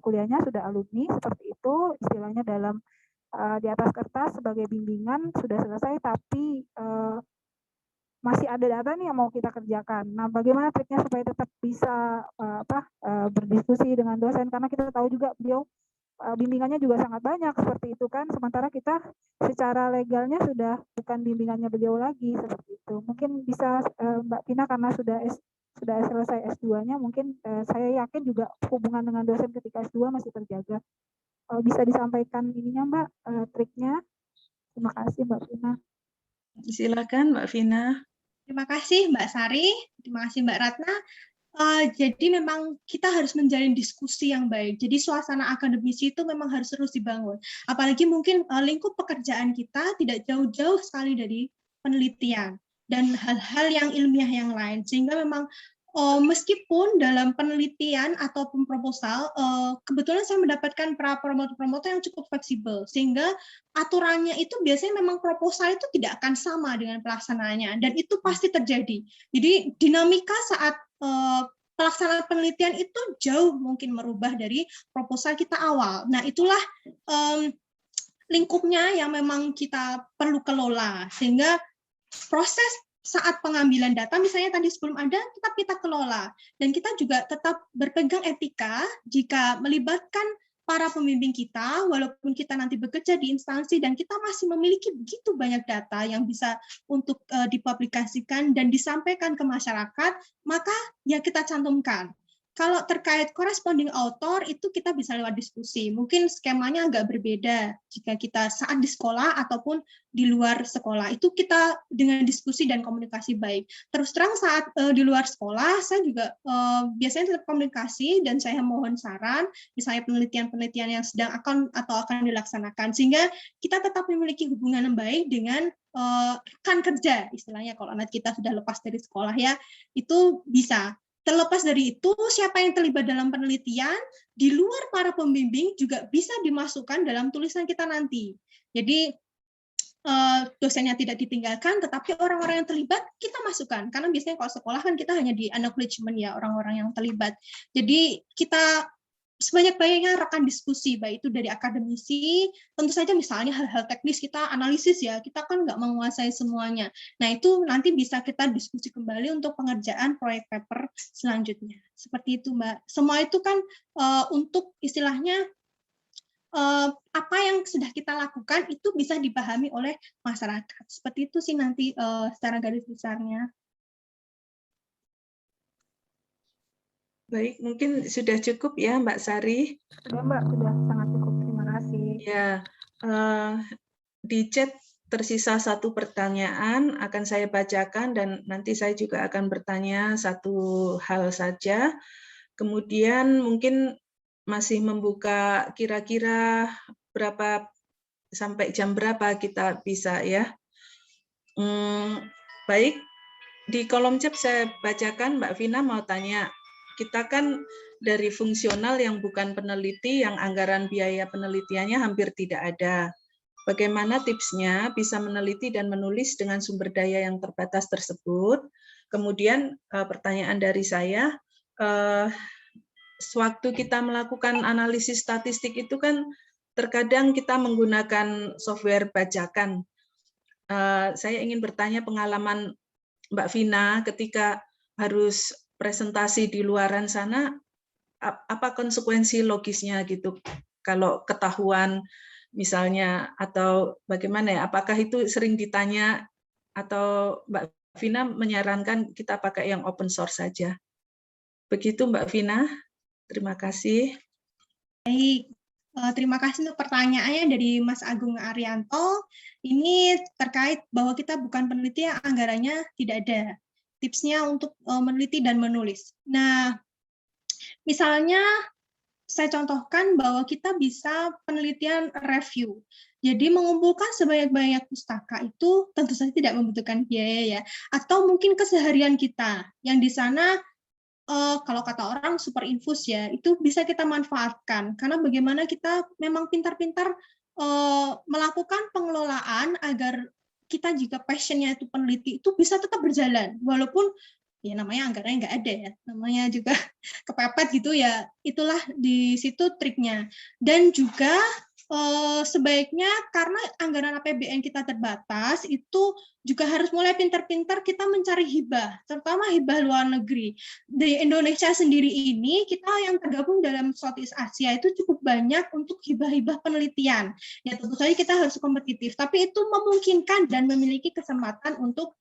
kuliahnya, sudah alumni seperti itu, istilahnya dalam di atas kertas sebagai bimbingan sudah selesai, tapi masih ada data nih yang mau kita kerjakan. Nah, bagaimana triknya supaya tetap bisa berdiskusi dengan dosen, karena kita tahu juga beliau bimbingannya juga sangat banyak seperti itu kan, sementara kita secara legalnya sudah bukan bimbingannya beliau lagi seperti itu. Mungkin bisa Mbak Vina karena sudah selesai S2-nya, mungkin saya yakin juga hubungan dengan dosen ketika S2 masih terjaga. Bisa disampaikan ininya Mbak, triknya. Terima kasih Mbak Vina. Silakan Mbak Vina. Terima kasih Mbak Sari, terima kasih Mbak Ratna. Jadi memang kita harus menjalin diskusi yang baik. Jadi suasana akademisi itu memang harus terus dibangun. Apalagi mungkin lingkup pekerjaan kita tidak jauh-jauh sekali dari penelitian dan hal-hal yang ilmiah yang lain. Sehingga memang meskipun dalam penelitian ataupun proposal, kebetulan saya mendapatkan para promotor-promotor yang cukup fleksibel. Sehingga aturannya itu biasanya memang proposal itu tidak akan sama dengan pelaksanaannya. Dan itu pasti terjadi. Jadi dinamika saat pelaksanaan penelitian itu jauh mungkin merubah dari proposal kita awal. Nah, itulah lingkupnya yang memang kita perlu kelola, sehingga proses saat pengambilan data, misalnya tadi sebelum ada, tetap kita kelola. Dan kita juga tetap berpegang etika jika melibatkan para pembimbing kita, walaupun kita nanti bekerja di instansi dan kita masih memiliki begitu banyak data yang bisa untuk dipublikasikan dan disampaikan ke masyarakat, maka ya kita cantumkan. Kalau terkait corresponding author, itu kita bisa lewat diskusi. Mungkin skemanya agak berbeda jika kita saat di sekolah ataupun di luar sekolah. Itu kita dengan diskusi dan komunikasi baik. Terus terang saat di luar sekolah, saya juga biasanya tetap komunikasi dan saya mohon saran, misalnya penelitian-penelitian yang sedang akan dilaksanakan. Sehingga kita tetap memiliki hubungan yang baik dengan rekan kerja, istilahnya kalau anak kita sudah lepas dari sekolah ya, itu bisa. Terlepas dari itu, siapa yang terlibat dalam penelitian, di luar para pembimbing juga bisa dimasukkan dalam tulisan kita nanti. Jadi, dosennya tidak ditinggalkan, tetapi orang-orang yang terlibat kita masukkan. Karena biasanya kalau sekolah kan kita hanya di acknowledgement ya, orang-orang yang terlibat. Jadi, kita sebanyak-banyaknya rekan diskusi, baik itu dari akademisi, tentu saja misalnya hal-hal teknis kita analisis ya, kita kan nggak menguasai semuanya. Nah itu nanti bisa kita diskusi kembali untuk pengerjaan proyek paper selanjutnya. Seperti itu Mbak. Semua itu kan untuk istilahnya apa yang sudah kita lakukan itu bisa dipahami oleh masyarakat. Seperti itu sih nanti secara garis besarnya. Baik, mungkin sudah cukup ya Mbak Sari. Sudah Mbak, sudah sangat cukup. Terima kasih. Ya, di chat tersisa satu pertanyaan, akan saya bacakan dan nanti saya juga akan bertanya satu hal saja. Kemudian mungkin masih membuka kira-kira berapa sampai jam berapa kita bisa ya. Baik, di kolom chat saya bacakan, Mbak Vina mau tanya. Kita kan dari fungsional yang bukan peneliti, yang anggaran biaya penelitiannya hampir tidak ada. Bagaimana tipsnya bisa meneliti dan menulis dengan sumber daya yang terbatas tersebut? Kemudian pertanyaan dari saya, sewaktu kita melakukan analisis statistik itu kan terkadang kita menggunakan software bajakan. Saya ingin bertanya pengalaman Mbak Vina ketika harus presentasi di luaran sana, apa konsekuensi logisnya gitu? kalau ketahuan misalnya atau bagaimana ya, apakah itu sering ditanya atau Mbak Vina menyarankan kita pakai yang open source saja? Begitu Mbak Vina, terima kasih. Baik, terima kasih untuk pertanyaannya dari Mas Agung Arianto. Ini terkait bahwa kita bukan peneliti yang anggarannya tidak ada. Tipsnya untuk meneliti dan menulis. Nah, misalnya saya contohkan bahwa kita bisa penelitian review. Jadi mengumpulkan sebanyak-banyak pustaka itu tentu saja tidak membutuhkan biaya ya. Atau mungkin keseharian kita yang di sana kalau kata orang super infus ya, itu bisa kita manfaatkan. Karena bagaimana kita memang pintar-pintar melakukan pengelolaan agar kita jika passionnya itu peneliti itu bisa tetap berjalan. Walaupun ya namanya anggarannya nggak ada ya, namanya juga kepepet gitu ya, itulah di situ triknya. Dan juga sebaiknya karena anggaran APBN kita terbatas, itu juga harus mulai pintar-pintar kita mencari hibah, terutama hibah luar negeri. Di Indonesia sendiri ini, kita yang tergabung dalam Southeast Asia itu cukup banyak untuk hibah-hibah penelitian. Ya tentu saja kita harus kompetitif, tapi itu memungkinkan dan memiliki kesempatan untuk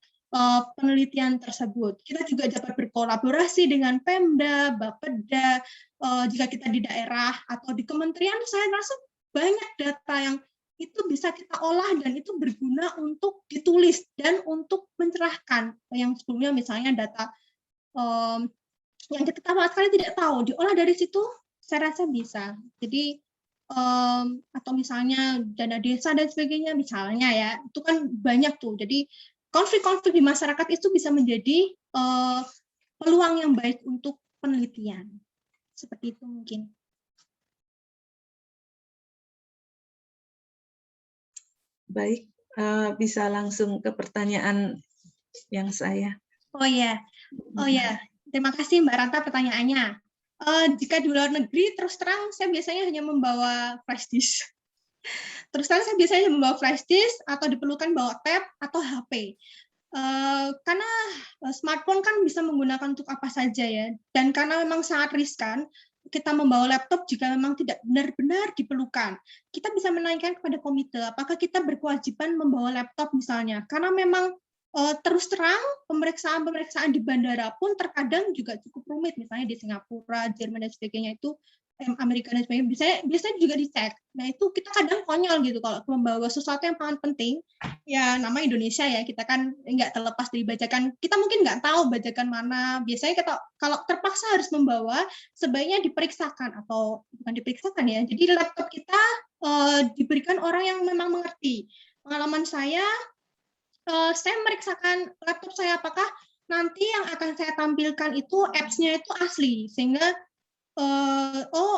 penelitian tersebut. Kita juga dapat berkolaborasi dengan Pemda, Bapeda, jika kita di daerah atau di kementerian, saya rasa banyak data yang itu bisa kita olah dan itu berguna untuk ditulis dan untuk mencerahkan. Yang sebelumnya misalnya data yang kita sama sekali tidak tahu, diolah dari situ, saya rasa bisa. Jadi atau misalnya dana desa dan sebagainya, misalnya ya, itu kan banyak tuh. Jadi konflik-konflik di masyarakat itu bisa menjadi peluang yang baik untuk penelitian. Seperti itu mungkin. Baik, bisa langsung ke pertanyaan yang saya. Oh ya, terima kasih Mbak Ranta pertanyaannya. Jika di luar negeri, terus terang saya biasanya hanya membawa flash disk. Terus terang saya biasanya membawa flash disk atau diperlukan bawa tab atau HP. Karena smartphone kan bisa menggunakan untuk apa saja ya, dan karena memang sangat riskan, kita membawa laptop jika memang tidak benar-benar diperlukan. Kita bisa menaikkan kepada komite, apakah kita berkewajiban membawa laptop misalnya, karena memang terus terang pemeriksaan di bandara pun terkadang juga cukup rumit, misalnya di Singapura, Jerman dan sebagainya itu, Amerika dan sebagainya, biasanya juga dicek. Nah itu kita kadang konyol gitu kalau membawa sesuatu yang sangat penting, ya nama Indonesia ya, kita kan nggak terlepas dari bajakan, kita mungkin nggak tahu bajakan mana, biasanya kita kalau terpaksa harus membawa, sebaiknya diperiksakan, atau bukan diperiksakan ya, jadi laptop kita diberikan orang yang memang mengerti. Pengalaman saya meriksakan laptop saya, apakah nanti yang akan saya tampilkan itu apps-nya itu asli, sehingga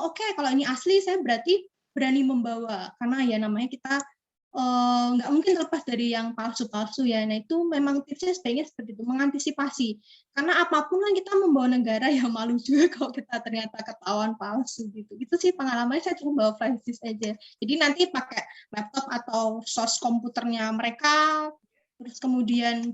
oke, kalau ini asli saya berarti berani membawa, karena ya namanya kita nggak mungkin lepas dari yang palsu-palsu ya. Nah itu memang tipsnya sebaiknya seperti itu, mengantisipasi, karena apapun kan kita membawa negara ya malu juga kalau kita ternyata ketahuan palsu gitu. Itu sih pengalamannya, saya cuma bawa flash disk aja, jadi nanti pakai laptop atau source komputernya mereka, terus kemudian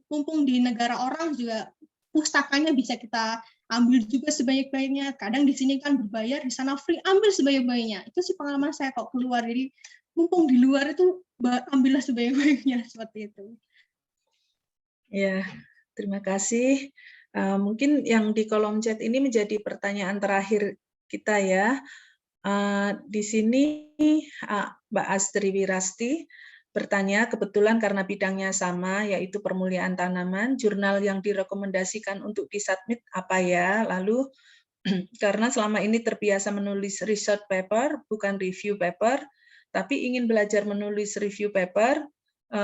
mumpung di negara orang juga pustakanya bisa kita ambil juga sebanyak-banyaknya. Kadang di sini kan berbayar, di sana free, ambil sebanyak-banyaknya. Itu sih pengalaman saya kalau keluar. Jadi mumpung di luar itu ambillah sebanyak-banyaknya, seperti itu. Ya, terima kasih. Mungkin yang di kolom chat ini menjadi pertanyaan terakhir kita ya. Di sini Mbak Astri Wirasti bertanya, kebetulan karena bidangnya sama, yaitu permuliaan tanaman, jurnal yang direkomendasikan untuk disubmit apa ya? Lalu, karena selama ini terbiasa menulis research paper, bukan review paper, tapi ingin belajar menulis review paper,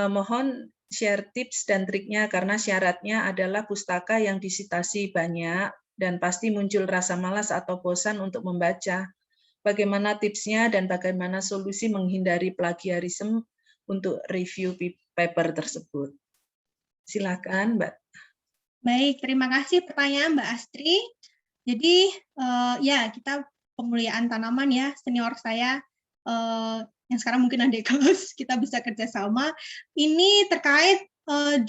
mohon share tips dan triknya, karena syaratnya adalah pustaka yang disitasi banyak, dan pasti muncul rasa malas atau bosan untuk membaca. Bagaimana tipsnya dan bagaimana solusi menghindari plagiarisme untuk review paper tersebut? Silakan, Mbak. Baik, terima kasih pertanyaan Mbak Astri. Jadi ya kita pemuliaan tanaman ya, senior saya yang sekarang mungkin adik kelas, kita bisa kerjasama. Ini terkait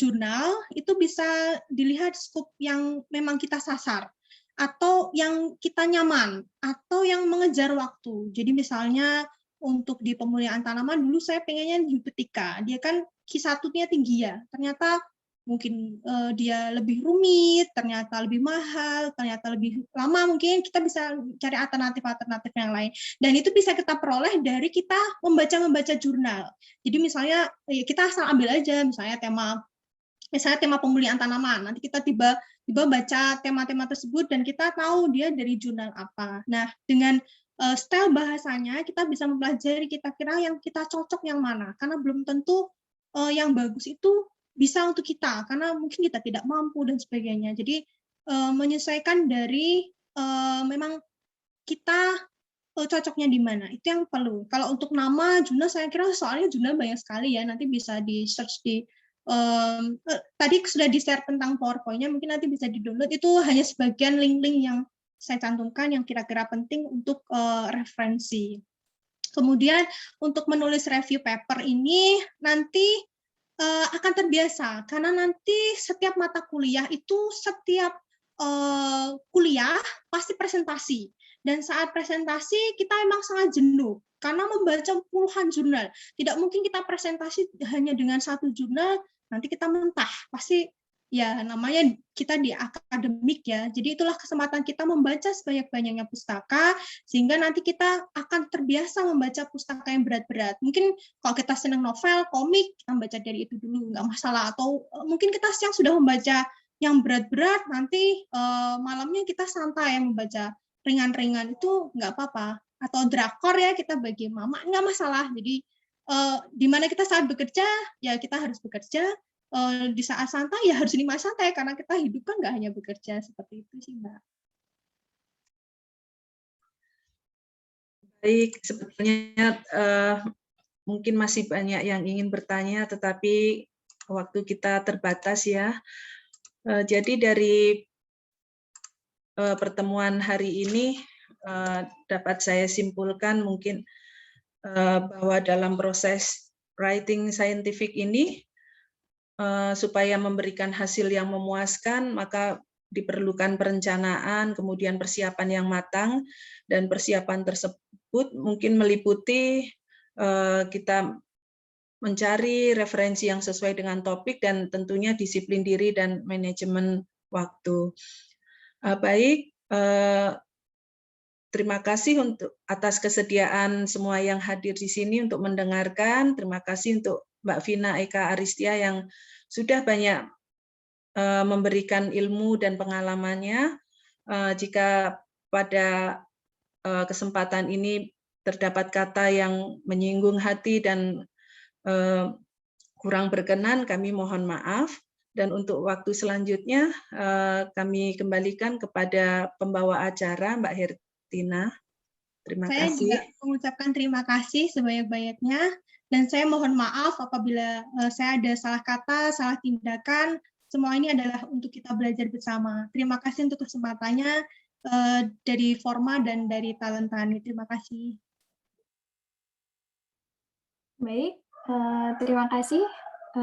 jurnal, itu bisa dilihat skop yang memang kita sasar. atau yang kita nyaman, atau yang mengejar waktu. Jadi misalnya untuk di pemulihan tanaman dulu saya pengennya eupetika, dia kan Q1-nya tinggi ya, ternyata mungkin dia lebih rumit, ternyata lebih mahal, ternyata lebih lama, mungkin kita bisa cari alternatif-alternatif yang lain. Dan itu bisa kita peroleh dari kita membaca jurnal. Jadi misalnya kita asal ambil aja, misalnya tema pemulihan tanaman, nanti kita tiba baca tema-tema tersebut dan kita tahu dia dari jurnal apa. Nah, dengan style bahasanya kita bisa mempelajari kira-kira yang kita cocok yang mana, karena belum tentu yang bagus itu bisa untuk kita, karena mungkin kita tidak mampu dan sebagainya. Jadi menyesuaikan dari memang kita cocoknya di mana, itu yang perlu. Kalau untuk nama jurnal, saya kira soalnya jurnal banyak sekali ya, nanti bisa di search di tadi sudah di-share tentang PowerPoint-nya, mungkin nanti bisa di-download, itu hanya sebagian link-link yang saya cantumkan yang kira-kira penting untuk referensi. Kemudian untuk menulis review paper ini nanti akan terbiasa, karena nanti setiap mata kuliah itu setiap kuliah pasti presentasi, dan saat presentasi kita emang sangat jenuh karena membaca puluhan jurnal. Tidak mungkin kita presentasi hanya dengan satu jurnal, nanti kita mentah, pasti ya namanya kita di akademik ya. Jadi itulah kesempatan kita membaca sebanyak-banyaknya pustaka, sehingga nanti kita akan terbiasa membaca pustaka yang berat-berat. Mungkin kalau kita senang novel, komik, kita baca dari itu dulu, nggak masalah. Atau mungkin kita siang sudah membaca yang berat-berat, nanti malamnya kita santai membaca ringan-ringan, itu nggak apa-apa. Atau drakor ya, kita bagi mama, nggak masalah. Jadi di mana kita saat bekerja, ya kita harus bekerja. Di saat santai ya harus nikmat santai, karena kita hidup kan nggak hanya bekerja, seperti itu sih Mbak. Baik, sebetulnya mungkin masih banyak yang ingin bertanya, tetapi waktu kita terbatas ya. Jadi dari pertemuan hari ini dapat saya simpulkan mungkin bahwa dalam proses writing scientific ini, supaya memberikan hasil yang memuaskan, maka diperlukan perencanaan, kemudian persiapan yang matang, dan persiapan tersebut mungkin meliputi kita mencari referensi yang sesuai dengan topik, dan tentunya disiplin diri dan manajemen waktu. Baik, terima kasih untuk atas kesediaan semua yang hadir di sini untuk mendengarkan. Terima kasih untuk Mbak Vina Eka Aristia yang sudah banyak memberikan ilmu dan pengalamannya. Jika pada kesempatan ini terdapat kata yang menyinggung hati dan kurang berkenan, kami mohon maaf. Dan untuk waktu selanjutnya kami kembalikan kepada pembawa acara, Mbak Hertina. Terima Saya kasih. juga mengucapkan terima kasih sebanyak-banyaknya, dan saya mohon maaf apabila saya ada salah kata, salah tindakan. Semua ini adalah untuk kita belajar bersama. Terima kasih untuk kesempatannya dari Forma dan dari Talentani. Terima kasih. Baik, terima kasih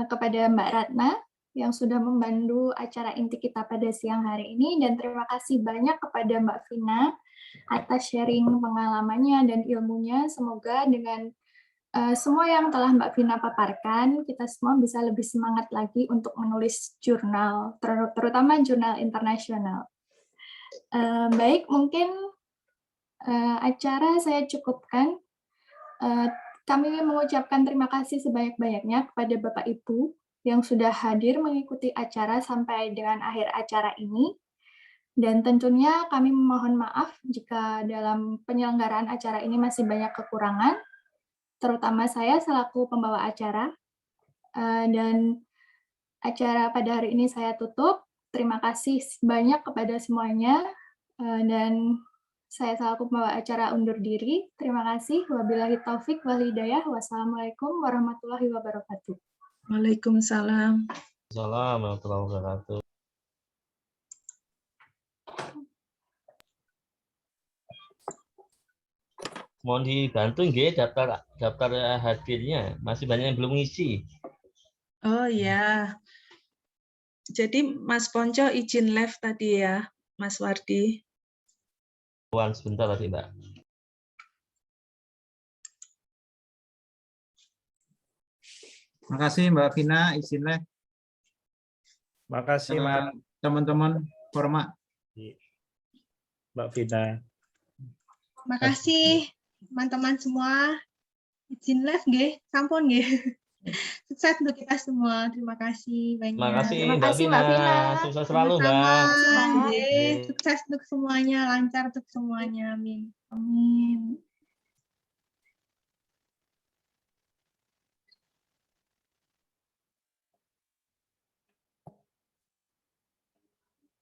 kepada Mbak Ratna yang sudah membantu acara inti kita pada siang hari ini, dan terima kasih banyak kepada Mbak Vina atas sharing pengalamannya dan ilmunya. Semoga dengan semua yang telah Mbak Vina paparkan, kita semua bisa lebih semangat lagi untuk menulis jurnal, terutama jurnal internasional. Baik, mungkin acara saya cukupkan. Kami mengucapkan terima kasih sebanyak-banyaknya kepada Bapak Ibu yang sudah hadir mengikuti acara sampai dengan akhir acara ini. Dan tentunya kami memohon maaf jika dalam penyelenggaraan acara ini masih banyak kekurangan, terutama saya selaku pembawa acara. Dan acara pada hari ini saya tutup. Terima kasih banyak kepada semuanya, dan saya selaku pembawa acara undur diri. Terima kasih. Wabillahi taufik wal hidayah. Wassalamualaikum warahmatullahi wabarakatuh. Waalaikumsalam. Assalamualaikum warahmatullahi wabarakatuh. Mohon dibantu nggih daftar hadirnya, masih banyak yang belum ngisi. Oh ya. Jadi Mas Ponco izin live tadi ya. Mas Wardi. Sebentar tadi, Mbak. Terima kasih Mbak Vina, izin live. Makasih, Mas. Teman-teman Forma. Mbak Vina. Makasih teman-teman semua. Izin live nggih, sampun nggih. Sukses untuk kita semua. Terima kasih banyak. Makasih, Terima Mbak kasih, Vina. Mbak Vina. Sukses selalu, Sama-sama. Mbak. Nggih, sukses untuk semuanya, lancar untuk semuanya. Amin. Amin.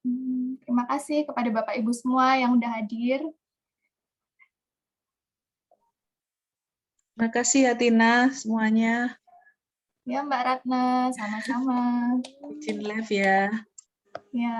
Terima kasih kepada Bapak Ibu semua yang udah hadir. Terima kasih ya Tina semuanya. Ya Mbak Ratna, sama-sama. Izin live ya. Ya.